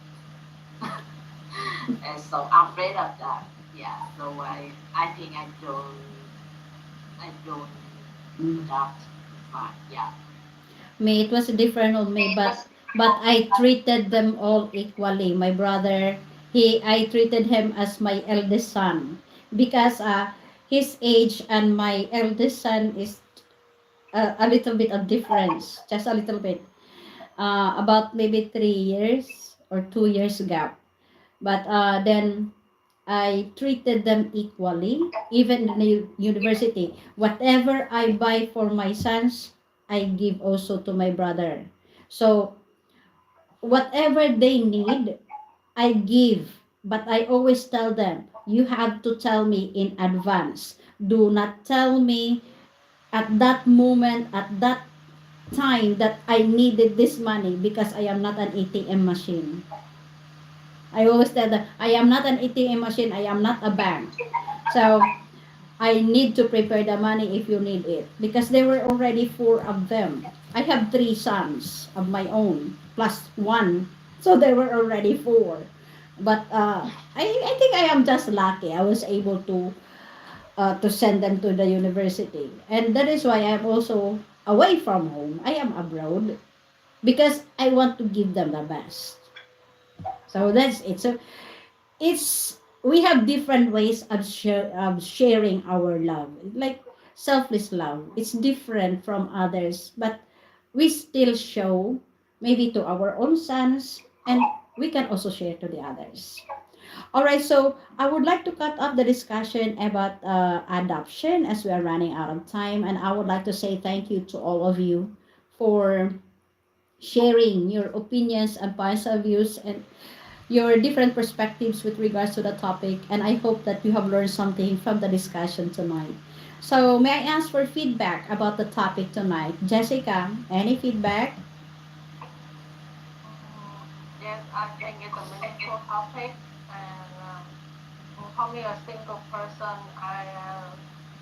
and so I'm afraid of that. Yeah, so I think I don't Mm. adopt, but yeah. Me, it was different on me, but I treated them all equally. My brother, I treated him as my eldest son because his age and my eldest son is a little bit of difference, just a little bit, about maybe 3 years or 2 years gap. But then I treated them equally, even in the university. Whatever I buy for my sons, I give also to my brother. So whatever they need, I give. But I always tell them, you have to tell me in advance. Do not tell me at that moment, at that time that I needed this money because I am not an ATM machine. I always tell them, I am not an ATM machine. I am not a bank. So I need to prepare the money if you need it because there were already four of them. I have three sons of my own plus one, so there were already four. But I think I am just lucky. I was able to send them to the university, and that is why I'm also away from home. I am abroad because I want to give them the best. So that's it. So it's we have different ways of sharing our love, like selfless love. It's different from others, but we still show maybe to our own sons, and we can also share to the others. All right, so I would like to cut off the discussion about adoption as we are running out of time, and I would like to say thank you to all of you for sharing your opinions and points of views and your different perspectives with regards to the topic, and I hope that you have learned something from the discussion tonight. So, may I ask for feedback about the topic tonight? Jessica, any feedback? Yes, I think it's a meaningful topic, and for me, a single person, I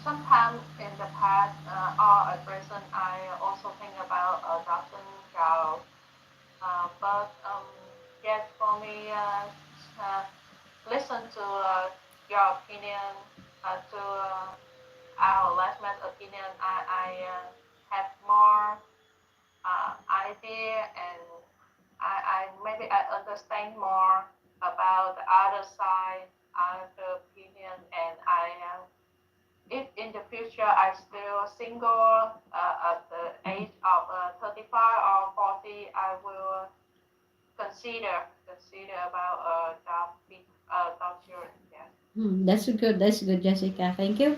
sometimes in the past, or a person, I also think about adopting child. But yes, for me, uh, listen to your opinion, to our last man's opinion. I have more idea, and I maybe I understand more about the other side, other opinion, and I if in the future I still single at the age of 35 or 40, I will consider about dog children. Yes. That's good. That's good, Jessica. Thank you.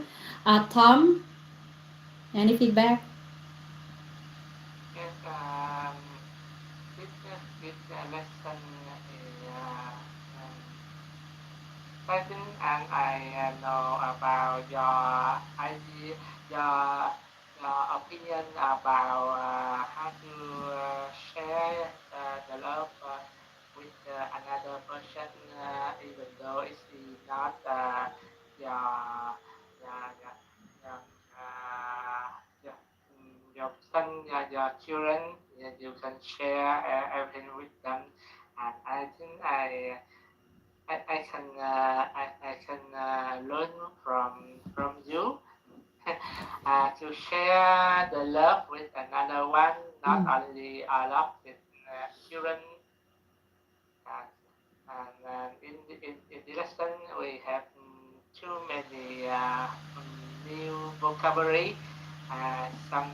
Tom, any feedback? Yes, this lesson is exciting, and I know about your idea, your your opinion about how to share the love with another person, even though it's not your your, your son, your children. You can share everything with them, and I think I can I can learn from you to share the love with another one, not Mm. only love with children. Uh, and in the lesson, we have too many new vocabulary, some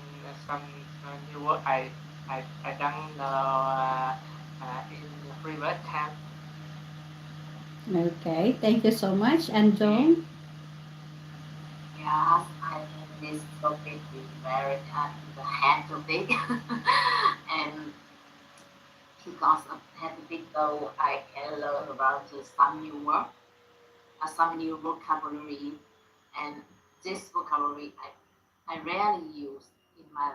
new word I don't know in previous time. Okay, thank you so much. And Okay. Joan? Yes, I think this topic is very the hand topic, and because of that topic, though I can learn about some new word. some new vocabulary, and this vocabulary I rarely use in my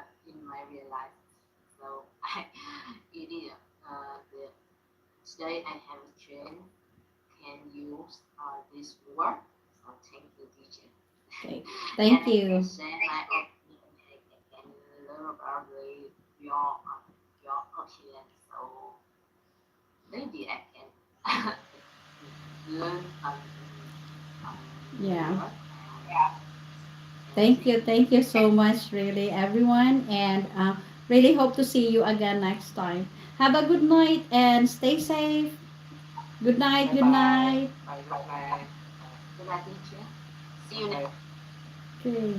real life. So it is the today I have a chance can use this word. So thank you, teacher. Okay. Thank And I you. can share my opinion and learn about your opinion. So maybe I can learn Yeah. word. Yeah. Thank you so much, really, everyone, and really hope to see you again next time. Have a good night and stay safe. Good night. Bye Good bye. night. Bye, good night. Good night, teacher. See you Bye. next. Okay.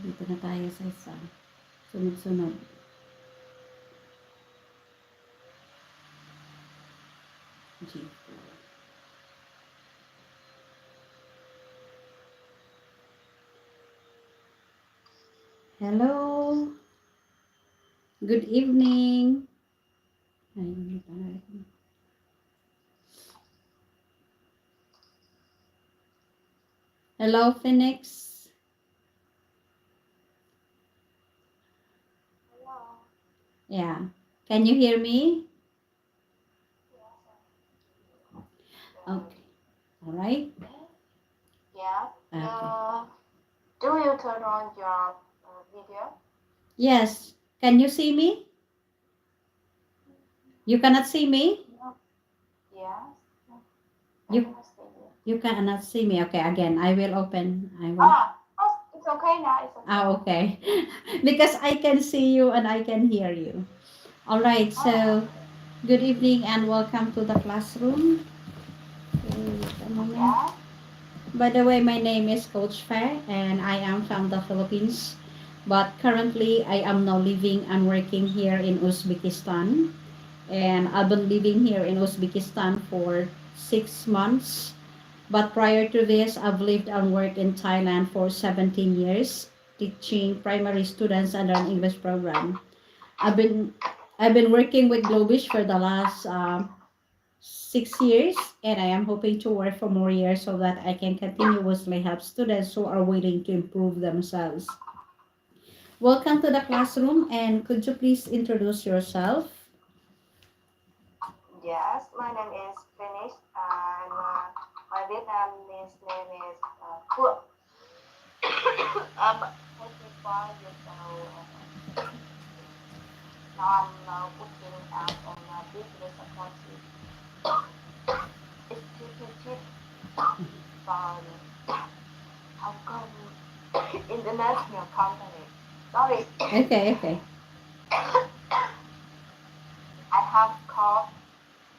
Dito na tayo sa isa. Sunod-sunod. G4. Hello. Good evening. Ay, hindi pa natin. Hello, Phoenix. Hello. Yeah. Can you hear me? Okay. All right. Yeah. Okay. Do you turn on your video? Yes. Can you see me? You cannot see me? Yes. You I see you. you cannot see me. Okay, again, I will open. I will. Oh, it's okay now. It's okay. Okay. Because I can see you and I can hear you. All right. So, good evening and welcome to the classroom. Okay, wait a moment. Yeah. By the way, my name is Coach Fair and I am from the Philippines. But currently, I am now living and working here in Uzbekistan. And I've been living here in Uzbekistan for 6 months. But prior to this, I've lived and worked in Thailand for 17 years, teaching primary students under an English program. I've been I've been working with Globish for the last 6 years, and I am hoping to work for more years so that I can continuously help students who are willing to improve themselves. Welcome to the classroom, and could you please introduce yourself? Yes. My name is Phoenix, and my Vietnamese name is Phượng. I'm 25 years old. Now I'm working as a business accountant executive for Hong Kong international company. Sorry, Okay. I have cough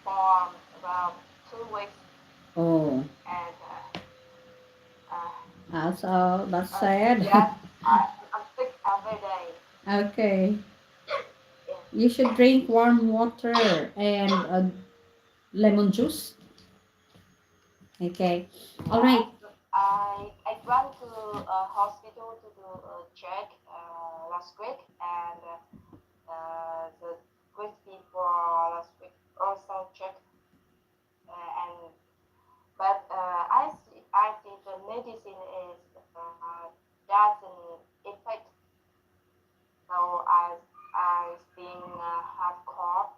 for about 2 weeks, Oh, and that's sad. yes, I'm sick every day. Okay. Yeah. You should drink warm water and lemon juice. Okay. All right. Yes, I went to a hospital to do a check last week, and the week before last week also checked, and but I see the medicine is doesn't affect, so I still have cough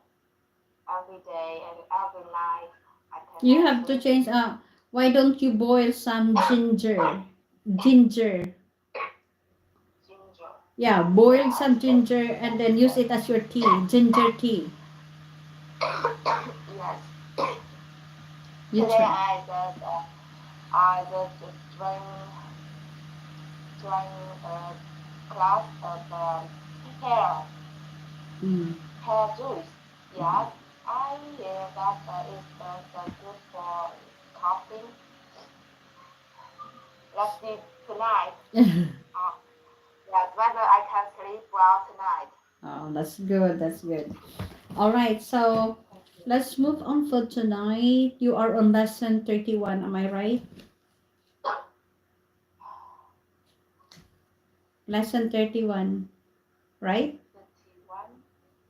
every day and every night. I You cannot have to sleep. change. Why don't you boil some ginger? Ginger. Ginger. Yeah, boil Yes. some ginger and then use it as your tea. Ginger tea. Yes. You Today try. I just drank a glass of hair Mm. hair juice. Yes, I hear that it's good for coughing. Let's see tonight. Uh, yes, whether I can sleep well tonight. Oh, that's good. That's good. All right. So Thank you. let's move on for tonight. You are on lesson 31. Am I right? Lesson 31. Right? 31,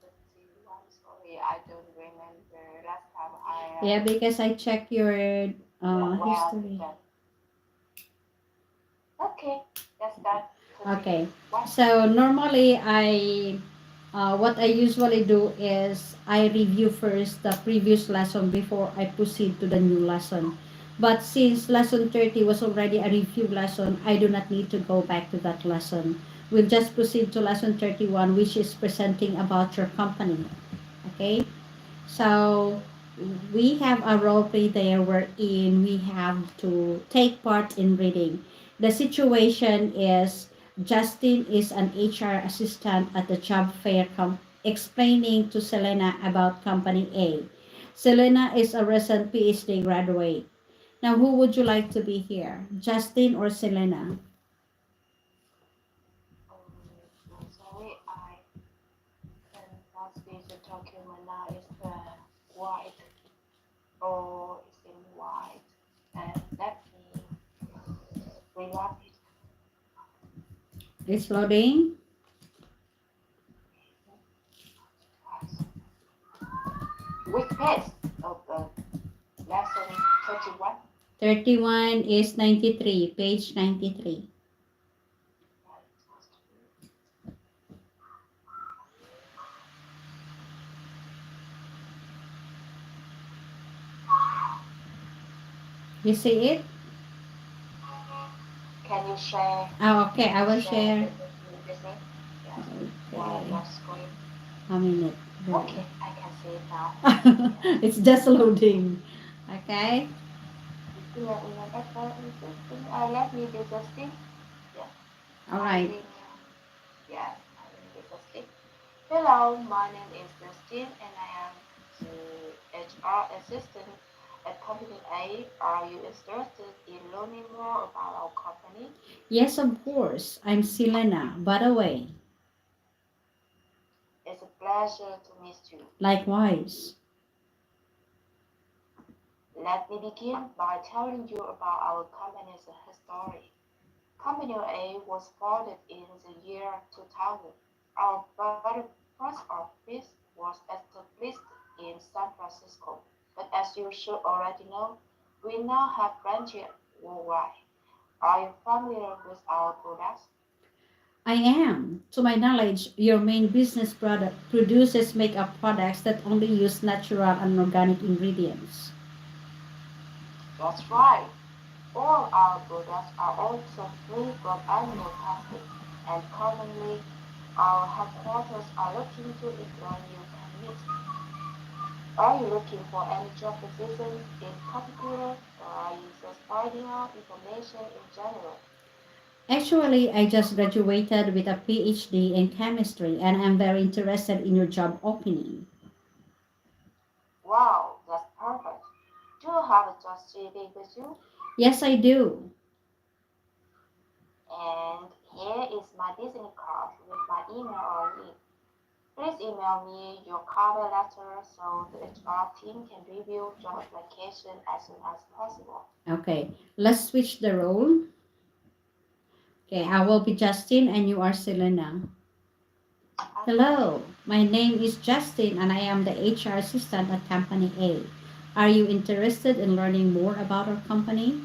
31. Sorry, I don't remember last time Yeah, because I check your where I did history. that. Okay, that's that. Okay. Continue. What? So normally what I usually do is I review first the previous lesson before I proceed to the new lesson. But since lesson 30 was already a review lesson, I do not need to go back to that lesson. We'll just proceed to lesson 31, which is presenting about your company. Okay? So we have a role play there wherein we have to take part in reading. The situation is Justin is an HR assistant at the job fair explaining to Selena about company A. Selena is a recent PhD graduate. Now, who would you like to be here? Justin or Selena? I'm sorry, I cannot see the document now. It's white or it's in white. And let me reload it. It's loading. Which page of the lesson 31? 31 is 93, page 93. You see it? Can you share? Oh, okay, I will share. With me? Yes. While Okay, your screen. a minute. Okay, I can see it now. It's just loading. Okay. Let me do the thing. Yeah. All right. Yeah, I will do the thing. Hello, my name is Justin and I am the HR assistant at company A. Are you interested in learning more about our company? Yes, of course. I'm Selena, by the way. It's a pleasure to meet you. Likewise. Let me begin by telling you about our company's history. Company A was founded in the year 2000. Our very first office was established in San Francisco, but as you should already know, we now have branches worldwide. Are you familiar with our products? I am. To my knowledge, your main business product produces makeup products that only use natural and organic ingredients. That's right. All our products are also free from animal testing, and currently our headquarters are looking to employ new candidates. Are you looking for any job positions in particular, or are you just finding out information in general? Actually, I just graduated with a PhD in chemistry and I'm very interested in your job opening. Wow, that's perfect. Do you have a job CV with you? Yes, I do. And here is my business card with my email on it. Please email me your cover letter so the HR team can review your application as soon as possible. Okay, let's switch the role. Okay, I will be Justin and you are Selena. Hello, my name is Justin and I am the HR assistant at Company A. Are you interested in learning more about our company?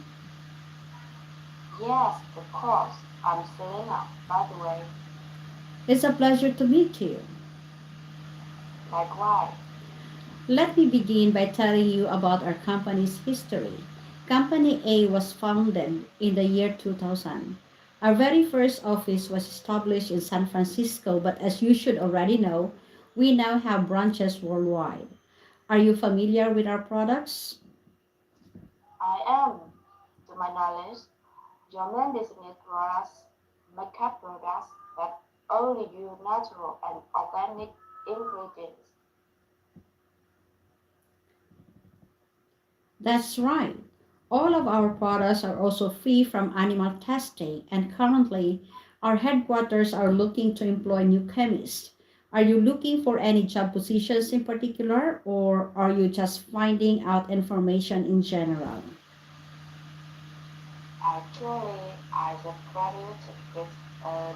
Yes, of course. I'm Selena, by the way. It's a pleasure to meet you. Likewise. Let me begin by telling you about our company's history. Company A was founded in the year 2000. Our very first office was established in San Francisco, but as you should already know, we now have branches worldwide. Are you familiar with our products? I am, to my knowledge, your main business was makeup products that only use natural and organic ingredients. That's right. All of our products are also free from animal testing, and currently, our headquarters are looking to employ new chemists. Are you looking for any job positions in particular, or are you just finding out information in general? Actually, I just graduated with a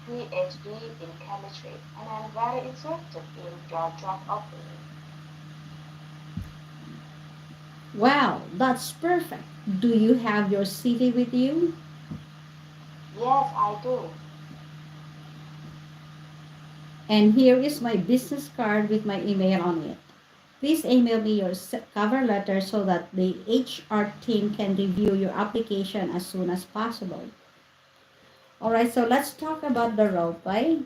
PhD in chemistry, and I'm very interested in your job offering. Wow, that's perfect. Do you have your CV with you? Yes, I do. And here is my business card with my email on it. Please email me your cover letter so that the HR team can review your application as soon as possible. Alright, so let's talk about the role play.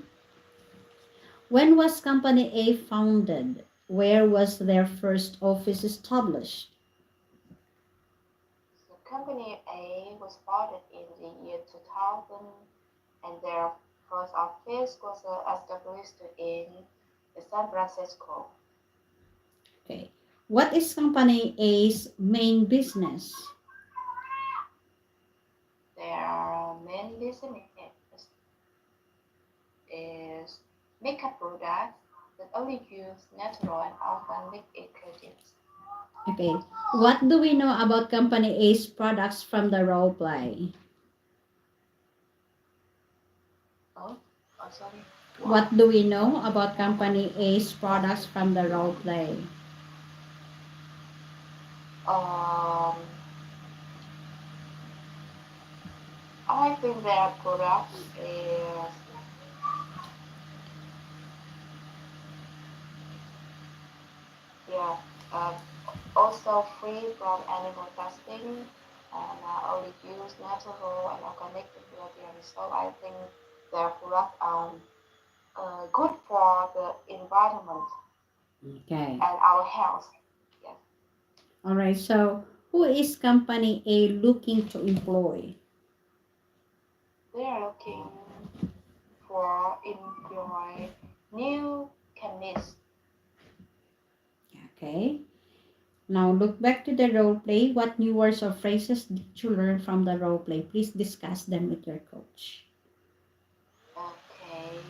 When was Company A founded? Where was their first office established? The company A was founded in the year 2000, and their first office was established in San Francisco. Okay. What is Company A's main business? Their main business is makeup products that only use natural and organic ingredients. Okay. What do we know about Company A's products from the role play? Oh, sorry. What do we know about Company A's products from the role play? Um, I think their product is yeah, uh, also free from animal testing and only use natural and organic ingredients. So I think their products are good for the environment Okay. and our health. Yes, All right. So, who is Company A looking to employ? they are looking for employ new chemists. Okay. Now look back to the role play. What new words or phrases did you learn from the role play? Please discuss them with your coach. Okay.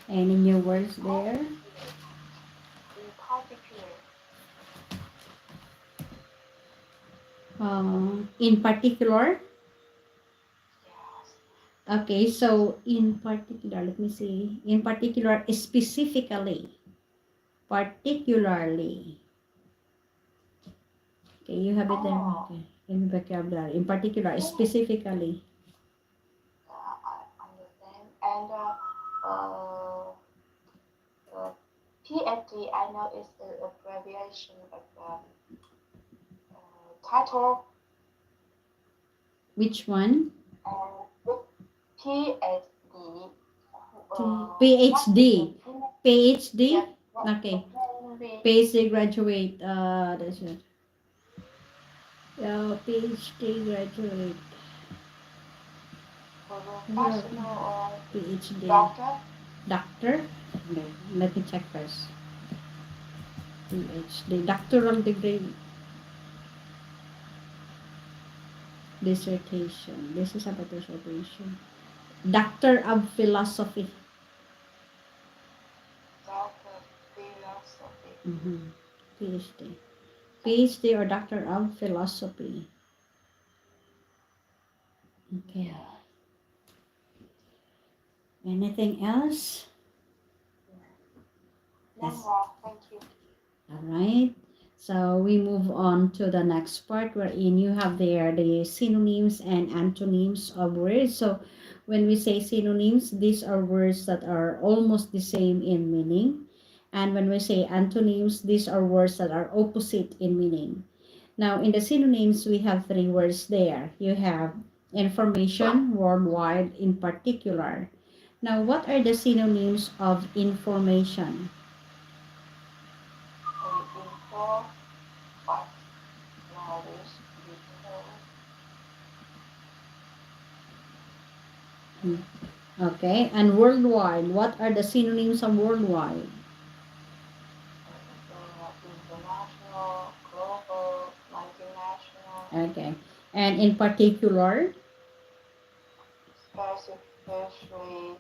Any new words there? In particular, In particular, yes. okay, so in particular, let me see. In particular, specifically, particularly. Okay, you have it there. Oh, Okay, in vocabulary. In particular, yeah. specifically. I understand. And uh, PhD, I know is the abbreviation of title, Which one? and with PhD, what is the PhD. meaning? PhD. Yes, what Okay. can be PhD graduate. That's it. Yeah, PhD graduate. Yeah, professional or PhD. doctor? Doctor. Okay, let me check first. PhD. Doctoral degree. Dissertation. This is about dissertation. Doctor of Philosophy. Doctor philosophy. Mm-hmm. PhD. PhD or Doctor of Philosophy. Okay. Yeah. Anything else? No Yes. more. Thank you. All right. So we move on to the next part wherein you have there the synonyms and antonyms of words. So when we say synonyms, these are words that are almost the same in meaning. And when we say antonyms, these are words that are opposite in meaning. Now in the synonyms, we have three words there. You have information, worldwide, in particular. Now what are the synonyms of information? Info, but knowledge, detail, Hmm. Okay, and worldwide, what are the synonyms of worldwide? international, global, multinational, Okay, and in particular, specifically,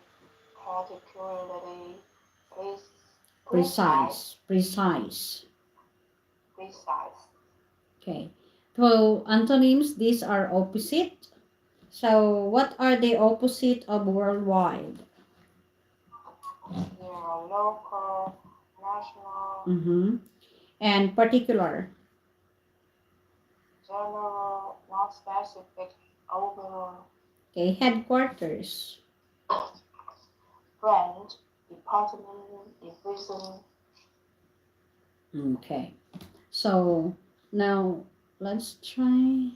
particularly, Precise. Precise. precise. Okay. So antonyms, these are opposite. So what are the opposite of worldwide? Local, national, Mm-hmm. And particular. general, not specific, overall, Okay. Headquarters. branch, department, division. Okay. So now let's try.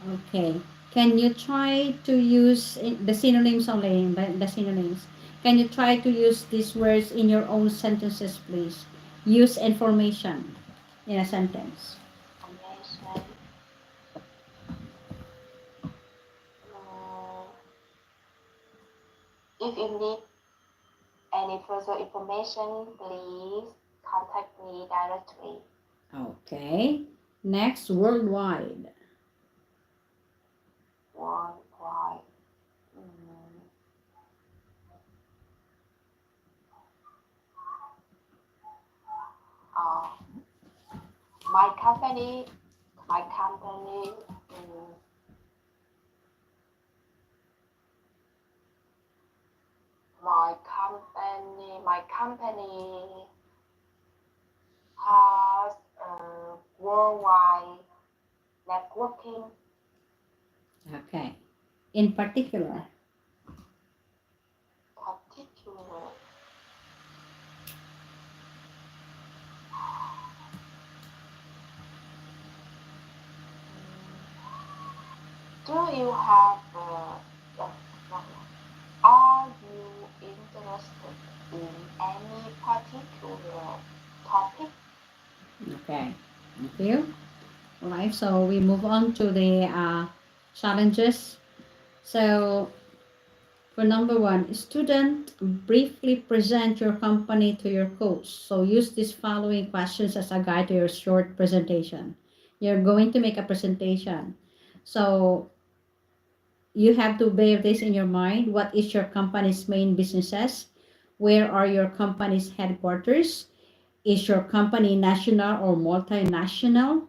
Okay. Can you try to use the synonyms only, the synonyms? Can you try to use these words in your own sentences, please? Use information in a sentence. Information. If you need any further information, please contact me directly. Okay. Next, worldwide. Worldwide. Mm, uh, my company, my company, mm, my company has a worldwide networking. Okay. In particular. Particular. Do you have are you interested in any particular topic? Okay. Thank you. All right. So we move on to the challenges. So for number one, student, briefly present your company to your coach. So use these following questions as a guide to your short presentation. You're going to make a presentation. So you have to bear this in your mind. What is your company's main businesses? Where are your company's headquarters? Is your company national or multinational?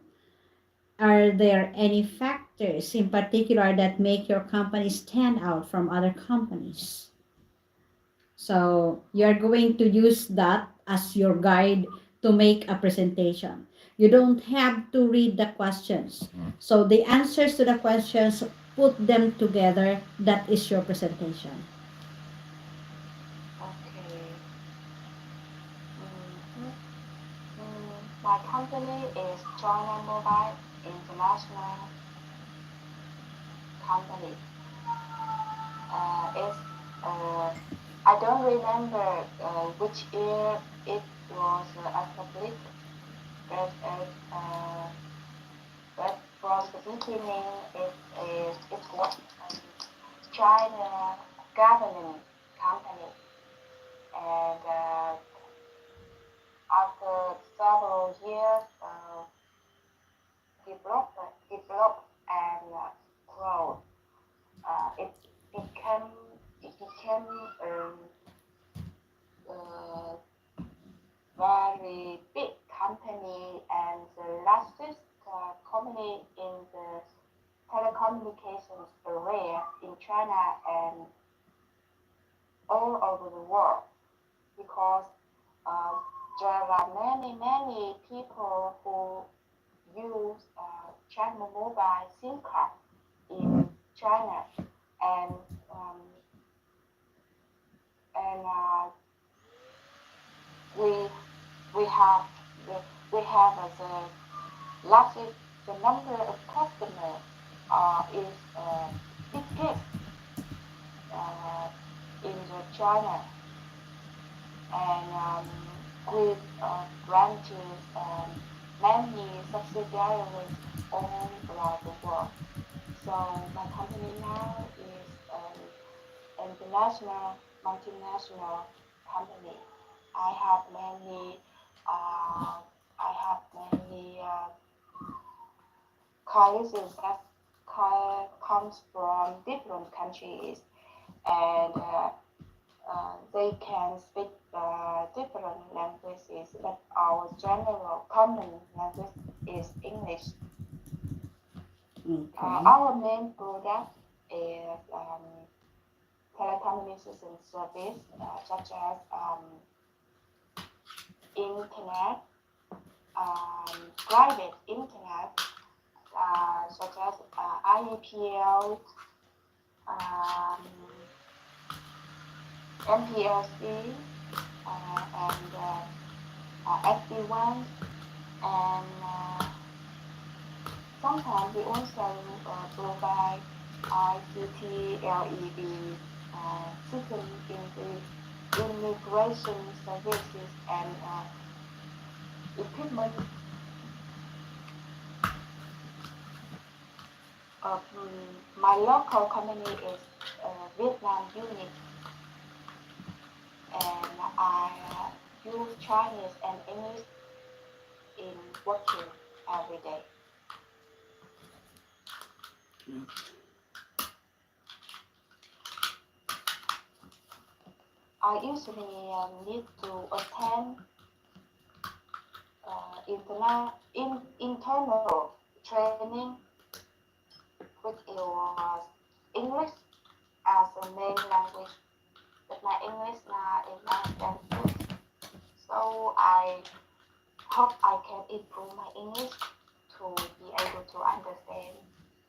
Are there any factors in particular that make your company stand out from other companies? So you're going to use that as your guide to make a presentation. You don't have to read the questions. So the answers to the questions, put them together. That is your presentation. Okay. Mhm. My company is China Mobile International Company. It's I don't remember which year it was established, but but from the beginning it was a China government company, and after several years, develop and grow. It became it became a very big company and the largest company in the telecommunications area in China and all over the world, because uh, there are many people who use China Mobile SIM card in China, and um, and we we have the largest the number of customers is biggest in the China, and with branches and many subsidiaries all around the world. So my company now is an international multinational company. I have many I have many colleagues comes from different countries, and they can speak different languages, but our general common language is English. Okay. Our main product is telecommunication service, such as internet, private internet, such as IEPL, um, MPLC, and SD1, and sometimes we also provide ICT LED system integration services and equipment. My local company is Vietnam Unit, and I use Chinese and English in working every day. I usually need to attend internal training, which is English as a main language, but my English now is not that good. So I hope I can improve my English to be able to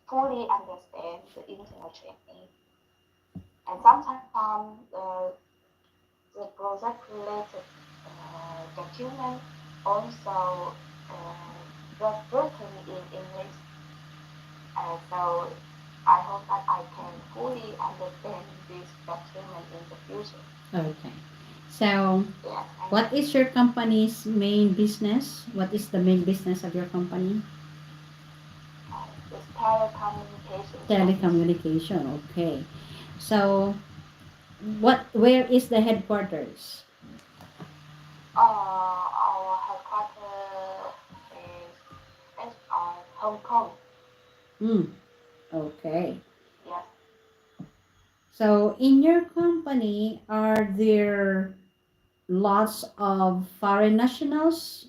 fully understand the internal training. And sometimes the project related document also written in English. So I hope that I can fully understand this document in the future. Okay. So, Yes, what is your company's main business? What is the main business of your company? this telecommunication service. Telecommunication. Okay. So, where is the headquarters? Our headquarters is Hong Kong. Hmm. Okay. Yes. So, in your company, are there lots of foreign nationals?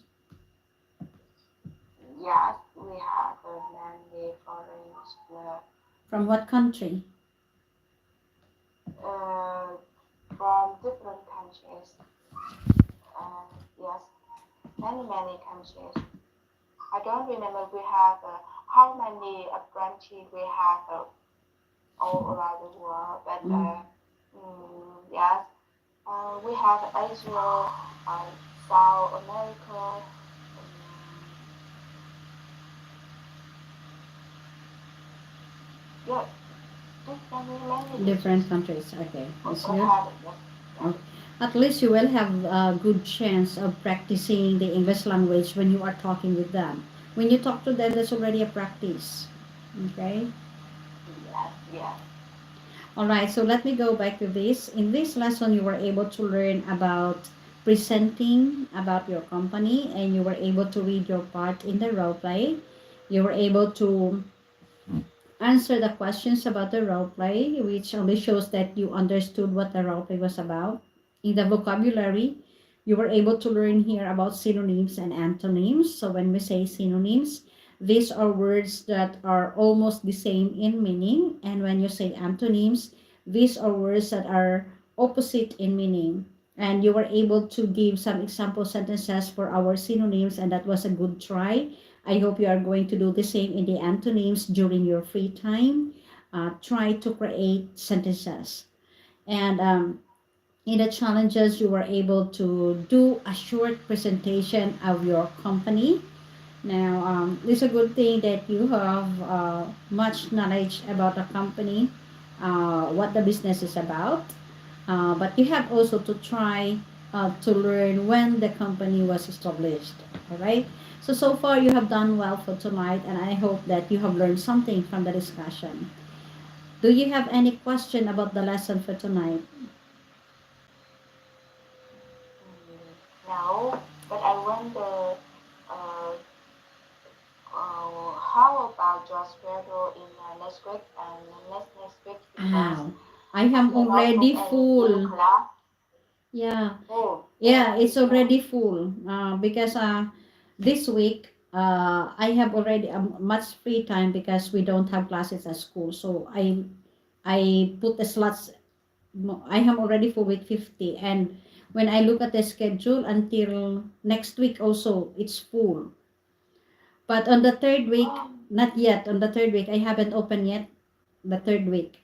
Yes, we have many foreign From what country? uh, from different countries. Yes, many countries. I don't remember we have how many branches we have all around the world, but yes, we have Asia, South America, yes, Different countries. Okay, that's also good. have yes, yes. Okay. At least you will have a good chance of practicing the English language when you are talking with them. When you talk to them, that's already a practice. Okay. Yes, yes. All right. So let me go back to this. In this lesson, you were able to learn about presenting about your company, and you were able to read your part in the role play. You were able to answer the questions about the role play, which only shows that you understood what the role play was about. In the vocabulary, you were able to learn here about synonyms and antonyms. So when we say synonyms, these are words that are almost the same in meaning. And when you say antonyms, these are words that are opposite in meaning. And you were able to give some example sentences for our synonyms, and that was a good try. I hope you are going to do the same in the antonyms during your free time. Try to create sentences. And in the challenges, you were able to do a short presentation of your company. Now, it's a good thing that you have much knowledge about the company, what the business is about. But you have also to try to learn when the company was established. All right. So far you have done well for tonight, and I hope that you have learned something from the discussion. Do you have any question about the lesson for tonight? No, but I wonder how about your schedule in next week and next week because Ow. I I am cannot book already any gym full. class. Yeah. Oh, Yeah, yeah, it's sure. already full. Because this week I have already much free time because we don't have classes at school. So I put the slots. I am already full with 50, and when I look at the schedule until next week also it's full. But on the third week, not yet. On the third week, I haven't opened yet. The third week,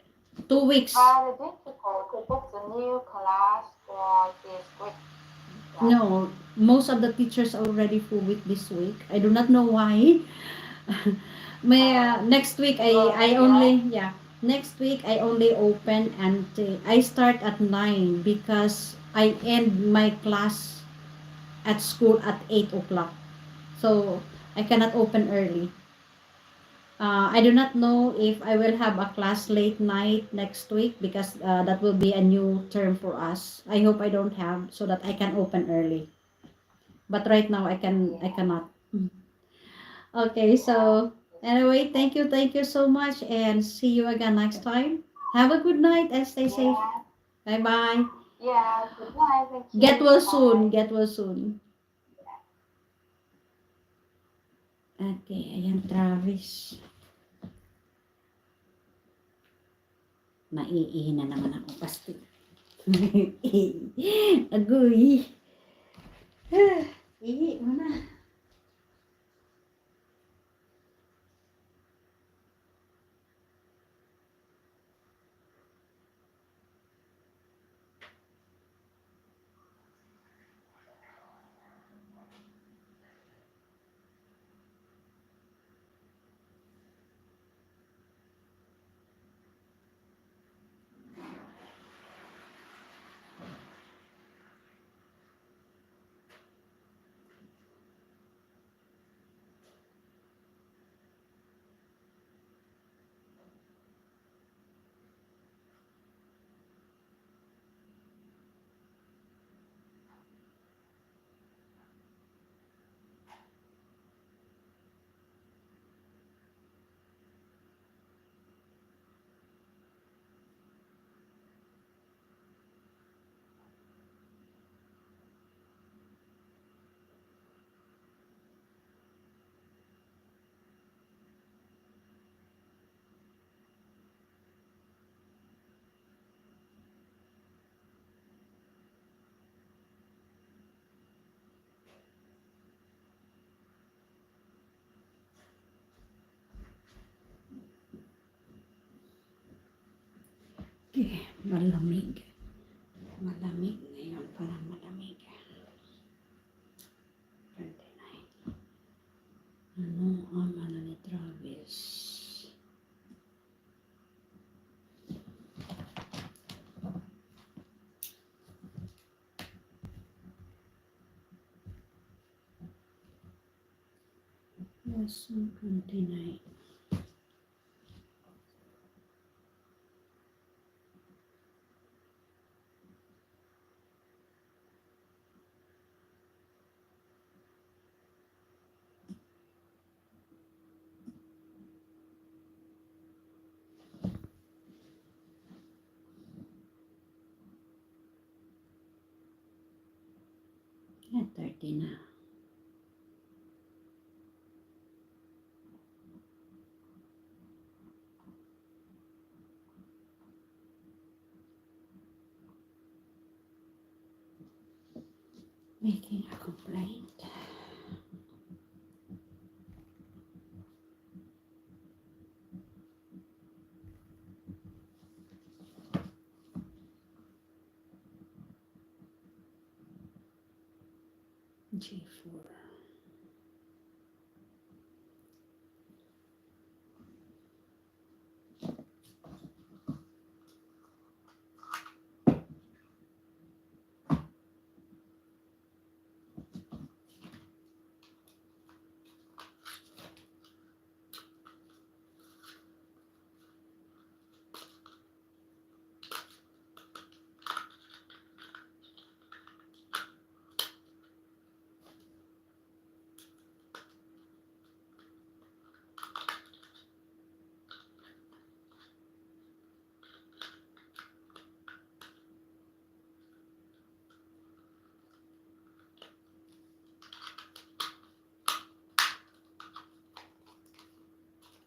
2 weeks. Very difficult to book the new class for this week, right? No, most of the teachers are already full with this week. I do not know why. May next week You I already, only, right? yeah, next week I only open and I start at 9 because I end my class at school at 8 o'clock. So I cannot open early. I do not know if I will have a class late night next week because that will be a new term for us. I hope I don't have so that I can open early. But right now I Yeah, cannot. Okay, yeah, so anyway, thank you so much and see you again next time. Have a good night and stay safe. yeah, Bye bye. yeah. Good night. Thank Get you. well Bye soon. bye. Get well soon. Okay, ayan Travis. Naiihi na naman ako pasti. Agoy. Ihi mo na. Okay, malamig. Malamig ngayon. Parang malamig. 29. Ano ang ano ni Travis? Lesson 29. Yan, 30 na. Making a complaint. G4.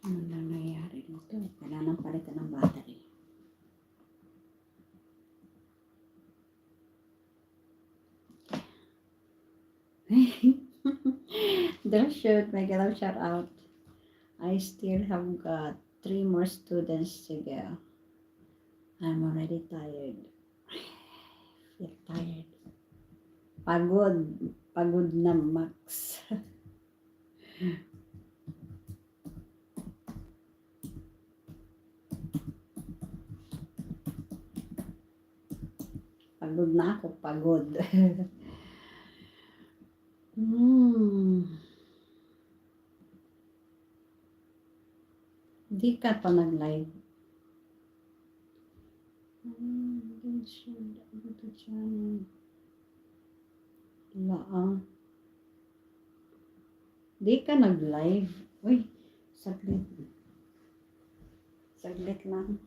Ano nangyayari dito? Kailangan palitan ng battery. Don't shoot, make it shout out. I still have got 3 more students to go. I'm already tired. Feel tired. Pagod. Pagod na max. Pagod na ako, pagod. Di ka pa nag-live. Di ka nag-live. Uy, saglit. Saglit lang.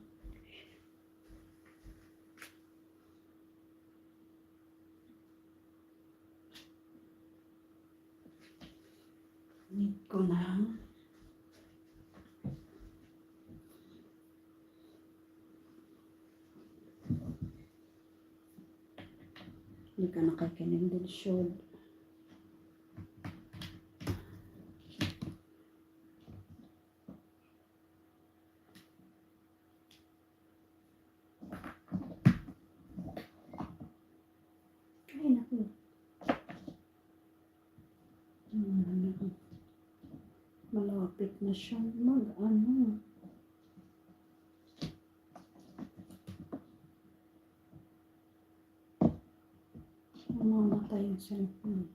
Need ko na. Hindi ka nakakinig din, should. Ay, naku. Malapit na siyang mag-ano. Mamatay yung cellphone.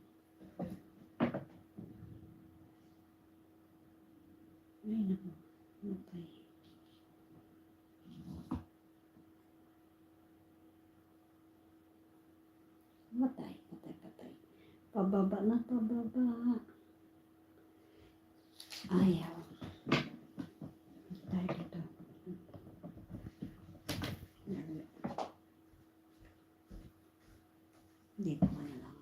Ay, naku. Matay. Patay. Pababa na, pababa. Ayaw. Tayo dito. Dito ko na lang.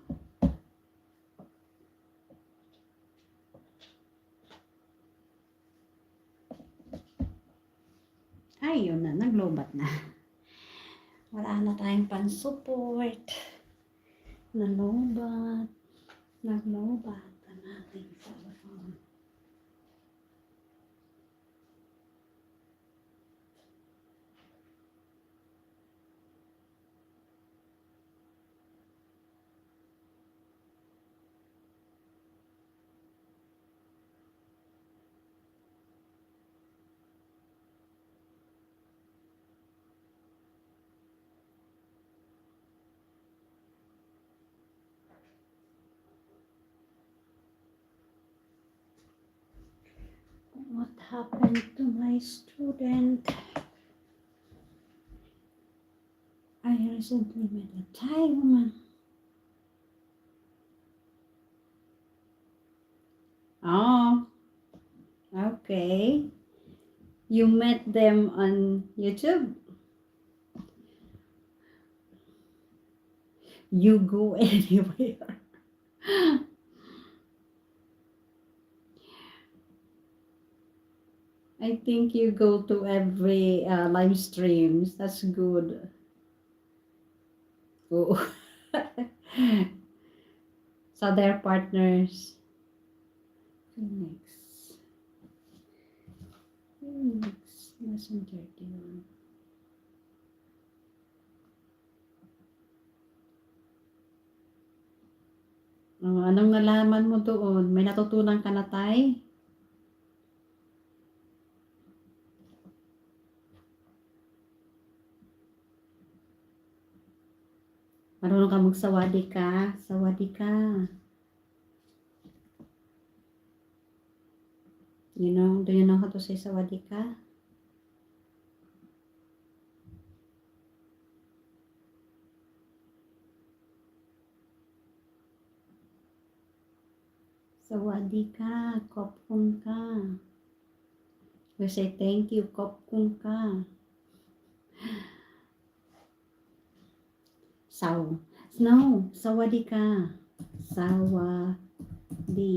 Ay, yun na. Naglobat na. Wala na tayong pan-support. Naglobat ang ating cellphone. What happened to my student? I recently met a Thai woman. Oh, okay. You met them on YouTube? You go anywhere. I think you go to every live streams. That's good. Oh. So they're partners. Phoenix. Lesson 31. Oh, anong nalaman mo doon? May natutunan ka na, Tay? Marunong ka magsawadi ka? Sawadi ka. Do you know how to say sawadi ka? Sawadi ka, kopkun ka. We say thank you, kopkun ka. Sawadi ka. Sawadi.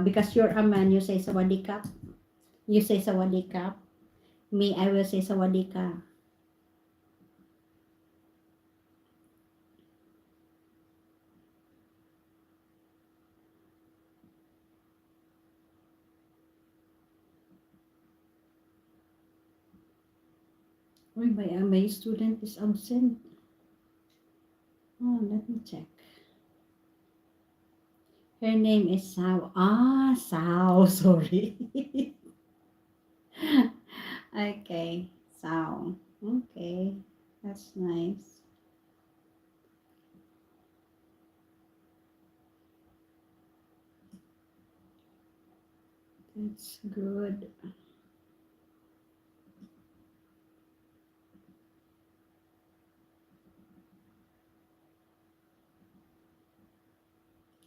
Because you're a man, you say sawadi ka. You say sawadee. Me, I will say sawadee. Oh, my student is absent. Oh, let me check. Her name is Sao. Ah, Sao. Sorry. Okay, Sao. Okay, that's nice. That's good.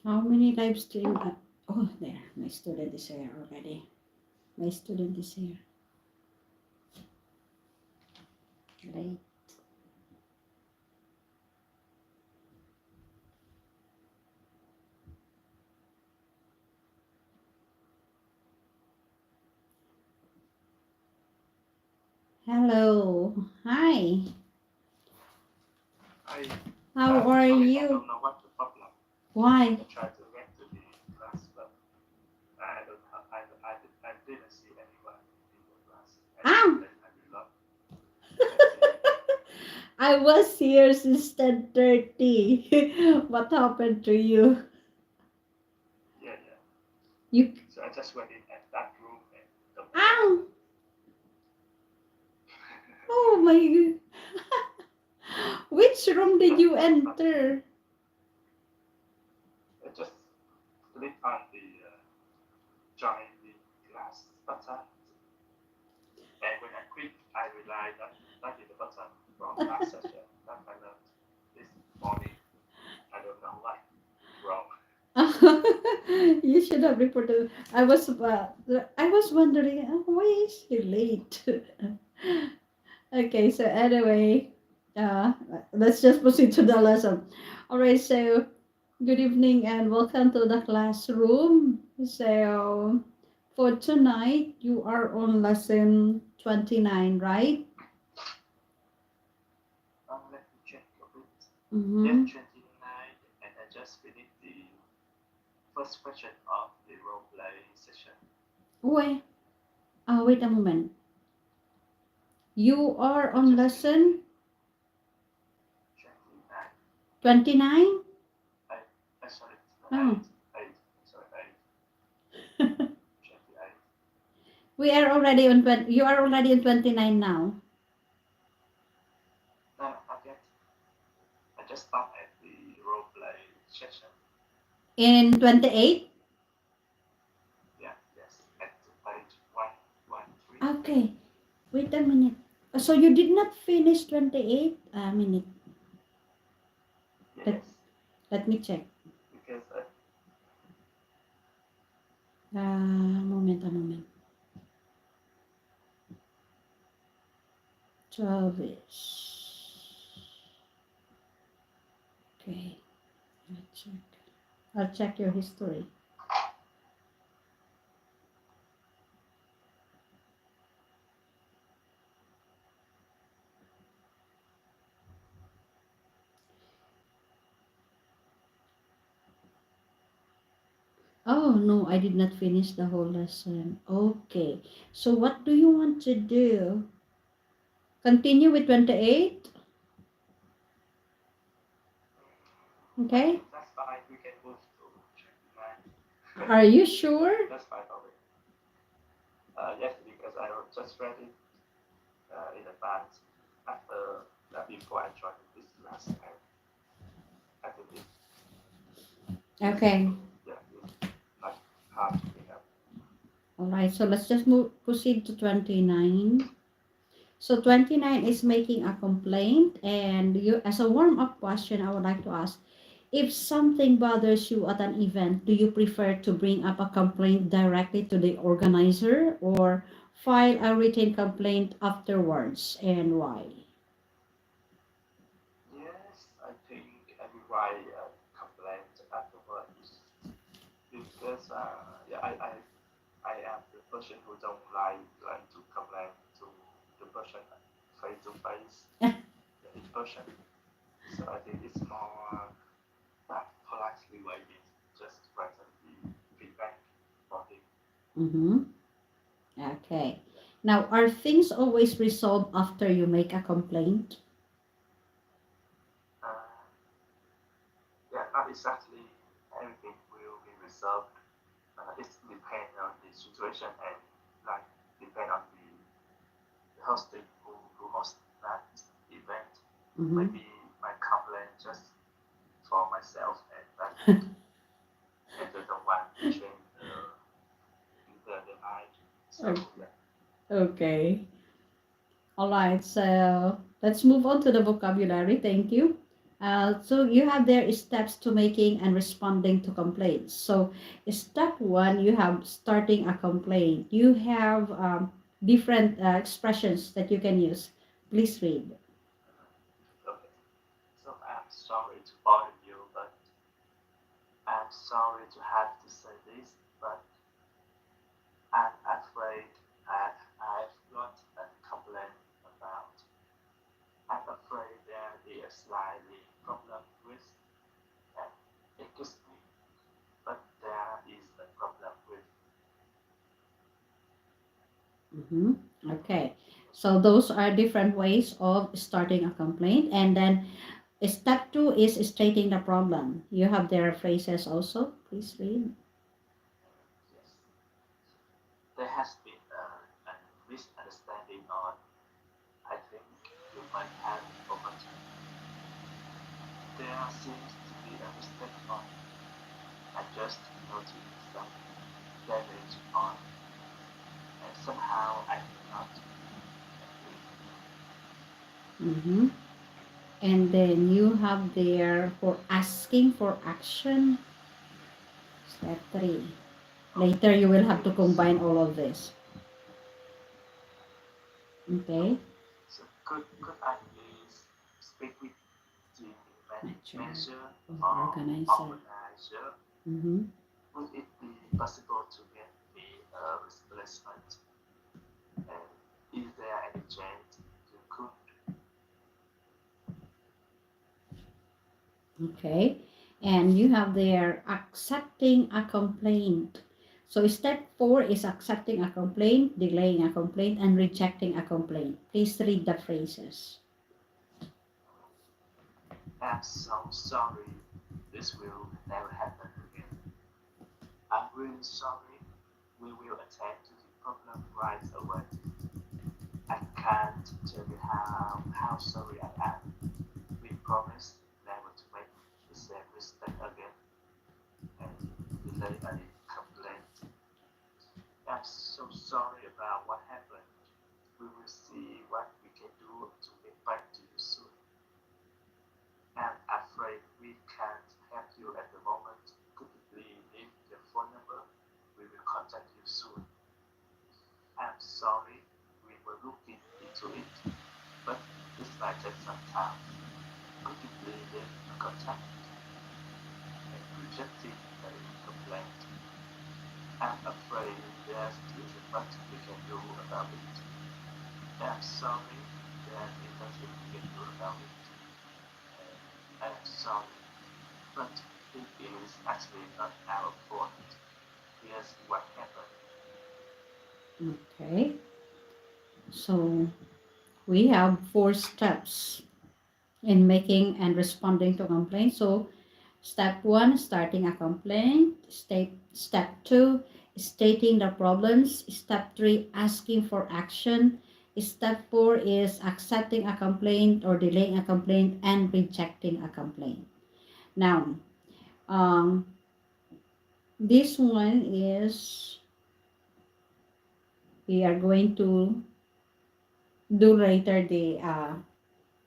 How many live stream? Oh, there. My student is here already. My student is here. Great. Hello. Hi. I How are sorry, I you? don't know what the problem. Why? I tried to get to the class, but I don't have, I didn't see anyone in the class. Ow! I will not. I was here since 10:30. What happened to you? Yeah, yeah. You So I just went in at that room and the Ow! Oh my. Which room did you enter? I just click on the join the class button, and when I click, I realized that is the button from last session that I learned this morning. I don't know why. Wrong. You should have reported. I was wondering why is he late. Okay, so anyway, uh, let's just proceed to the lesson. All right, so good evening and welcome to the classroom. So for tonight, you are on lesson 29, right? Let me check a bit. Mm-hmm. Yes, 29, and I just finished the first question of the role play session. Wait a moment. You are on Just lesson 29. 29? Sorry, Oh. 8. Sorry, 8. 28. We are already on 20, you are already on 29 now. No, not yet. I just stopped at the role play session. In 28? Yeah, yes, at page 113. Okay. Wait a minute. So you did not finish 28? A minute. Yes, Let me check. because A moment. 12-ish. Okay. Let's check. I'll check your history. Oh, no, I did not finish the whole lesson. Okay. So what do you want to do? Continue with 28? Okay. that's fine. We can move to 29. Are you sure? That's fine already. Yes, because I just read it in advance after before I joined this class. I did it. Okay. Yeah, it's not hard to pick up. All right. So let's just proceed to 29. So 29 is making a complaint, and you, as a warm-up question, I would like to ask, if something bothers you at an event, do you prefer to bring up a complaint directly to the organizer or file a written complaint afterwards, and why? Yes, I think everybody complained afterwards because yeah, I am the person who don't like to complain to the person face to face, in person. So I think it's more politely way is just write the feedback for him. Mm-hmm. Okay. Now, are things always resolved after you make a complaint? Uh, yeah, not exactly everything will be resolved. It depends on the situation and like depend on the hosting who host that event. Mm-hmm. Maybe my complaint just for myself and that and they don't want to change the night. So Okay. yeah. Okay. All right. So let's move on to the vocabulary. Thank you. So you have there steps to making and responding to complaints. So step one, you have starting a complaint. You have different expressions that you can use. Please read. Okay. So I'm sorry to bother you, but I'm sorry to have to say this, but I'm afraid I've got a complaint about. I'm afraid there is slightly problem with and excuse me, but there is a problem with. Mm-hmm. Okay. So those are different ways of starting a complaint. And then step two is stating the problem. You have their phrases also. Please read. Yes. There has been a misunderstanding on. I think you might have forgotten. There seems to be a mistake on. I just noticed some damage on, and somehow I cannot agree. Mm-hmm. And then you have there for asking for action. Step three. Later you will have to Okay, combine so all of this. Okay. okay, so could I please speak with the Manager manager or or organizer. organizer? Mm-hmm. Would it be possible to get me a replacement? And is there any chance you could? Okay. And you have there accepting a complaint. So step four is accepting a complaint, delaying a complaint, and rejecting a complaint. Please read the phrases. I'm so sorry. This will never happen again. I'm really sorry. We will attend to the problem right away. I can't tell you how sorry I am. We promise never to make the same mistake again and delay any complaint. I'm so sorry about what happened. We will see what we can do to get back to you soon. I'm afraid we can't help you at the moment. Could you please leave your phone number? We will contact you soon. I'm sorry, we were looking into it, but this might take some time. Could you please leave a contact and rejecting the complaint? I'm afraid there isn't much we can do about it. I'm sorry, there is nothing we can do about it. I'm sorry, but it is actually not our fault. Here's what happened. Okay. So we have four steps in making and responding to complaints. So step one, starting a complaint. Step two, stating the problems. Step three, asking for action. Step four is accepting a complaint or delaying a complaint and rejecting a complaint. Now, um, this one is we are going to do later the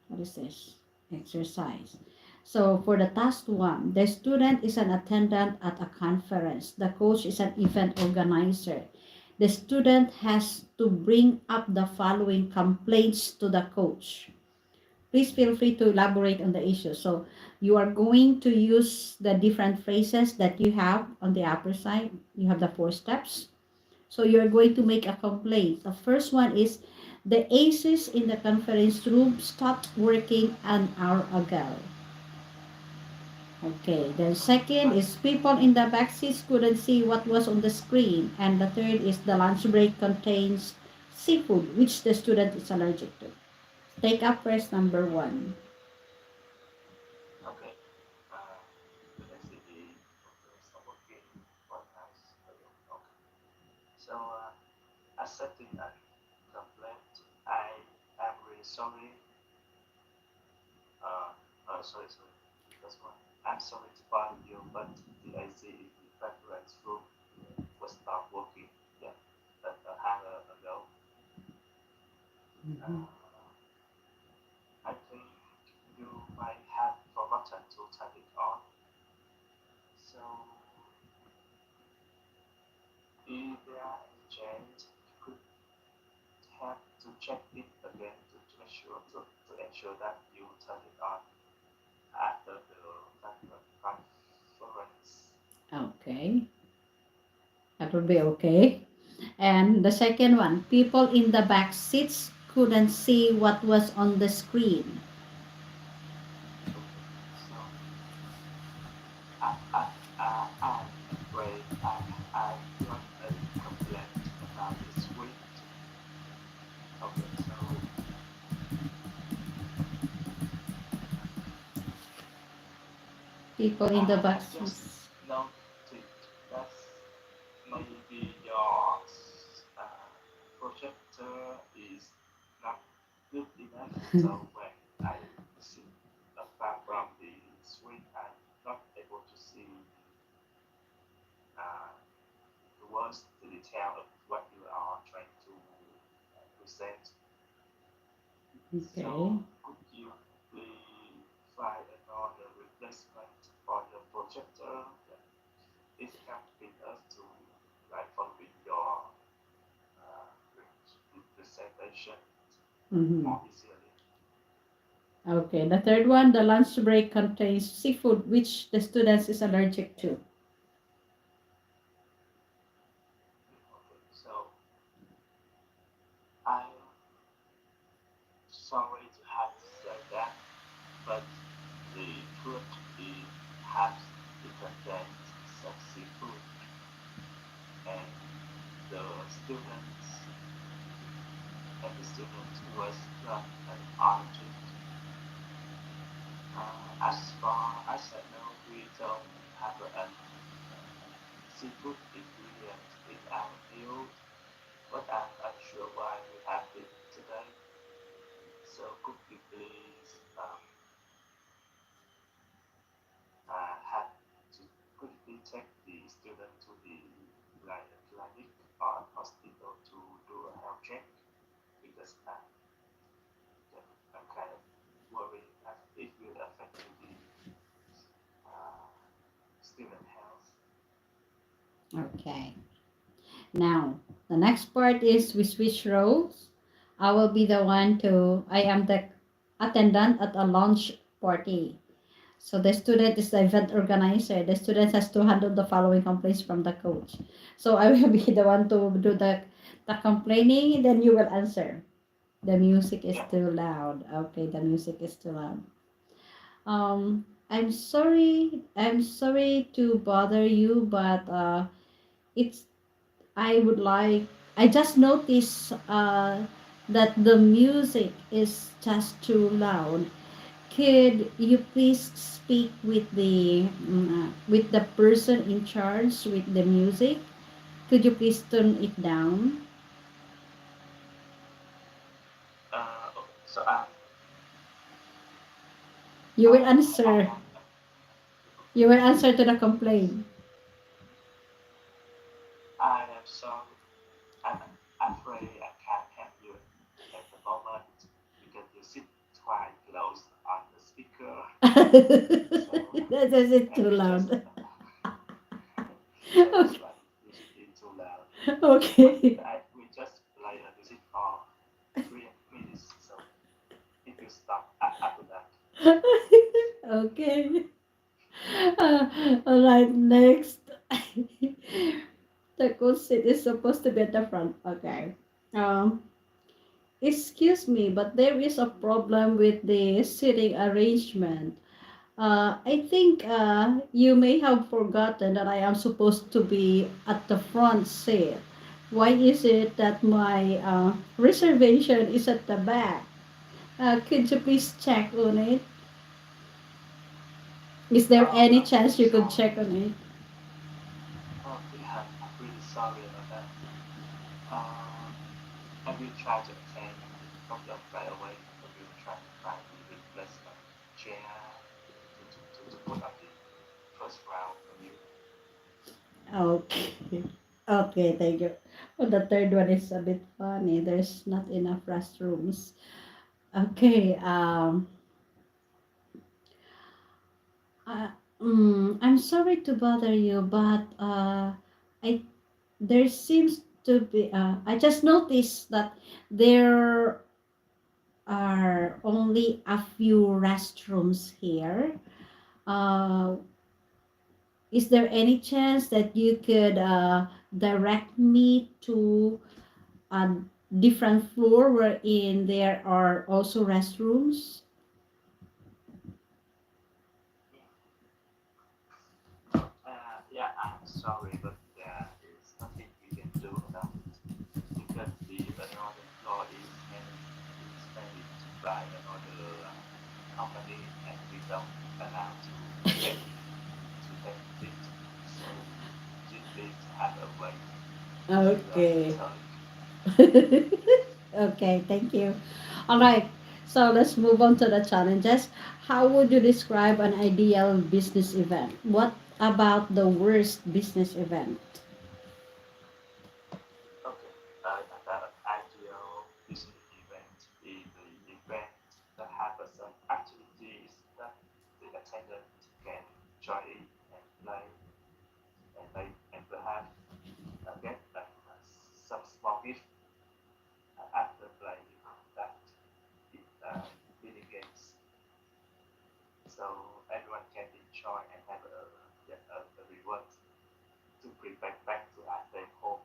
what is this exercise. So for the task one, the student is an attendant at a conference. The coach is an event organizer. The student has to bring up the following complaints to the coach. Please feel free to elaborate on the issue. So you are going to use the different phrases that you have on the upper side. You have the four steps. So you're going to make a complaint. The first one is the ACs in the conference room stopped working an hour ago. Okay, then second is people in the back seats couldn't see what was on the screen. And the third is the lunch break contains seafood, which the student is allergic to. Take up first number one. Okay. Let's see the stop working for nice. Okay. So accepting a complaint. I am really sorry. Sorry. That's one. I'm sorry to bother you, but the AC in the conference room was not working. Yeah, that an hour ago. Uh, I think you might have forgotten to turn it on. So if there are any change, you could have to check it again to ensure that you turn it on after the conference. Okay, that would be okay. And the second one, people in the back seats couldn't see what was on the screen. So I'm afraid I got a complaint about this week. Okay, so People in the I back just seats. noted that maybe your uh, projector is not good enough. So when I sit far from the screen, I'm not able to see uh, the words, the detail of what you are trying to present. Okay. So could you please find another replacement for your projector? It can be us to like following your presentation Mm-hmm. more easily. Okay, the third one, the lunch break contains seafood, which the students is allergic to. Okay, so I'm sorry to have to say that, but the fruit it has it contains some seafood, and the students was not an allergic. As far as I know, we don't have a seafood ingredient in our meal, but I'm not sure why we have it today. So could you please have to quickly take the student to the clinic or hospital to do a health check because I'm kind of worried that it will affect the uh, student health. Okay. Now, the next part is we switch roles. I will be the one to, I am the attendant at a launch party. So the student is the event organizer. The student has to handle the following complaints from the coach. So I will be the one to do the complaining, then you will answer. The music is Yeah. too loud. Okay, the music is too loud. I'm sorry to bother you, but it's I would like I just noticed that the music is just too loud. Could you please speak with the person in charge with the music? Could you please turn it down? Okay. So You will I answer. am You will answer to the complaint. I am sorry. I'm afraid I can't help you at the moment because you sit quite close on the speaker. So That is it and too we just loud. yeah, that's Okay. right. It's too loud. But Okay. we just play the music for 3 minutes. So if you stop after that, Okay. All right, next. The good seat is supposed to be at the front. Okay. Um, Excuse me, but there is a problem with the seating arrangement. I think you may have forgotten that I am supposed to be at the front seat. Why is it that my reservation is at the back? Could you please check on it? Is there any I'm chance really you could sorry. check on it? Oh, yeah, I'm really sorry about that. Uh, I will try to attend the problem right away. I will try to find the replacement chair to put up the first round for you. Okay. Okay, thank you. Well, the third one is a bit funny. There's not enough restrooms. Okay. Uh, I'm sorry to bother you, but I there seems to be. I just noticed that there are only a few restrooms here. Uh, is there any chance that you could direct me to a different floor wherein there are also restrooms? Yeah, I'm sorry, but there is nothing we can do about it because the another floor is expanded by another company, and we don't allow to take it. So you please have a wait. Okay. Sorry. Okay, thank you. All right, so let's move on to the challenges. How would you describe an ideal business event? What about the worst business event? Okay. Another ideal business event is the event that has some activities that the attendant can join in and play and perhaps get some small gift after playing that mini games, so everyone can enjoy and have a reward to bring back to their home.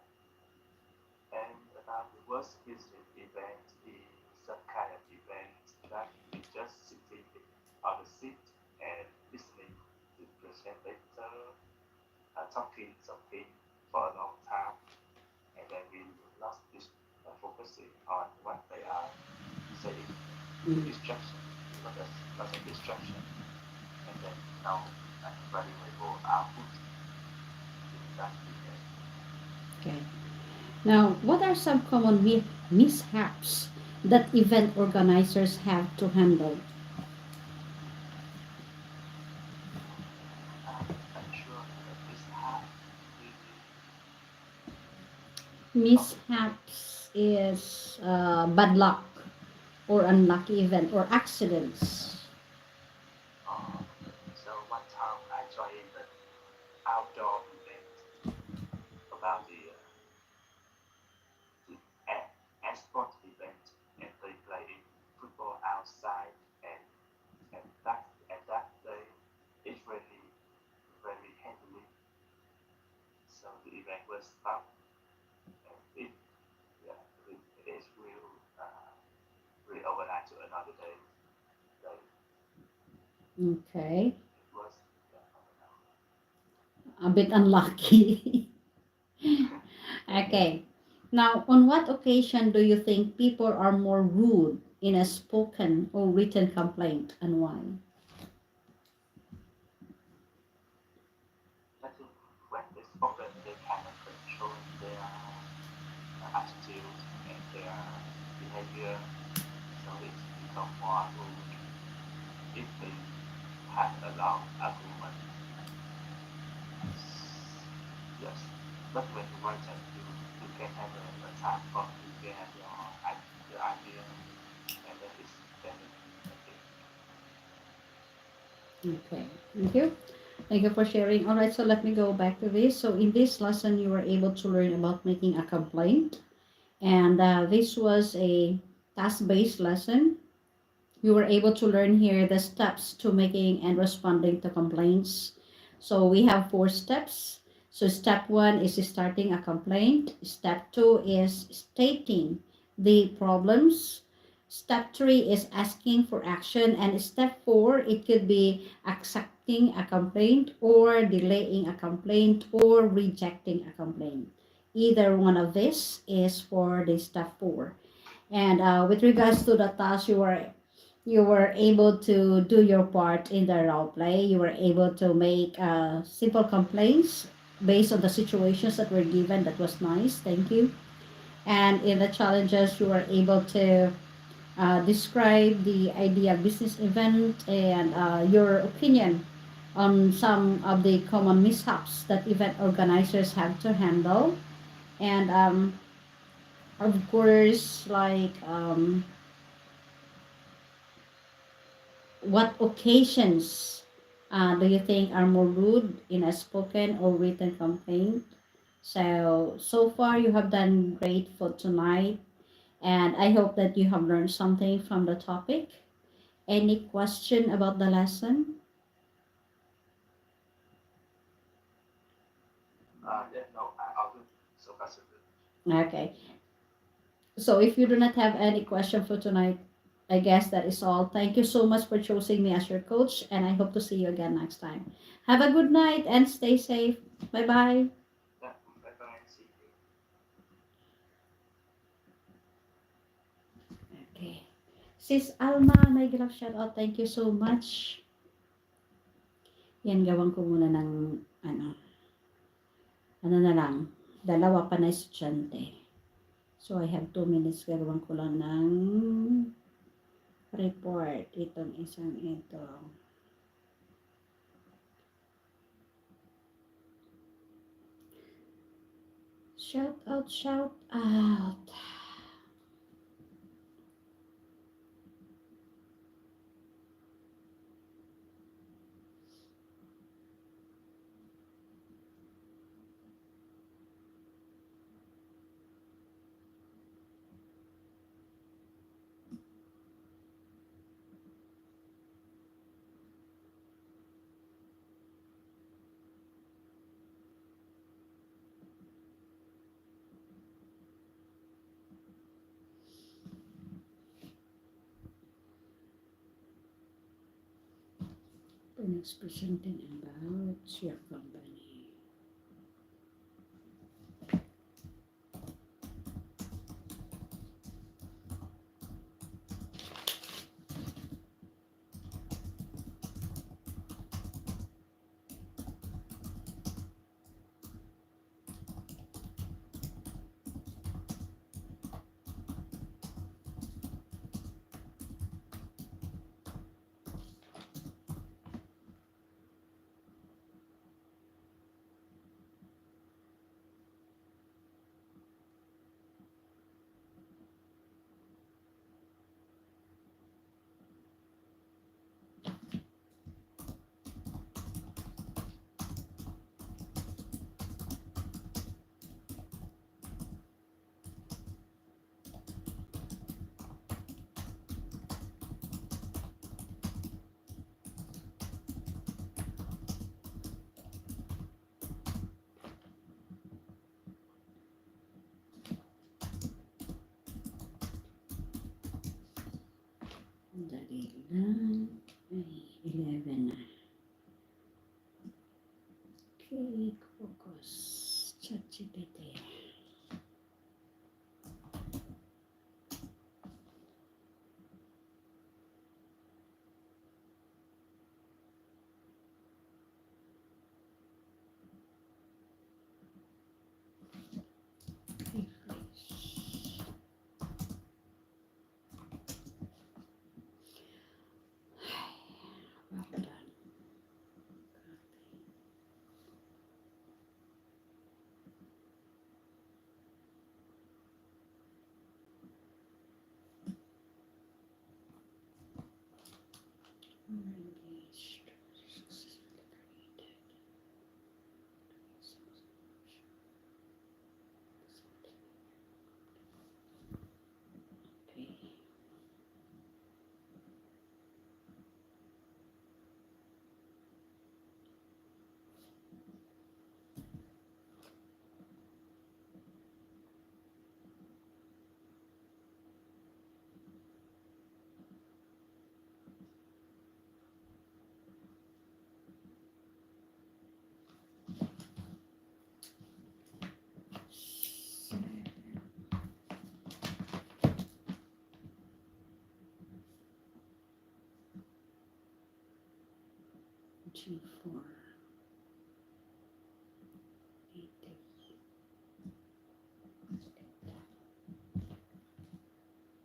And about the worst business event is some kind of event that we just sitting on the seat and listening to the presenter talking for a long time, and then we lost this focusing on what they are saying. Mm. Distraction, lots of distraction, and then no valuable output in that event. Okay. Now, what are some common mishaps that event organizers have to handle? I'm sure that this have really okay. Mishaps is bad luck or unlucky event or accidents. So one time I joined an outdoor event about the sport event, and they playing football outside, and that day it's really very heavily, so the event was stopped, and it yeah it is reorganized to another day. Day Okay. it was A bit unlucky. Okay. Now, on what occasion do you think people are more rude in a spoken or written complaint and why? I think when they spoken they cannot control their attitude and their behavior, so it's become more rude if they had a long argument. Yes, but when you write it, you can have a time for you can have your idea, and then it's better. I think. Okay. Thank you. Thank you for sharing. All right, so let me go back to this. So, in this lesson, you were able to learn about making a complaint, and this was a task based lesson. You were able to learn here the steps to making and responding to complaints. So we have four steps. So step one is starting a complaint. Step two is stating the problems. Step three is asking for action. And step four, it could be accepting a complaint or delaying a complaint or rejecting a complaint. Either one of this is for the step four. And with regards to the task, you were able to do your part in the role play. You were able to make simple complaints based on the situations that were given. That was nice. Thank you. And in the challenges, you were able to describe the idea business event and your opinion on some of the common mishaps that event organizers have to handle. And of course, like what occasions do you think are more rude in a spoken or written complaint? So far you have done great for tonight, and I hope that you have learned something from the topic. Any question about the lesson? Yeah, no, I'll do. So far so good. Okay. So if you do not have any question for tonight, I guess that is all. Thank you so much for choosing me as your coach, and I hope to see you again next time. Have a good night and stay safe. Bye bye. Yeah, bye bye. See you. Okay. Sis Alma, may love shout out. Thank you so much. Yan, gawan ko muna ng ano, ano na lang, dalawa pa na estudyante. So, I have 2 minutes. Gagawan ko lang ng report. Itong isang ito. Shout out, shout out. The next presenting about your company. Dali lang. Ay, 11 na. Okay, focus. ChatGPT. Refresh. Well done. G4.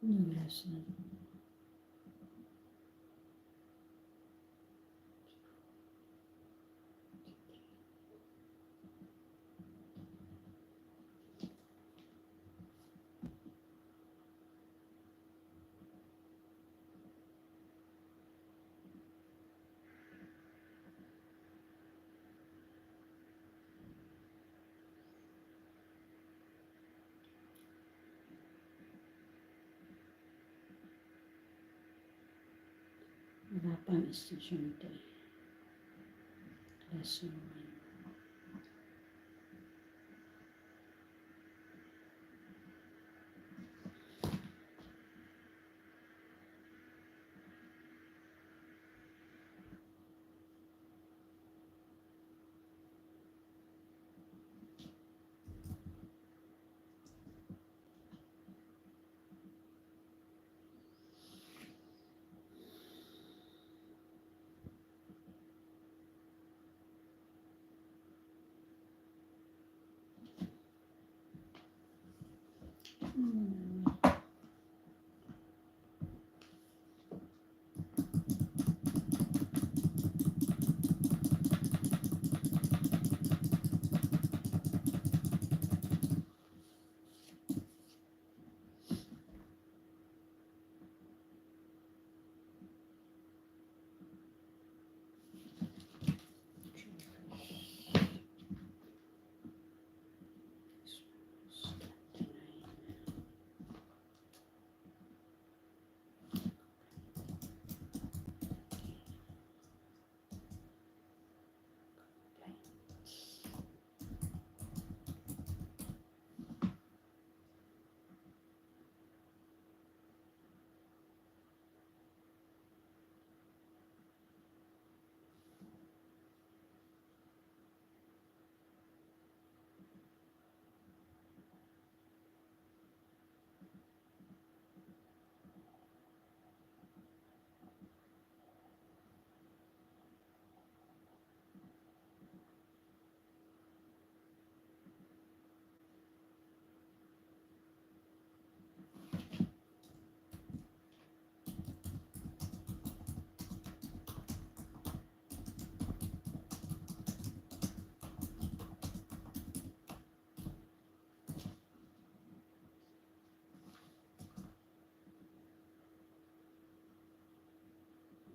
New lesson. Wala pang estudyante. Lesson 1.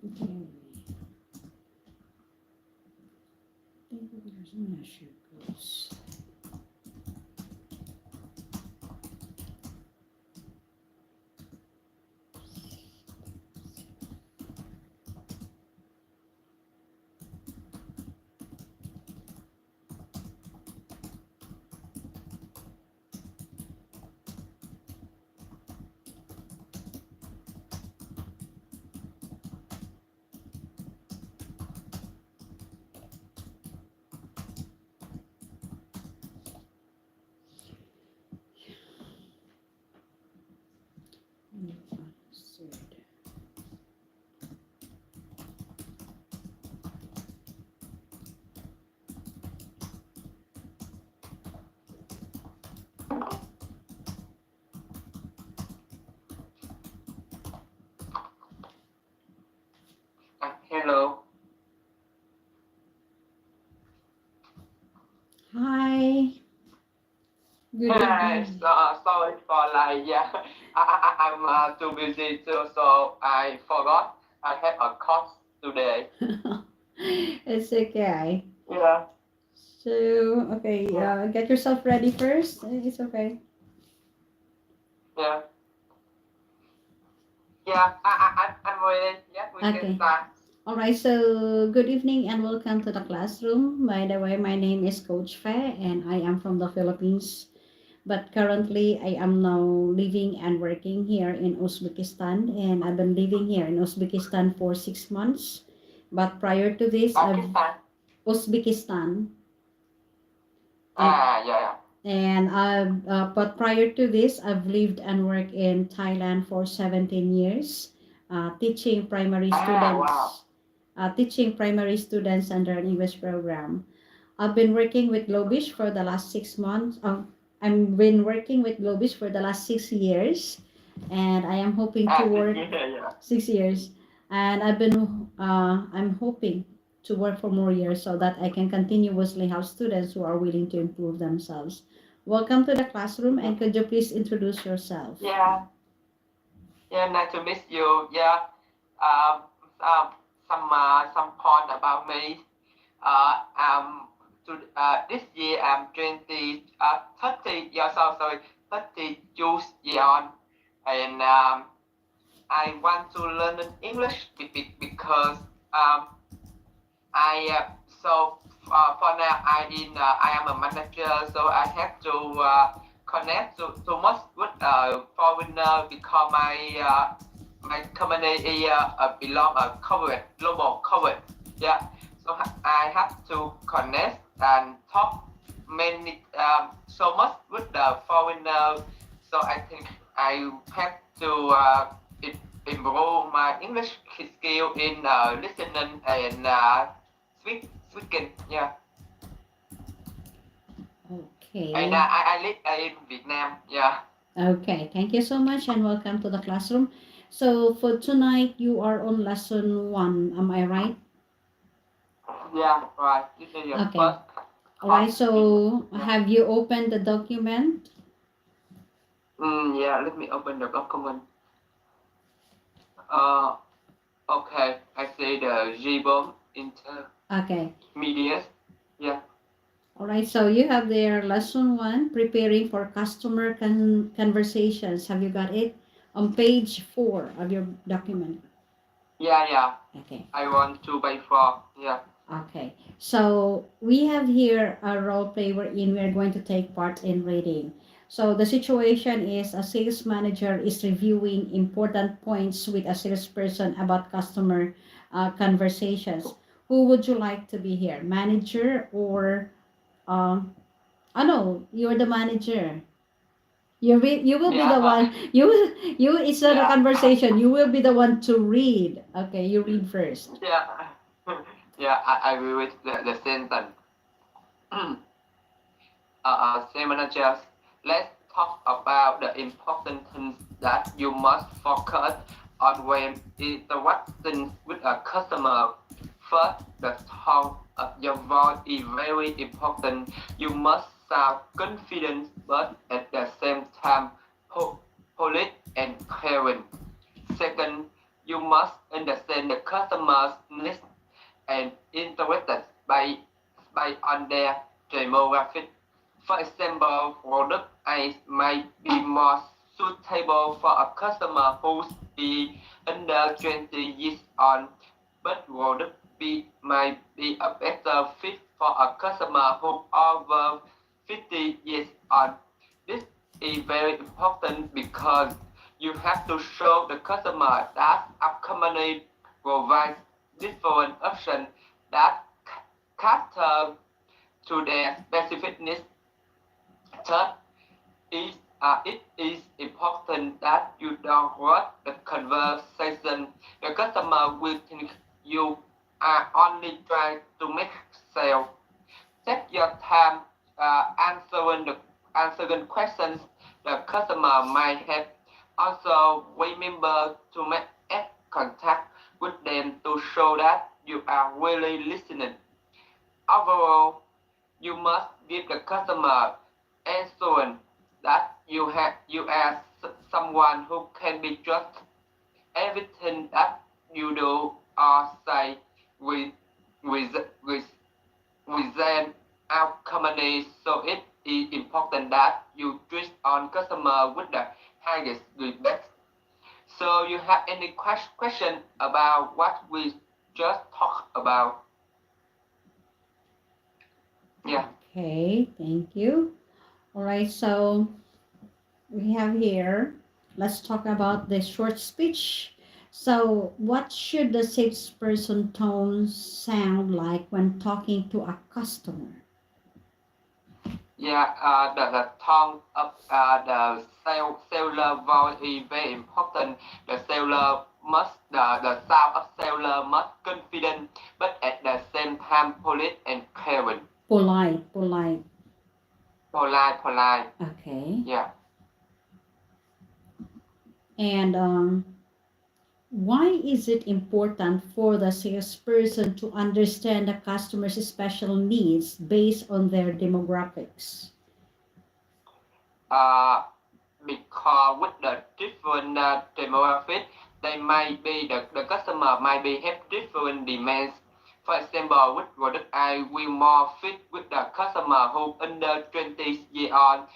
Okay. There's an issue goes. Hello. Hi. Good evening. Sorry for like yeah. I'm too busy too, so I forgot I have a course today. It's okay. Yeah. So, okay, get yourself ready first. It's okay. Yeah. Yeah. I'm ready. Yeah, we Okay. can start. All right, so good evening and welcome to the classroom. By the way, my name is Coach Fe and I am from the Philippines. But currently, I am now living and working here in Uzbekistan, and I've been living here in Uzbekistan for 6 months. But prior to this, Pakistan. Uzbekistan, Yeah. and but prior to this, I've lived and worked in Thailand for 17 years, teaching primary students. Wow. teaching primary students under an English program. I've been working with Globish for the last 6 months. I've been working with Globish for the last 6 years, and I am hoping to work Yeah. 6 years. And I'm hoping to work for more years so that I can continuously have students who are willing to improve themselves. Welcome to the classroom, and could you please introduce yourself? Yeah, yeah, nice to meet you. Yeah, um, some point about me. This year I'm 30 years old. Sorry, 32 years old, and I want to learn English because I for now I am a manager, so I have to connect so much with foreigner because my company is belong a covered global covered. Yeah, so I have to connect and talk many so much with the foreigner. So I think I have to improve my English skill in listening and speaking. Yeah, Okay. and I live in Vietnam. Yeah. Okay, thank you so much and welcome to the classroom. So for tonight, you are on lesson 1, am I right? Yeah, right. This is your Okay. first All right, class. so Yeah. have you opened the document? Yeah, let me open the document. Okay, I see the GBOM Okay. intermediate. Yeah. All right, so you have there lesson 1, preparing for customer conversations. Have you got it? On page 4 of your document. Yeah. Okay. I want to buy for. Yeah. Okay, so we have here a role play wherein we are going to take part in reading. So the situation is a sales manager is reviewing important points with a salesperson about customer conversations. Who would you like to be here? Manager or, oh no, you're the manager. You will be the Yeah. one, it's not a Yeah. conversation. You will be the one to read. Okay, you read first. Yeah. Yeah, I will read the sentence. Say managers, let's talk about the important things that you must focus on when interacting with a customer. First, the tone of your voice is very important. You must sound confident but at the same time polite and caring. Second, you must understand the customer's needs and interested on their demographic. For example, product A might be more suitable for a customer who is under 20 years old, but product B might be a better fit for a customer who over 50 years old. This is very important because you have to show the customer that a company provides different options that cater to their specific needs. Third, it is important that you don't rush the conversation. The customer will think you are only trying to make sale. Take your time answering questions the customer might have. Also, remember to make eye contact with them to show that you are really listening. Overall, you must give the customer assurance that you are someone who can be trusted. Everything that you do or say with with with within our company, so it is important that you treat on customer with the highest respect. So you have any question about what we just talked about? Yeah. Okay, thank you. All right, so we have here, let's talk about the short speech. So, what should the salesperson tone sound like when talking to a customer? Yeah, the tone of the seller voice is very important. The seller the sound of sailor must confident, but at the same time polite and caring. Polite. Polite. Okay. Yeah. And why is it important for the salesperson to understand the customer's special needs based on their demographics? Because with the different demographic, they might be the customer might be have different demands. For example, with product I will more fit with the customer who under 20 years old,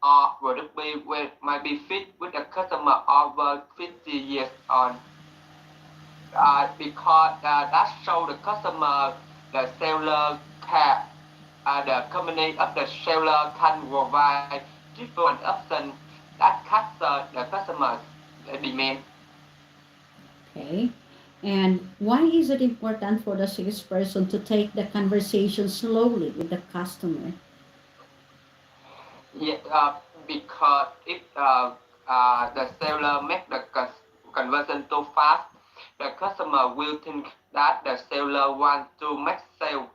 or product B might be fit with the customer over 50 years old. Because that show the customer the seller can the company of the seller can provide different options that capture the customer's demand. Okay. And why is it important for the salesperson to take the conversation slowly with the customer? Yeah, because if the seller make the conversion too fast, the customer will think that the seller wants to make sale.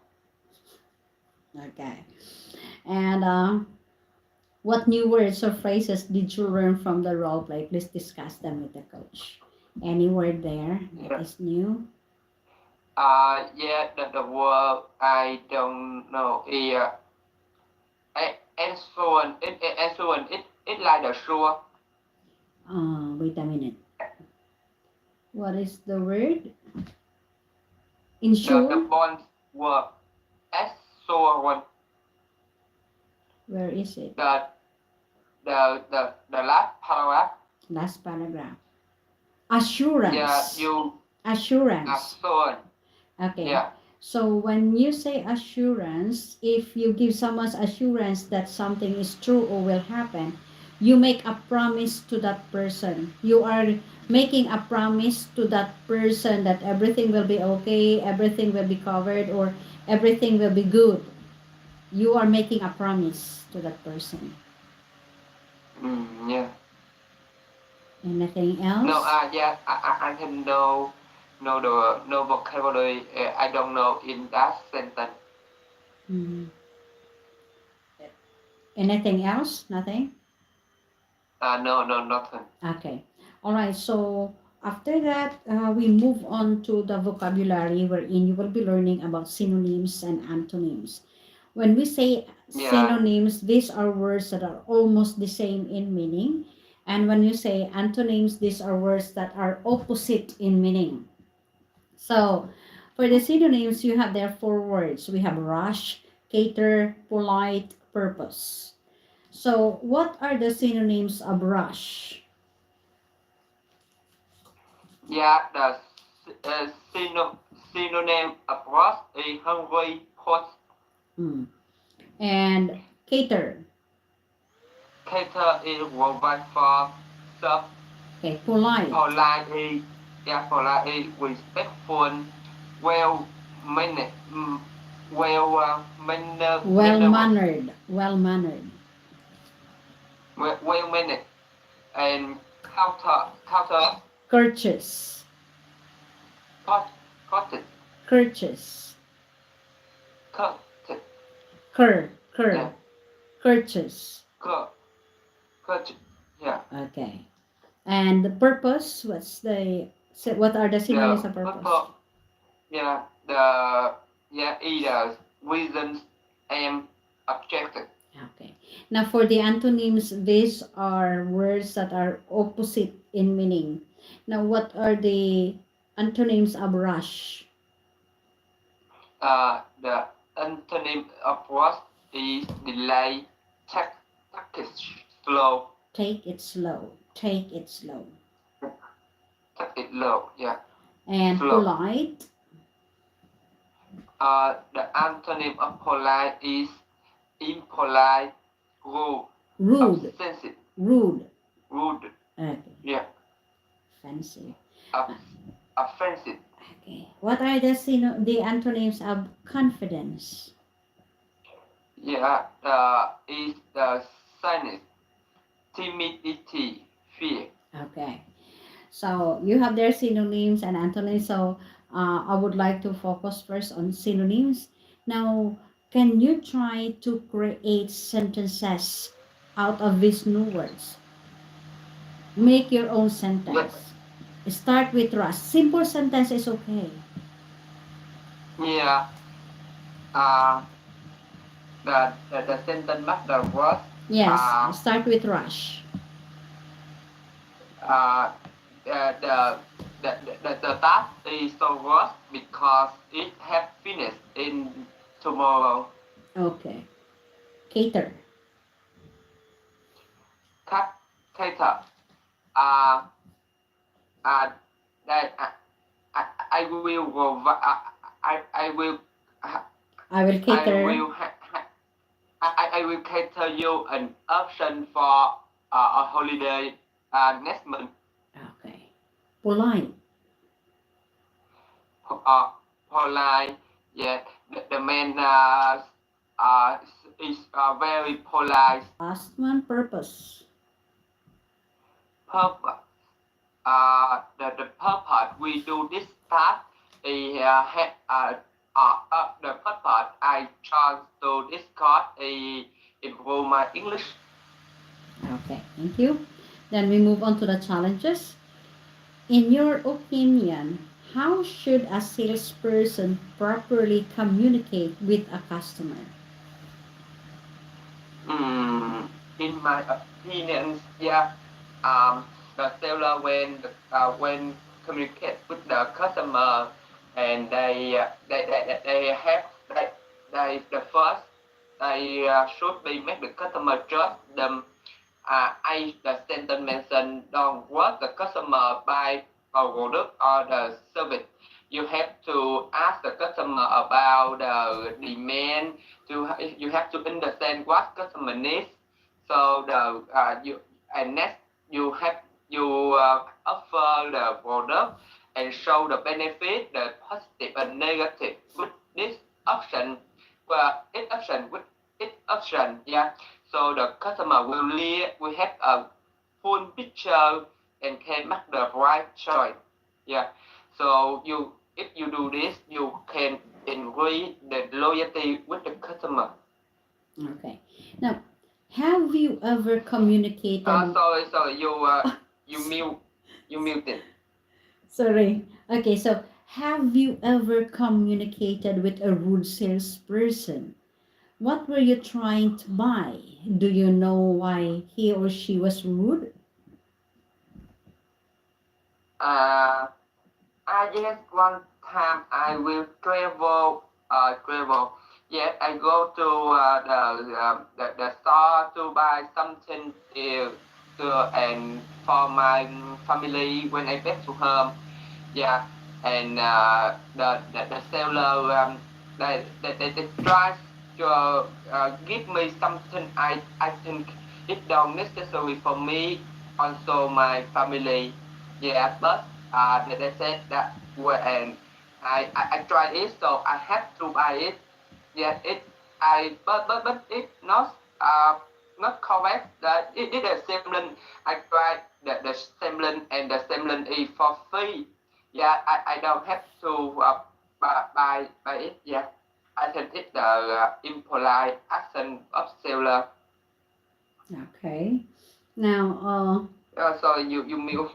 Okay. And what new words or phrases did you learn from the role play? Please discuss them with the coach. Any word there that is new? Yeah, the word I don't know is insurance. Insurance. It like the sure. Wait a minute. What is the word? The Insure? bond word insurance. Where is it? The last paragraph. Last paragraph. Assurance. Yeah, you Assurance. assurance. Okay. Yeah. So when you say assurance, if you give someone assurance that something is true or will happen, you make a promise to that person. You are making a promise to that person that everything will be okay, everything will be covered, or everything will be good. You are making a promise to that person. Yeah. Anything else? No, yeah, I can no vocabulary. I don't know in that sentence. Mhm. Anything else? Nothing? No, nothing. Okay. All right. So after that, we move on to the vocabulary wherein you will be learning about synonyms and antonyms. When we say Yeah. synonyms, these are words that are almost the same in meaning. And when you say antonyms, these are words that are opposite in meaning. So for the synonyms, you have there four words. We have rush, cater, polite, purpose. So what are the synonyms of rush? Yeah, the synonym of rush is hungry, hot. Mm. And cater. Cater is provide for serve. Okay, polite. Polite is polite is respectful, well mannered, well mannered, Well mannered. Well mannered. well mannered, and counter Courteous. courted, Courteous. courted, Cur. yeah, Courteous. courted, yeah. Okay. And the purpose, what are the synonyms of purpose? Yeah, either reasons and objective. Okay. Now for the antonyms, these are words that are opposite in meaning. Now what are the antonyms of rush? The antonym of rush is delay, take it slow, Take it slow. Take it slow. take it low, yeah. And Slow. polite. The antonym of polite is impolite, rude, Rude. offensive, Rude. rude, Okay. yeah, Fancy. offensive. Okay. What are the antonyms of confidence? Yeah, is the shyness, timidity, fear. Okay. So you have their synonyms and antonyms. So I would like to focus first on synonyms. Now, can you try to create sentences out of these new words? Make your own Yes. sentence. Start with trust. Simple sentence is okay. Yeah. Uh, the sentence master was Yes, uh, start with rush. uh, the, the, the task is so worse because it have finished in tomorrow. Okay. Cater. Cut cater. Uh, uh, that I will I will I will I cater. will I will cater you an option for a holiday next month. Okay. Polite. Uh, Polite. Yeah, the man is very polite. Last one, purpose. Purpose. The purpose we do this task is the purpose I chose to this course is improve my English. Okay, thank you. Then we move on to the challenges. In your opinion, how should a salesperson properly communicate with a customer? In my opinion, yeah, the seller when communicate with the customer and they have the first they should be make the customer trust them. I the sentence mentioned don't what the customer buy a product or the service. You have to ask the customer about the demand. You have to understand what customer needs. So the you and next you have you offer the product and show the benefit, the positive and negative with this option. Well, each option, yeah. So the customer will have a full picture and can make the right choice. Yeah. So if you do this, you can increase the loyalty with the customer. Okay. Now, have you ever communicated? Sorry, you muted. Sorry. Okay, so have you ever communicated with a rude salesperson? What were you trying to buy? Do you know why he or she was rude? Uh, I guess one time I will travel. Yeah, I go to the store to buy something and for my family when I back to home. Yeah, and the seller they try to give me something I think it don't necessary for me also my family. Yeah, but they said that well, and I tried it, so I have to buy it. Yeah, but it not correct. That it is sembling. I tried the sembling and the sembling is for free. Yeah, I don't have to buy it. Yeah, I think it's the impolite action of seller. Okay. Now, Sorry, you mute.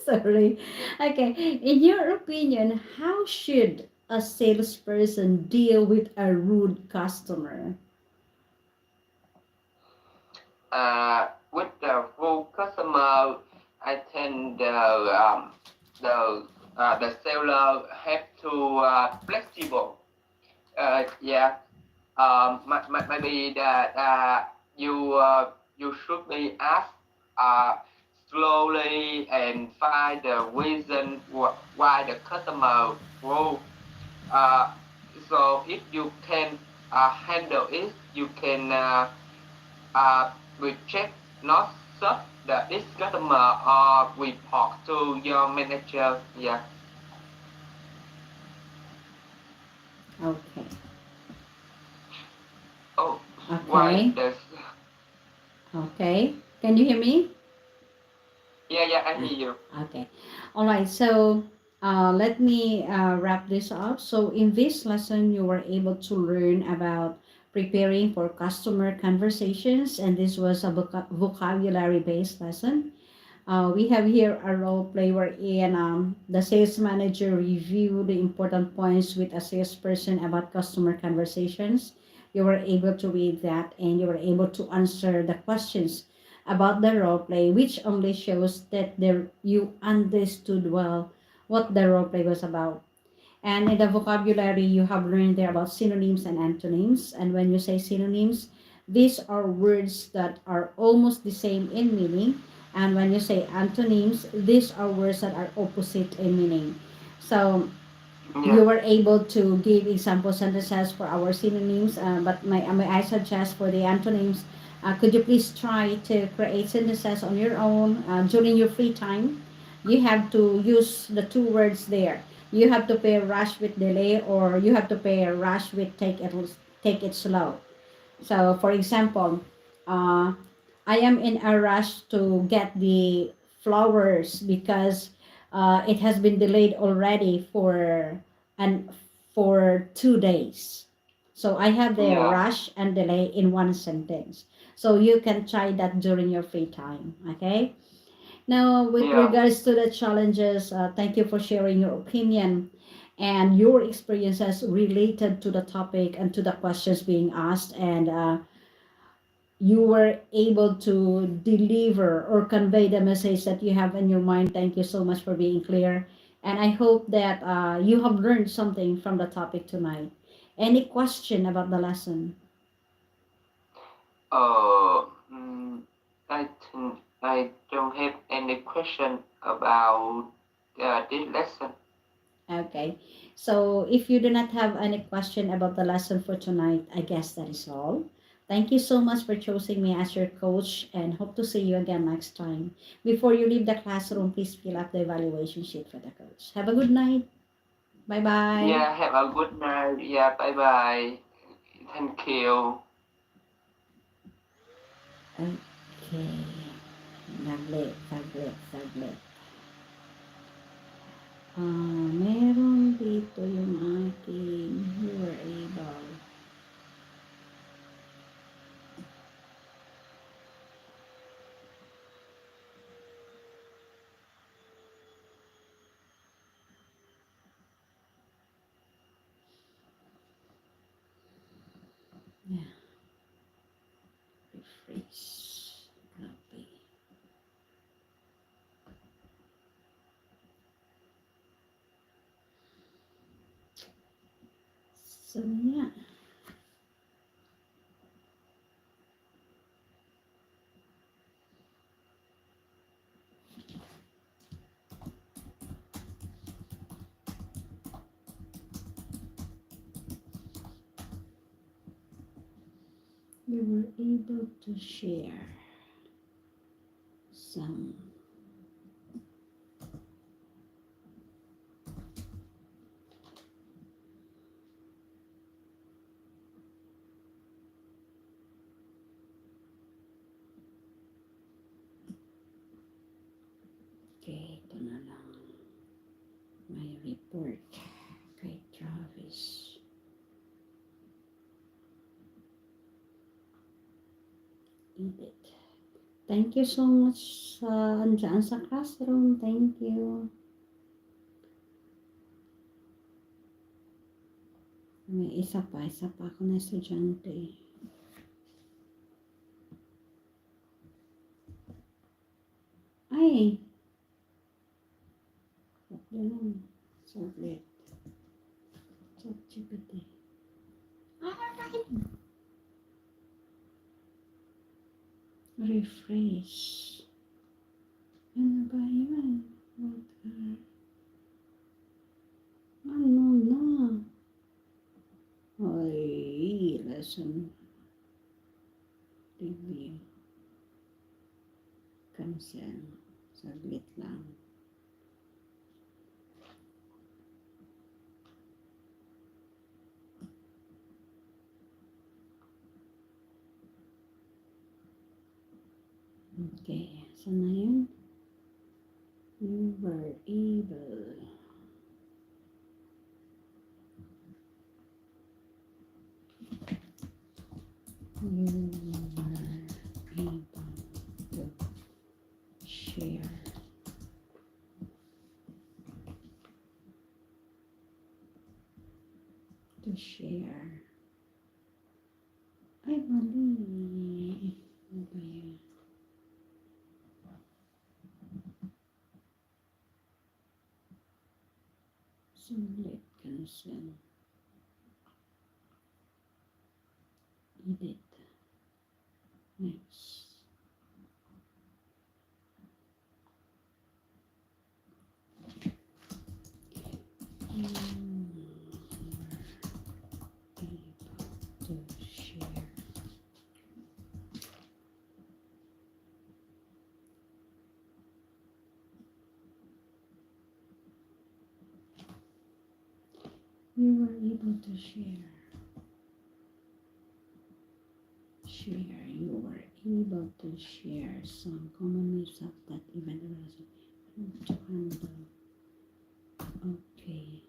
sorry. Okay. In your opinion, how should a salesperson deal with a rude customer? With the full customer, I think the seller have to flexible. Yeah. Maybe that you should be asked uh, slowly and find the reason why the customer grow. Uh, so if you can handle it, you can reject not serve this customer or report to your manager. Yeah. Okay. Oh, why Okay. does Okay. Can you hear me? Yeah, I hear you. Okay. All right. So let me wrap this up. So in this lesson, you were able to learn about preparing for customer conversations, and this was a vocabulary-based lesson. We have here a role play wherein the sales manager review the important points with a salesperson about customer conversations. You were able to read that and you were able to answer the questions about the role play, which only shows that you understood well what the role play was about. And in the vocabulary, you have learned there about synonyms and antonyms. And when you say synonyms, these are words that are almost the same in meaning. And when you say antonyms, these are words that are opposite in meaning. So Yeah. you were able to give example sentences for our synonyms, but may I suggest for the antonyms, could you please try to create sentences on your own during your free time? You have to use the two words there. You have to pair rush with delay, or you have to pair rush with take it slow. So, for example, uh, I am in a rush to get the flowers because it has been delayed already and for 2 days. So I have the Yeah. rush and delay in one sentence. So you can try that during your free time. Okay. Now, with Yeah. regards to the challenges, thank you for sharing your opinion and your experiences related to the topic and to the questions being asked. And you were able to deliver or convey the message that you have in your mind. Thank you so much for being clear. And I hope that you have learned something from the topic tonight. Any question about the lesson? Uh, mm, I think I don't have any question about this lesson. Okay. So if you do not have any question about the lesson for tonight, I guess that is all. Thank you so much for choosing me as your coach and hope to see you again next time. Before you leave the classroom, please fill up the evaluation sheet for the coach. Have a good night. Bye bye. Yeah, have a good night. Yeah, bye bye. Thank you. Okay. Saglit, saglit, saglit. Meron dito yung aking you were able. Yeah. Refresh. Copy. So, yeah. You were able to share some. Okay, ito na lang. My report kay Travis. Edit. Thank you so much sa andyan sa classroom. Thank you. May isa pa ako na estudyante. Ay! Tatlo lang. Saglit. ChatGPT. Ay! Refresh. Ano ba yun? What are... Ano na? Ay, lesson review. Cancel. Saglit lang. Okay. Saan na yun? able to share ay mali ano ba yan? Sulit cancel edit next you are able to share you were able to share you were able to share some common myths of that event to handle. Okay,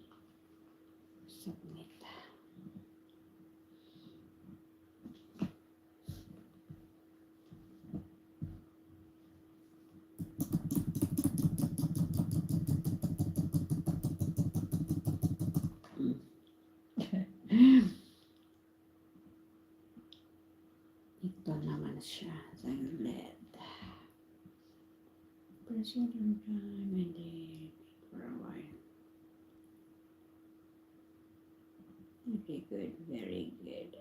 submit. Ito naman siya, saglit. President time and then for a while. Very good, very good.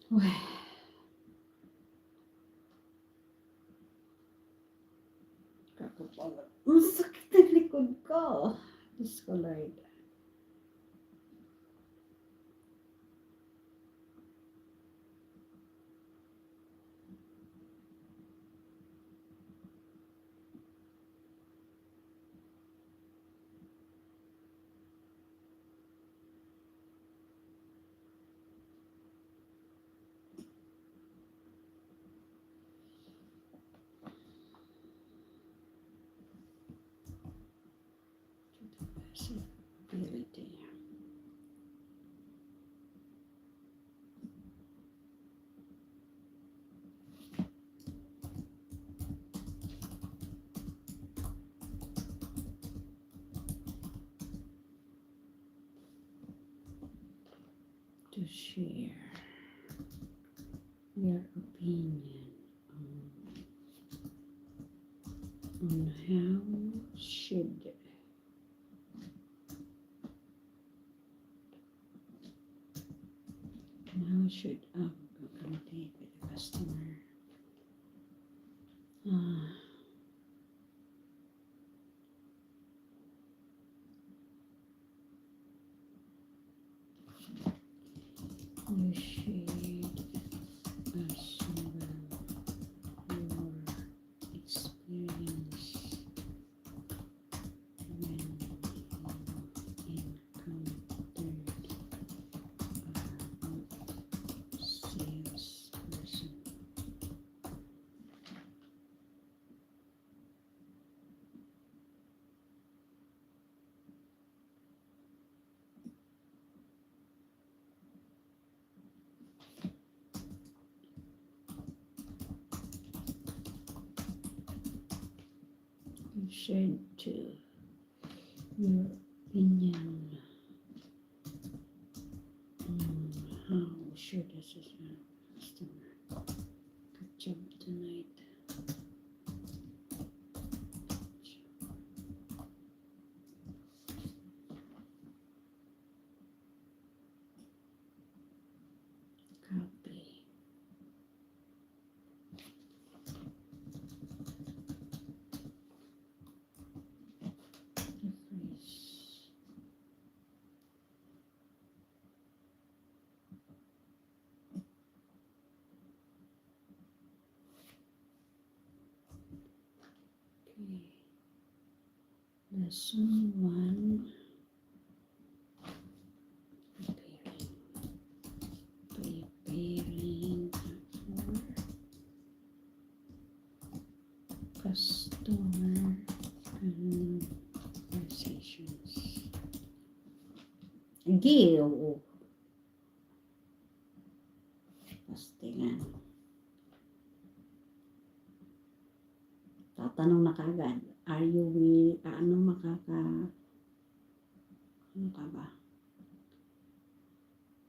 Wah. Kakapagal. Ang sakit ng likod ko. Diyos ko, Lord. Ability. To share your opinion on how should communicate with the customer. You should as well your experience when you encountered a salesperson. You should too your opinion on how should assist a customer. Good job tonight. Copy. Refresh. Lesson 1. Preparing for customer conversations. Give. Pastilan. Tatanong na kagad. Are you will, ano ka ba?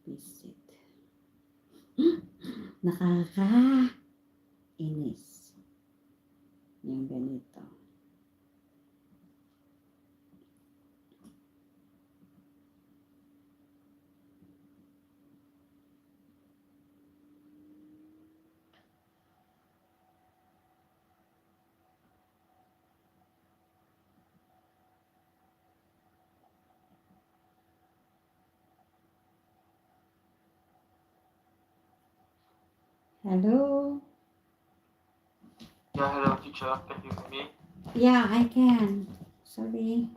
Visit. Nakakainis. Yung ganito. Hello? Yeah, hello teacher, can you hear me? Yeah, I can. Sorry.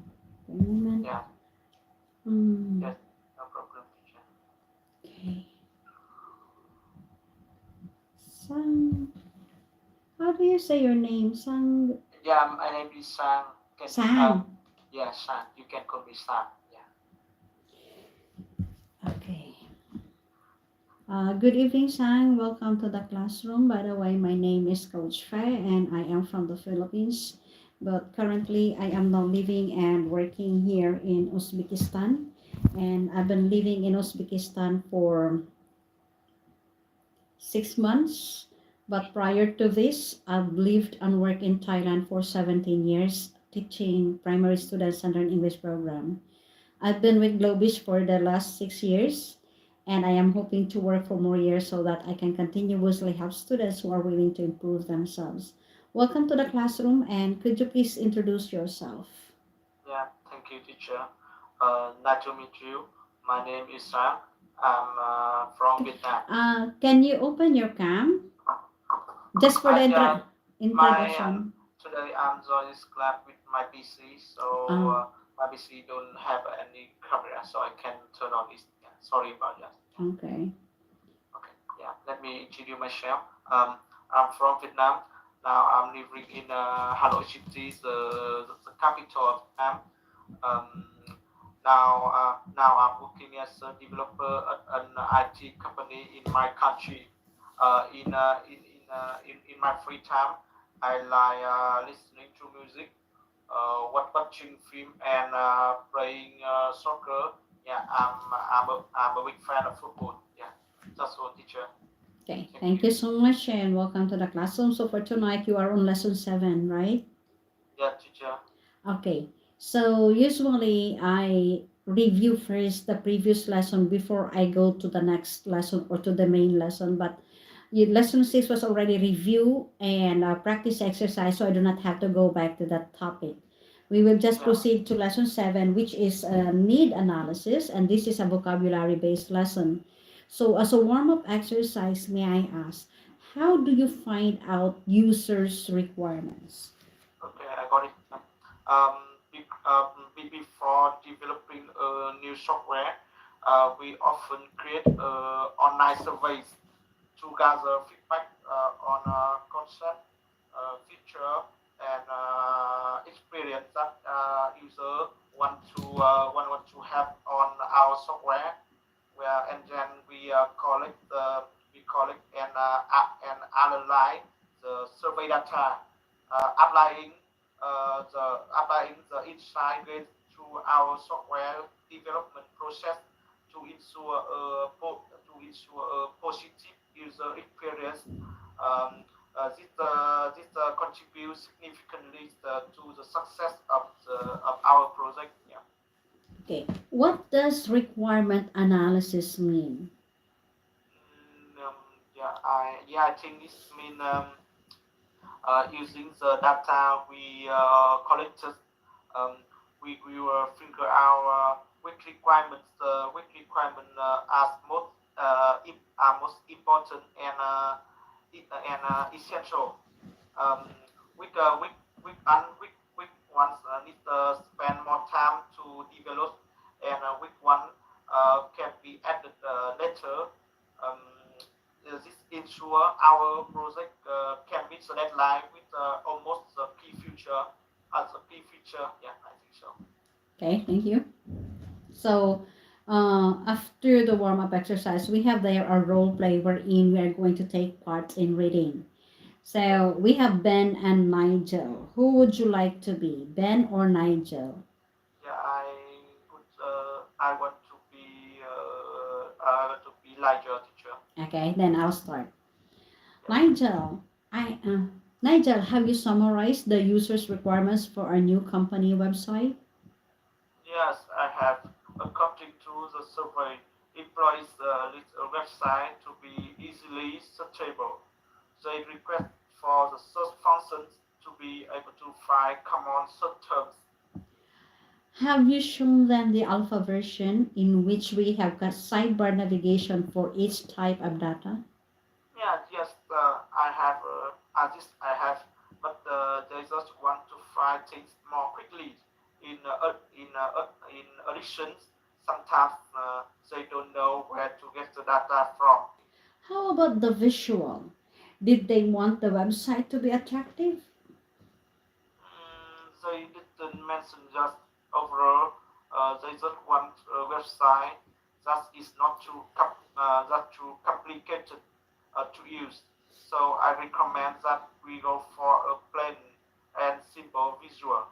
Wait a moment. Yeah, Yes. no problem teacher. Okay. Sang. How do you say your name? Sang. Yeah, my name is Sang. Sang. Yeah, Sang. You can call me Sang. Yeah. Okay. Good evening, Sang. Welcome to the classroom. By the way, my name is Coach Faye and I am from the Philippines. But currently, I am now living and working here in Uzbekistan. And I've been living in Uzbekistan for 6 months. But prior to this, I've lived and worked in Thailand for 17 years, teaching primary students under an English program. I've been with Globis for the last 6 years, and I am hoping to work for more years so that I can continuously help students who are willing to improve themselves. Welcome to the classroom, and could you please introduce yourself? Yeah, thank you teacher. Nice to meet you. My name is Sang. I'm from Vietnam. Can you open your cam? Just for the introduction. Today I'm joining this club with my PC, so my PC don't have any camera, so I can turn on this. Yeah, sorry about that. Okay. Okay, yeah, let me introduce myself. I'm from Vietnam. Now I'm living in Hanoi City, the capital of Vietnam. Um, now I'm working as a developer at an IT company in my country. In my free time, I like listening to music, watching film, and playing soccer. Yeah, I'm a big fan of football. Yeah, that's all, teacher. Okay, thank you so much and welcome to the classroom. So for tonight, you are on lesson 7, right? Yeah, teacher. Okay, so usually I review first the previous lesson before I go to the next lesson or to the main lesson. But lesson 6 was already review and practice exercise, so I do not have to go back to that topic. We will just Yeah. proceed to lesson 7, which is need analysis, and this is a vocabulary based lesson. So, as a warm up exercise, may I ask, how do you find out users' requirements? Okay, I got it. Before developing a new software, we often create online surveys to gather feedback on concept, feature, and experience that user want to have on our software. Where and then we collect and analyze the survey data, applying the insight gained through our software development process to ensure a positive user experience. This contributes significantly to the success of our project. Yeah. Okay, what does requirement analysis mean? I think this means using the data we collected, um, we will figure out which requirements which requirement are most important and essential. Um, with ones need spend more time to develop, and which one can be added later. Um, this ensure our project can meet the deadline with almost the key feature as a key feature. Yeah, I think so. Okay, thank you. So, after the warm up exercise, we have there a role play wherein we are going to take part in reading. So, we have Ben and Nigel. Who would you like to be, Ben or Nigel? Yeah, I want to be like your teacher. Okay, then I'll start. Nigel, Nigel, have you summarized the user's requirements for our new company website? Yes, I have. According to the survey, employees list a website to be easily searchable. They request for the search functions to be able to find common search terms. Have you shown them the alpha version in which we have got sidebar navigation for each type of data? Yeah, yes, I have. I have, but they just want to find things more quickly. In addition, sometimes they don't know where to get the data from. How about the visual? Did they want the website to be attractive? They didn't mention just overall. They just want a website that is not too complicated to use. So I recommend that we go for a plain and simple visual.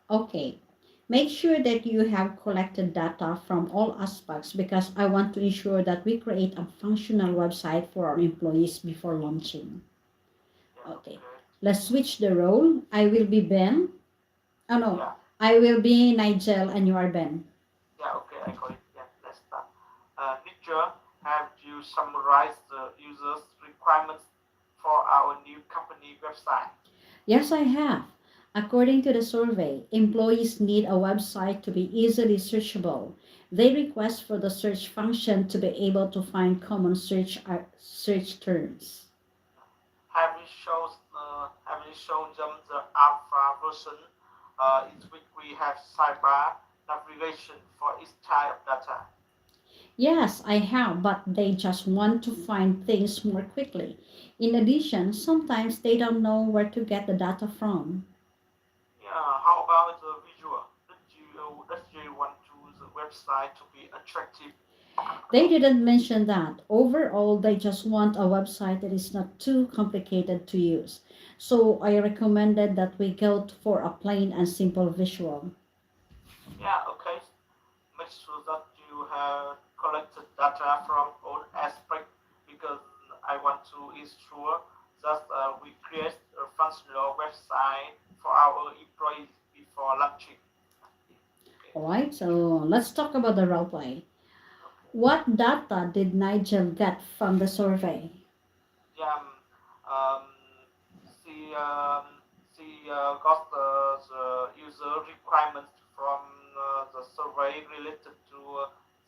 Okay. Make sure that you have collected data from all aspects because I want to ensure that we create a functional website for our employees before launching. Yeah, Okay. Let's switch the role. I will be Ben. Oh no, Yeah. I will be Nigel and you are Ben. Yeah. Okay. I got it. Yeah. Let's start. Teacher, have you summarized the user's requirements for our new company website? Yes, I have. According to the survey, employees need a website to be easily searchable. They request for the search function to be able to find common search terms. Have you shown them the alpha version in which we have sidebar navigation for each type of data? Yes, I have, but they just want to find things more quickly. In addition, sometimes they don't know where to get the data from. Yeah. How about the visual? Did you want to the website to be attractive? They didn't mention that. Overall, they just want a website that is not too complicated to use. So I recommended that we go for a plain and simple visual. Yeah. Okay. Make sure that you have collected data from all aspects because I want to ensure that we create a functional website for our employees before launching. Okay. Alright, so let's talk about the role play. What data did Nigel get from the survey? Yeah. Um, she got the user requirements from the survey related to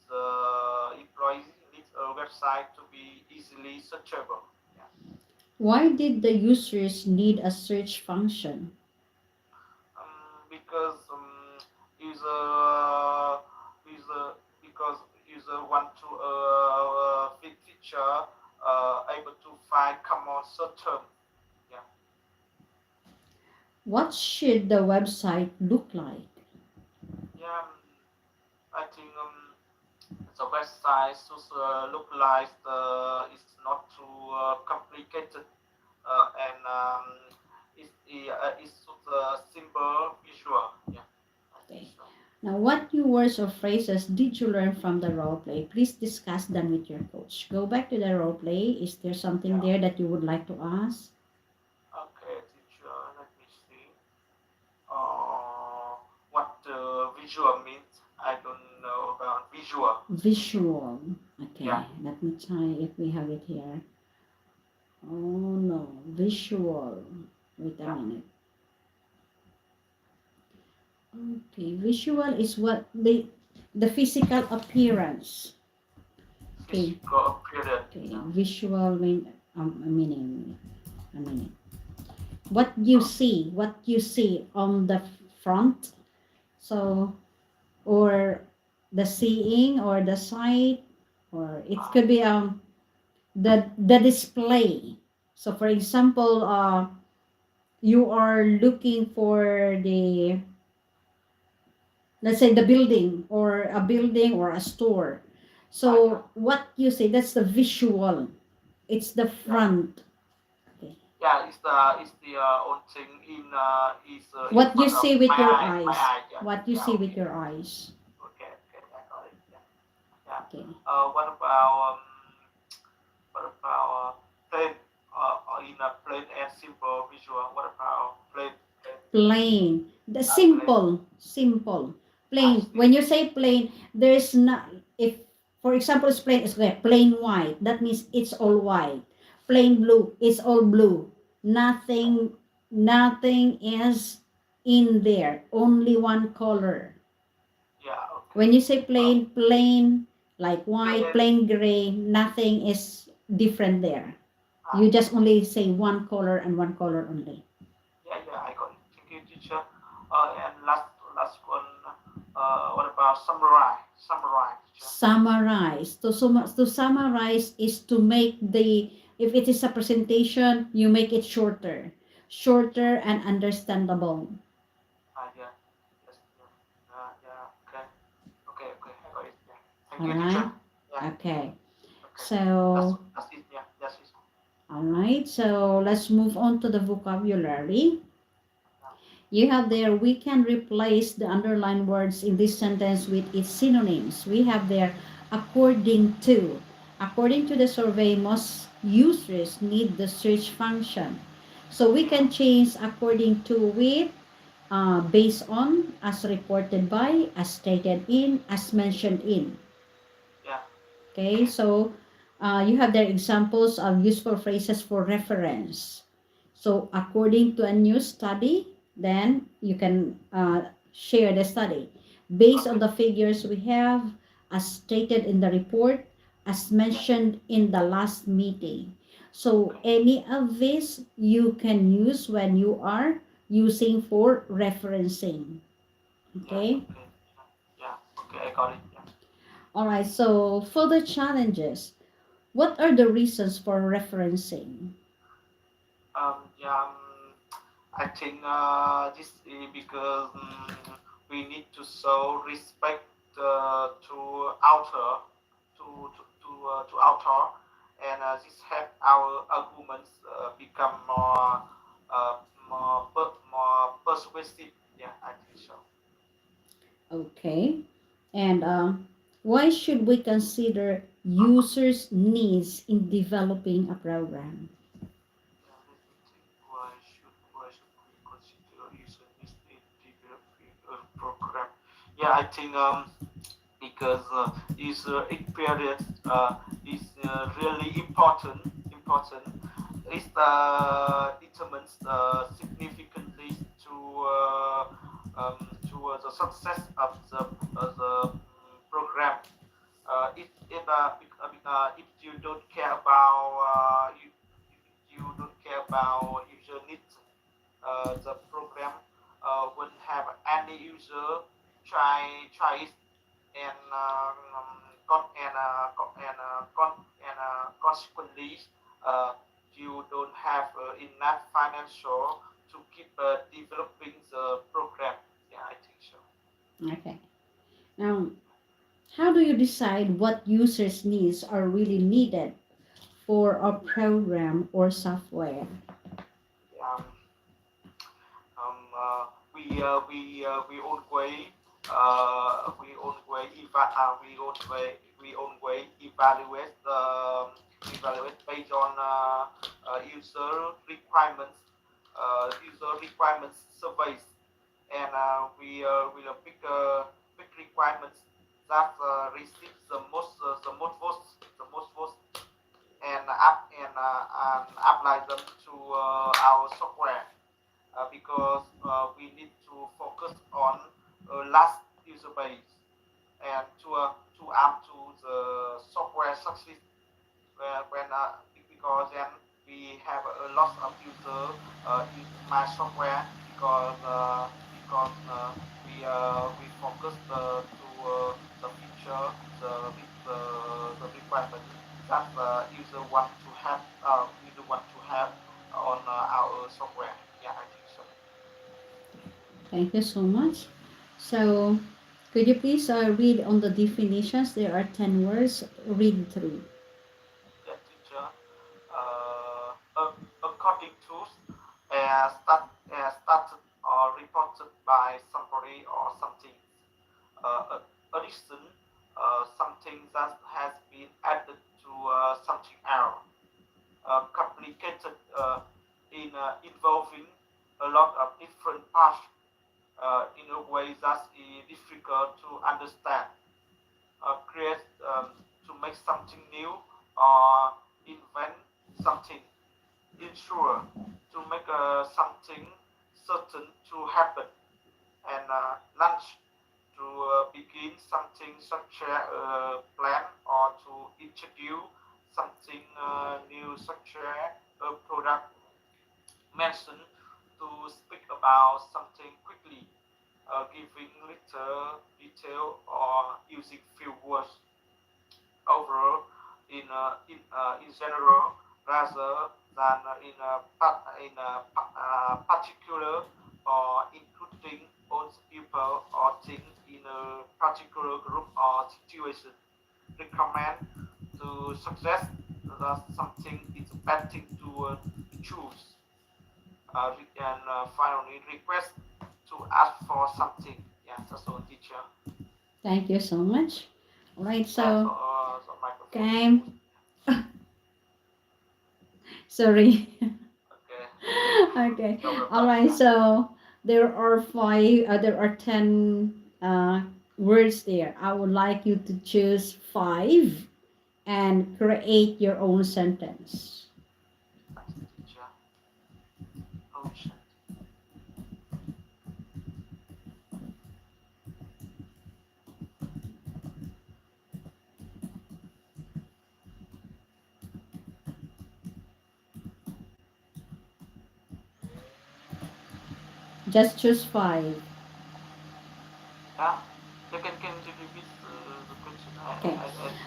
the employee needs a website to be easily searchable. Yeah. Why did the users need a search function? Because user user because user want to feature able to find common search term. Yeah. What should the website look like? Yeah. I think the website should look like it's not too complicated and it's simple visual. Yeah. I think Okay. so. Now, what new words or phrases did you learn from the role play? Please discuss them with your coach. Go back to the role play. Is there something Yeah. there that you would like to ask? Okay, teacher. Let me see. What visual means? I don't know about visual. Visual. Okay, Yeah. let me try if we have it here. Oh no, visual. Wait a Yeah. minute. Okay, visual is what the physical appearance. Okay. Physical appearance. Okay, visual meaning. A minute. What you see on the front. So, or the seeing or the sight, or it could be the display. So for example, you are looking for the, let's say, the building, or a building or a store. So what you say, that's the visual, it's the front. Okay. Yeah, it's the own thing in What you front of see with my your eye, my eyes, eye. Yeah, what you yeah, see with okay, your eyes. okay, okay, I got it. Yeah, yeah. Okay. What about plain in a plain and simple visual? What about plain, Plain, the plain? simple I plain. see. When you say plain, there's not, if for example it's plain, it's okay, plain white, that means it's all white. Plain blue, it's all blue. Nothing is in there, only one color. Yeah, okay. When you say plain, like white, Plain. plain gray, nothing is different there. You Yeah, just only say one color and one color only. yeah, yeah. I got it. Thank you, teacher. And last one. What about summarize? Summarize, teacher. Summarize. To summarize is to make the, if it is a presentation, you make it shorter and understandable. Yeah. Yes. Yeah. Yeah. Okay. Okay. Okay. I got it. Yeah. Thank All you, teacher. right. Yeah. Okay. Okay. So, That's it. Yeah. That's it. all right. So let's move on to the vocabulary. You have there, we can replace the underlined words in this sentence with its synonyms. We have there, according to. According to the survey, most users need the search function. So we can change according to with, based on, as reported by, as stated in, as mentioned in. Yeah. Okay, so you have there examples of useful phrases for reference. So according to a new study, then you can share the study. Based on Okay. the figures we have, as stated in the report, as Yeah. mentioned in the last meeting. So Okay. any of this you can use when you are using for referencing. Yeah. Okay? Okay. Yeah. Okay. I got it. Yeah. All right, so for the challenges, what are the reasons for referencing? Yeah. I think this is because we need to show respect to author, to author, and this help our arguments become uh, more persuasive. Yeah, I think so. Okay. And why should we consider users' needs in developing a program? Yeah, let me think. Why should we consider user needs in developing a program? Yeah, I think because user experience is really important. It determines significantly to the success of the program. If you don't care about you don't care about user needs, the program won't have any user try it, and consequently uh, you don't have enough financial to keep developing the program. Yeah, I think so. Okay. Now, how do you decide what users' needs are really needed for a program or software? Um, we always evaluate based on user requirements, surveys, and we will pick requirements that receive the most votes, and apply them to our software, because we need to focus on last user base, and to add to the software success, when because then we have a lot of user use my software, because we focus the feature, the requirement that the user want to have on our software. Yeah, I think so. Thank you so much. So, could you please read on the definitions? There are 10 words. Read through. Yeah, teacher. According to started or reported by somebody or something. Addition, something that has been added to something else. Complicated in involving a lot of different parts in a way that is difficult to understand. Create to make something new or invent something. Ensure to make something certain to happen. And launch to begin something such as a plan or to introduce something new such as a product. Mention to speak about something quickly, giving little detail or using few words. Overall, in general, rather than in a particular or including all people or things in a particular group or situation. Recommend to suggest that something is a bad thing to choose. And finally, request to ask for something. Yeah, that's all, teacher. Thank you so much. All right, So, so, microphone. okay. Sorry. Okay. Okay. No All right, so there are there are 10 words there. I would like you to choose 5 and create your own sentence. Teacher. Ocean. Just choose 5. Yeah. You can repeat the question. Okay.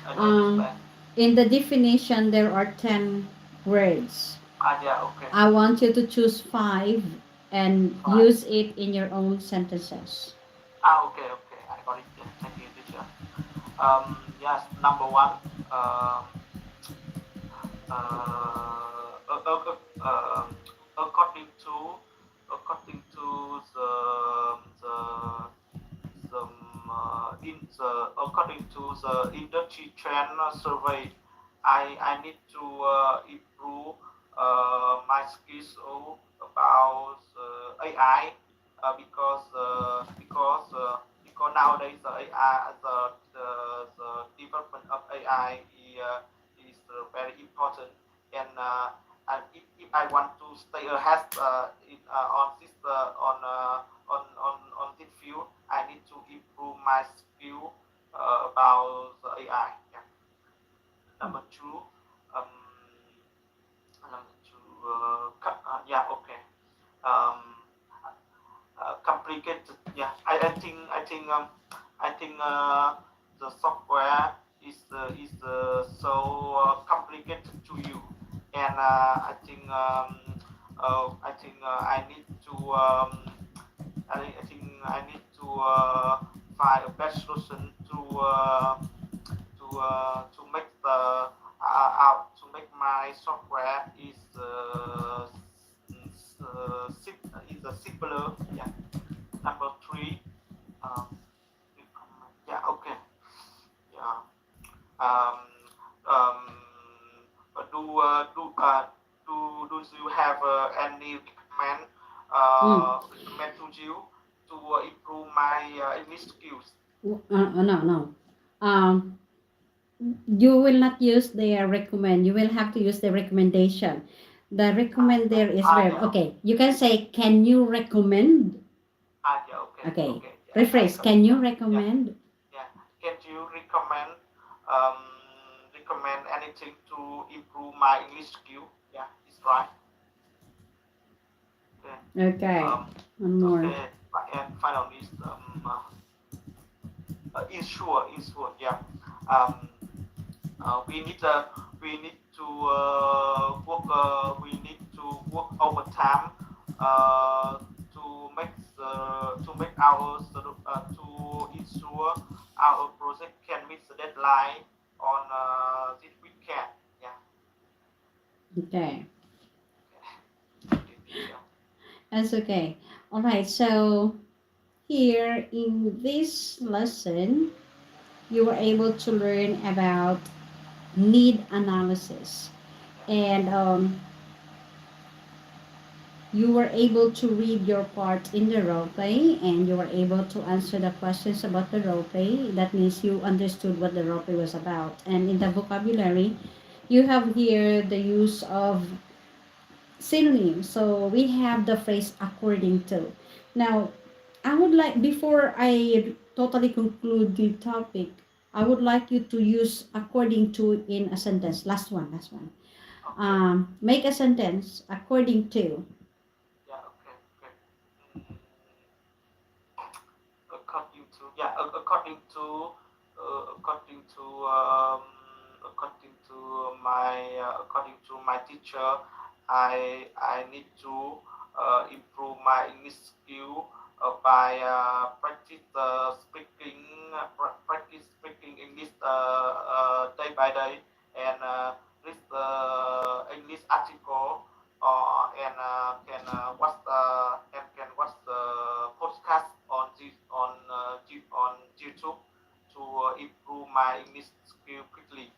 I don't understand. In the definition, there are 10 words. Yeah, okay. I want you to choose 5 and 5. use it in your own sentences. Okay, okay. I got it. Yeah. Thank you, teacher. Yes, number 1. Um, according to the the in the according to the industry trend survey, I need to improve my skills about AI because nowadays the AI the development of AI is very important and if I want to stay ahead on this on this field, I need to improve my skill about the AI. Yeah. Number 2, um, number 2, yeah, okay. Um, Complicated. Yeah, I think the software is so complicated to you, and I need to I need to find a best solution to make the out to make my software is a simpler. Yeah. Number 3. Um, yeah. Okay. Yeah. Um, um, do you have any recommend to you to improve my English skills? No, no. Um, you will not use the recommend. You will have to use the recommendation. The recommend there is verb. Yeah. Okay, you can say, can you recommend? Yeah. Okay. Okay, Okay. Yeah, rephrase. Can you recommend? Yeah. Can you recommend anything to improve my English skill? Yeah, it's right. Okay. Okay, Um, one more. okay. and finally ensure, yeah. We need we need to work overtime to make to ensure our project can meet the deadline on this weekend. Yeah. Okay, Okay, teacher. that's okay. All right, so here in this lesson, you were able to learn about need analysis, and you were able to read your part in the role play, and you were able to answer the questions about the role play. That means you understood what the role play was about. And in the vocabulary, you have here the use of synonyms. So we have the phrase according to. Now, I would like, before I totally conclude the topic, I would like you to use according to in a sentence. Last one, last one. Okay. Make a sentence according to. Yeah. Okay. Okay. Mm, according to, yeah, according to according to my teacher, I need to improve my English skill by practice speaking English day by day, and read the English article, and can watch the podcast on on YouTube to improve my English skill quickly.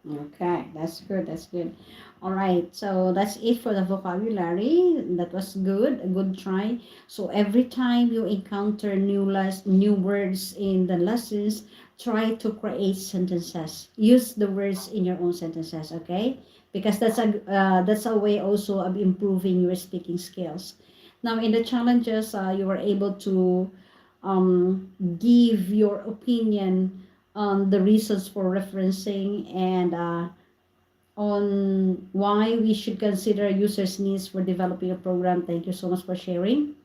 Okay, that's good. That's good. All right, so that's it for the vocabulary. That was good. A good try. So every time you encounter new words in the lessons, try to create sentences. Use the words in your own sentences. Okay, because that's a way also of improving your speaking skills. Now in the challenges, you were able to give your opinion on the reasons for referencing, and on why we should consider users' needs for developing a program. Thank you so much for sharing.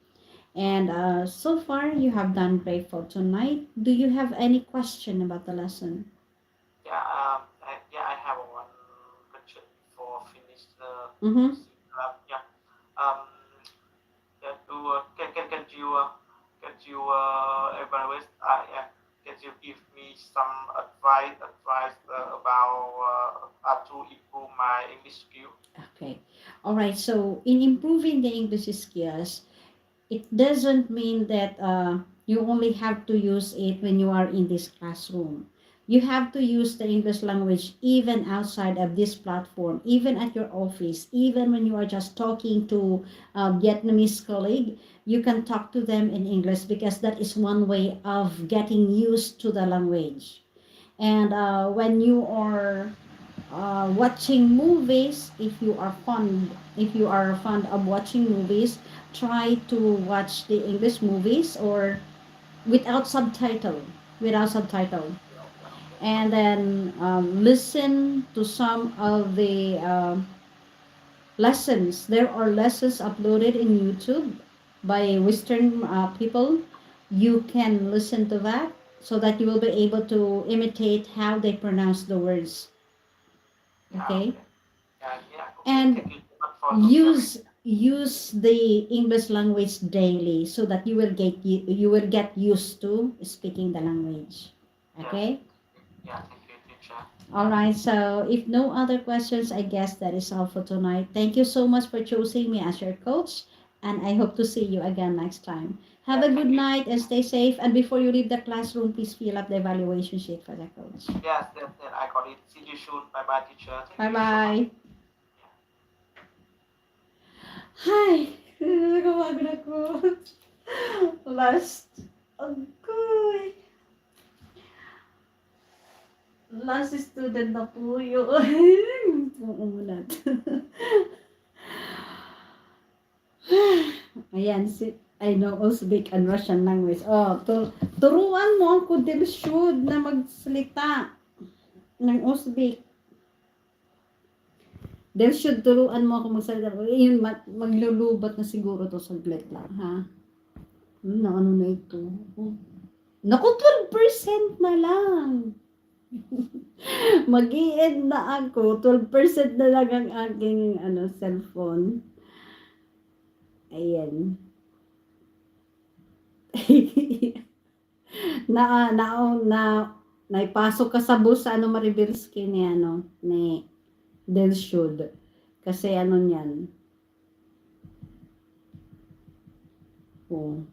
And so far, you have done great for tonight. Do you have any question about the lesson? Yeah, I have one question before finish Mm-hmm. yeah. Um, yeah, can you evaluate? Can you give me some advice about to improve my English skill? Okay. All right. So, in improving the English skills, it doesn't mean that you only have to use it when you are in this classroom. You have to use the English language even outside of this platform, even at your office, even when you are just talking to a Vietnamese colleague. You can talk to them in English because that is one way of getting used to the language. And when you are watching movies, if you are fond of watching movies, try to watch the English movies or without subtitle, without subtitle, and then listen to some of the lessons. There are lessons uploaded in YouTube by Western people. You can listen to that so that you will be able to imitate how they pronounce the words. Yeah, Okay, okay. Yeah, yeah, okay. and Thank you so much for the sharing. use the English language daily so that you will get used to speaking the language. Yes. Okay. Yeah, thank you, teacher. All right. So if no other questions, I guess that is all for tonight. Thank you so much for choosing me as your coach, and I hope to see you again next time. Have Yeah, a good thank you. night and stay safe. And before you leave the classroom, please fill up the evaluation sheet for the coach. Yes, that I got it. See you soon. Bye bye, teacher. Bye Thank you so much. bye. Hi. Nakapagod ako. Last. Agoy. Last student na po yun. Umulat. Ayan, I know Uzbek and Russian language. Oh, turuan mo ako, Dilshud, na magsalita ng Uzbek. Dilshud, turuan mo ako magsalita. Yun, maglulubat na siguro to saglit lang, ha? Na ano na ito? Oh. Naku, 12% na lang. Mag-i-end na ako. 12% na lang ang aking cellphone. Ayan. Naipasok ka sa bus Maribelski ni Delshud. Kasi niyan. Oh.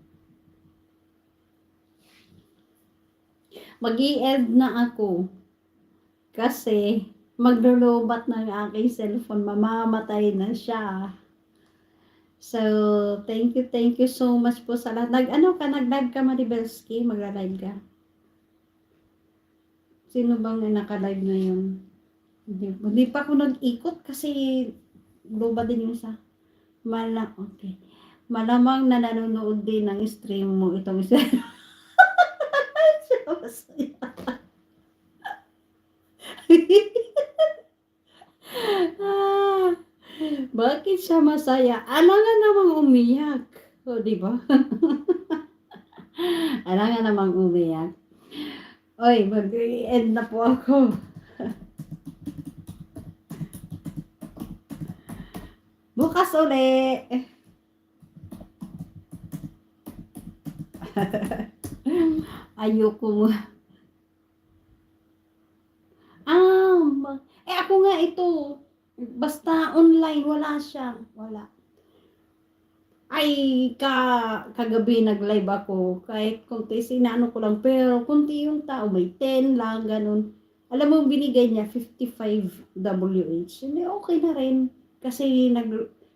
Mag-i-end na ako. Kasi maglulubat na ang aking cellphone. Mamamatay na siya. So, thank you so much po sa lahat. Nag-live ka Maribelski? Magla-live ka? Sino bang naka-live ngayon? Hindi pa ako nag-ikot kasi luba din yung isa. Okay. Malamang na nanonood din ng stream mo itong isa. Bakit siya masaya? Alangan namang umiyak. O, di ba? Alangan namang umiyak. Oy, mag-end na po ako. Bukas uli. Ayoko mo. Ako nga ito. Basta online, wala siya. Wala. Ay, kagabi nag-live ako. Kahit konti, sinano ko lang. Pero konti yung tao. May 10 lang, ganun. Alam mo, binigay niya 55 WH. Hindi, okay na rin. Kasi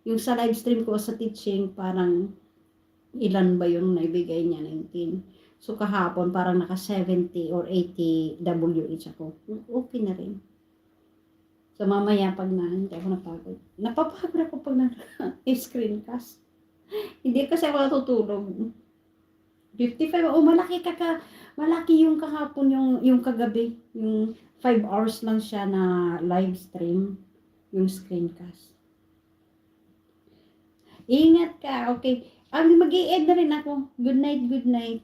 yung sa live stream ko sa teaching, parang ilan ba yung naibigay niya? 19. So, kahapon, parang naka 70 or 80 WH ako. Okay na rin. So, mamaya pag hindi ako napagod. Napapagod ako pag screencast. Hindi kasi ako natutulog. 55, malaki yung kahapon, yung kagabi. Yung 5 hours lang siya na live stream. Yung screencast. Ingat ka, okay. Mag-i-end na rin ako. Good night, good night.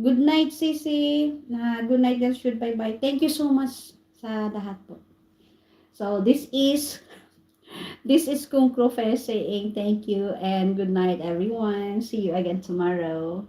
Good night, Sisi. Good night, Delshud. Bye-bye. Thank you so much sa lahat po. So, this is Kung Profe saying thank you and good night, everyone. See you again tomorrow.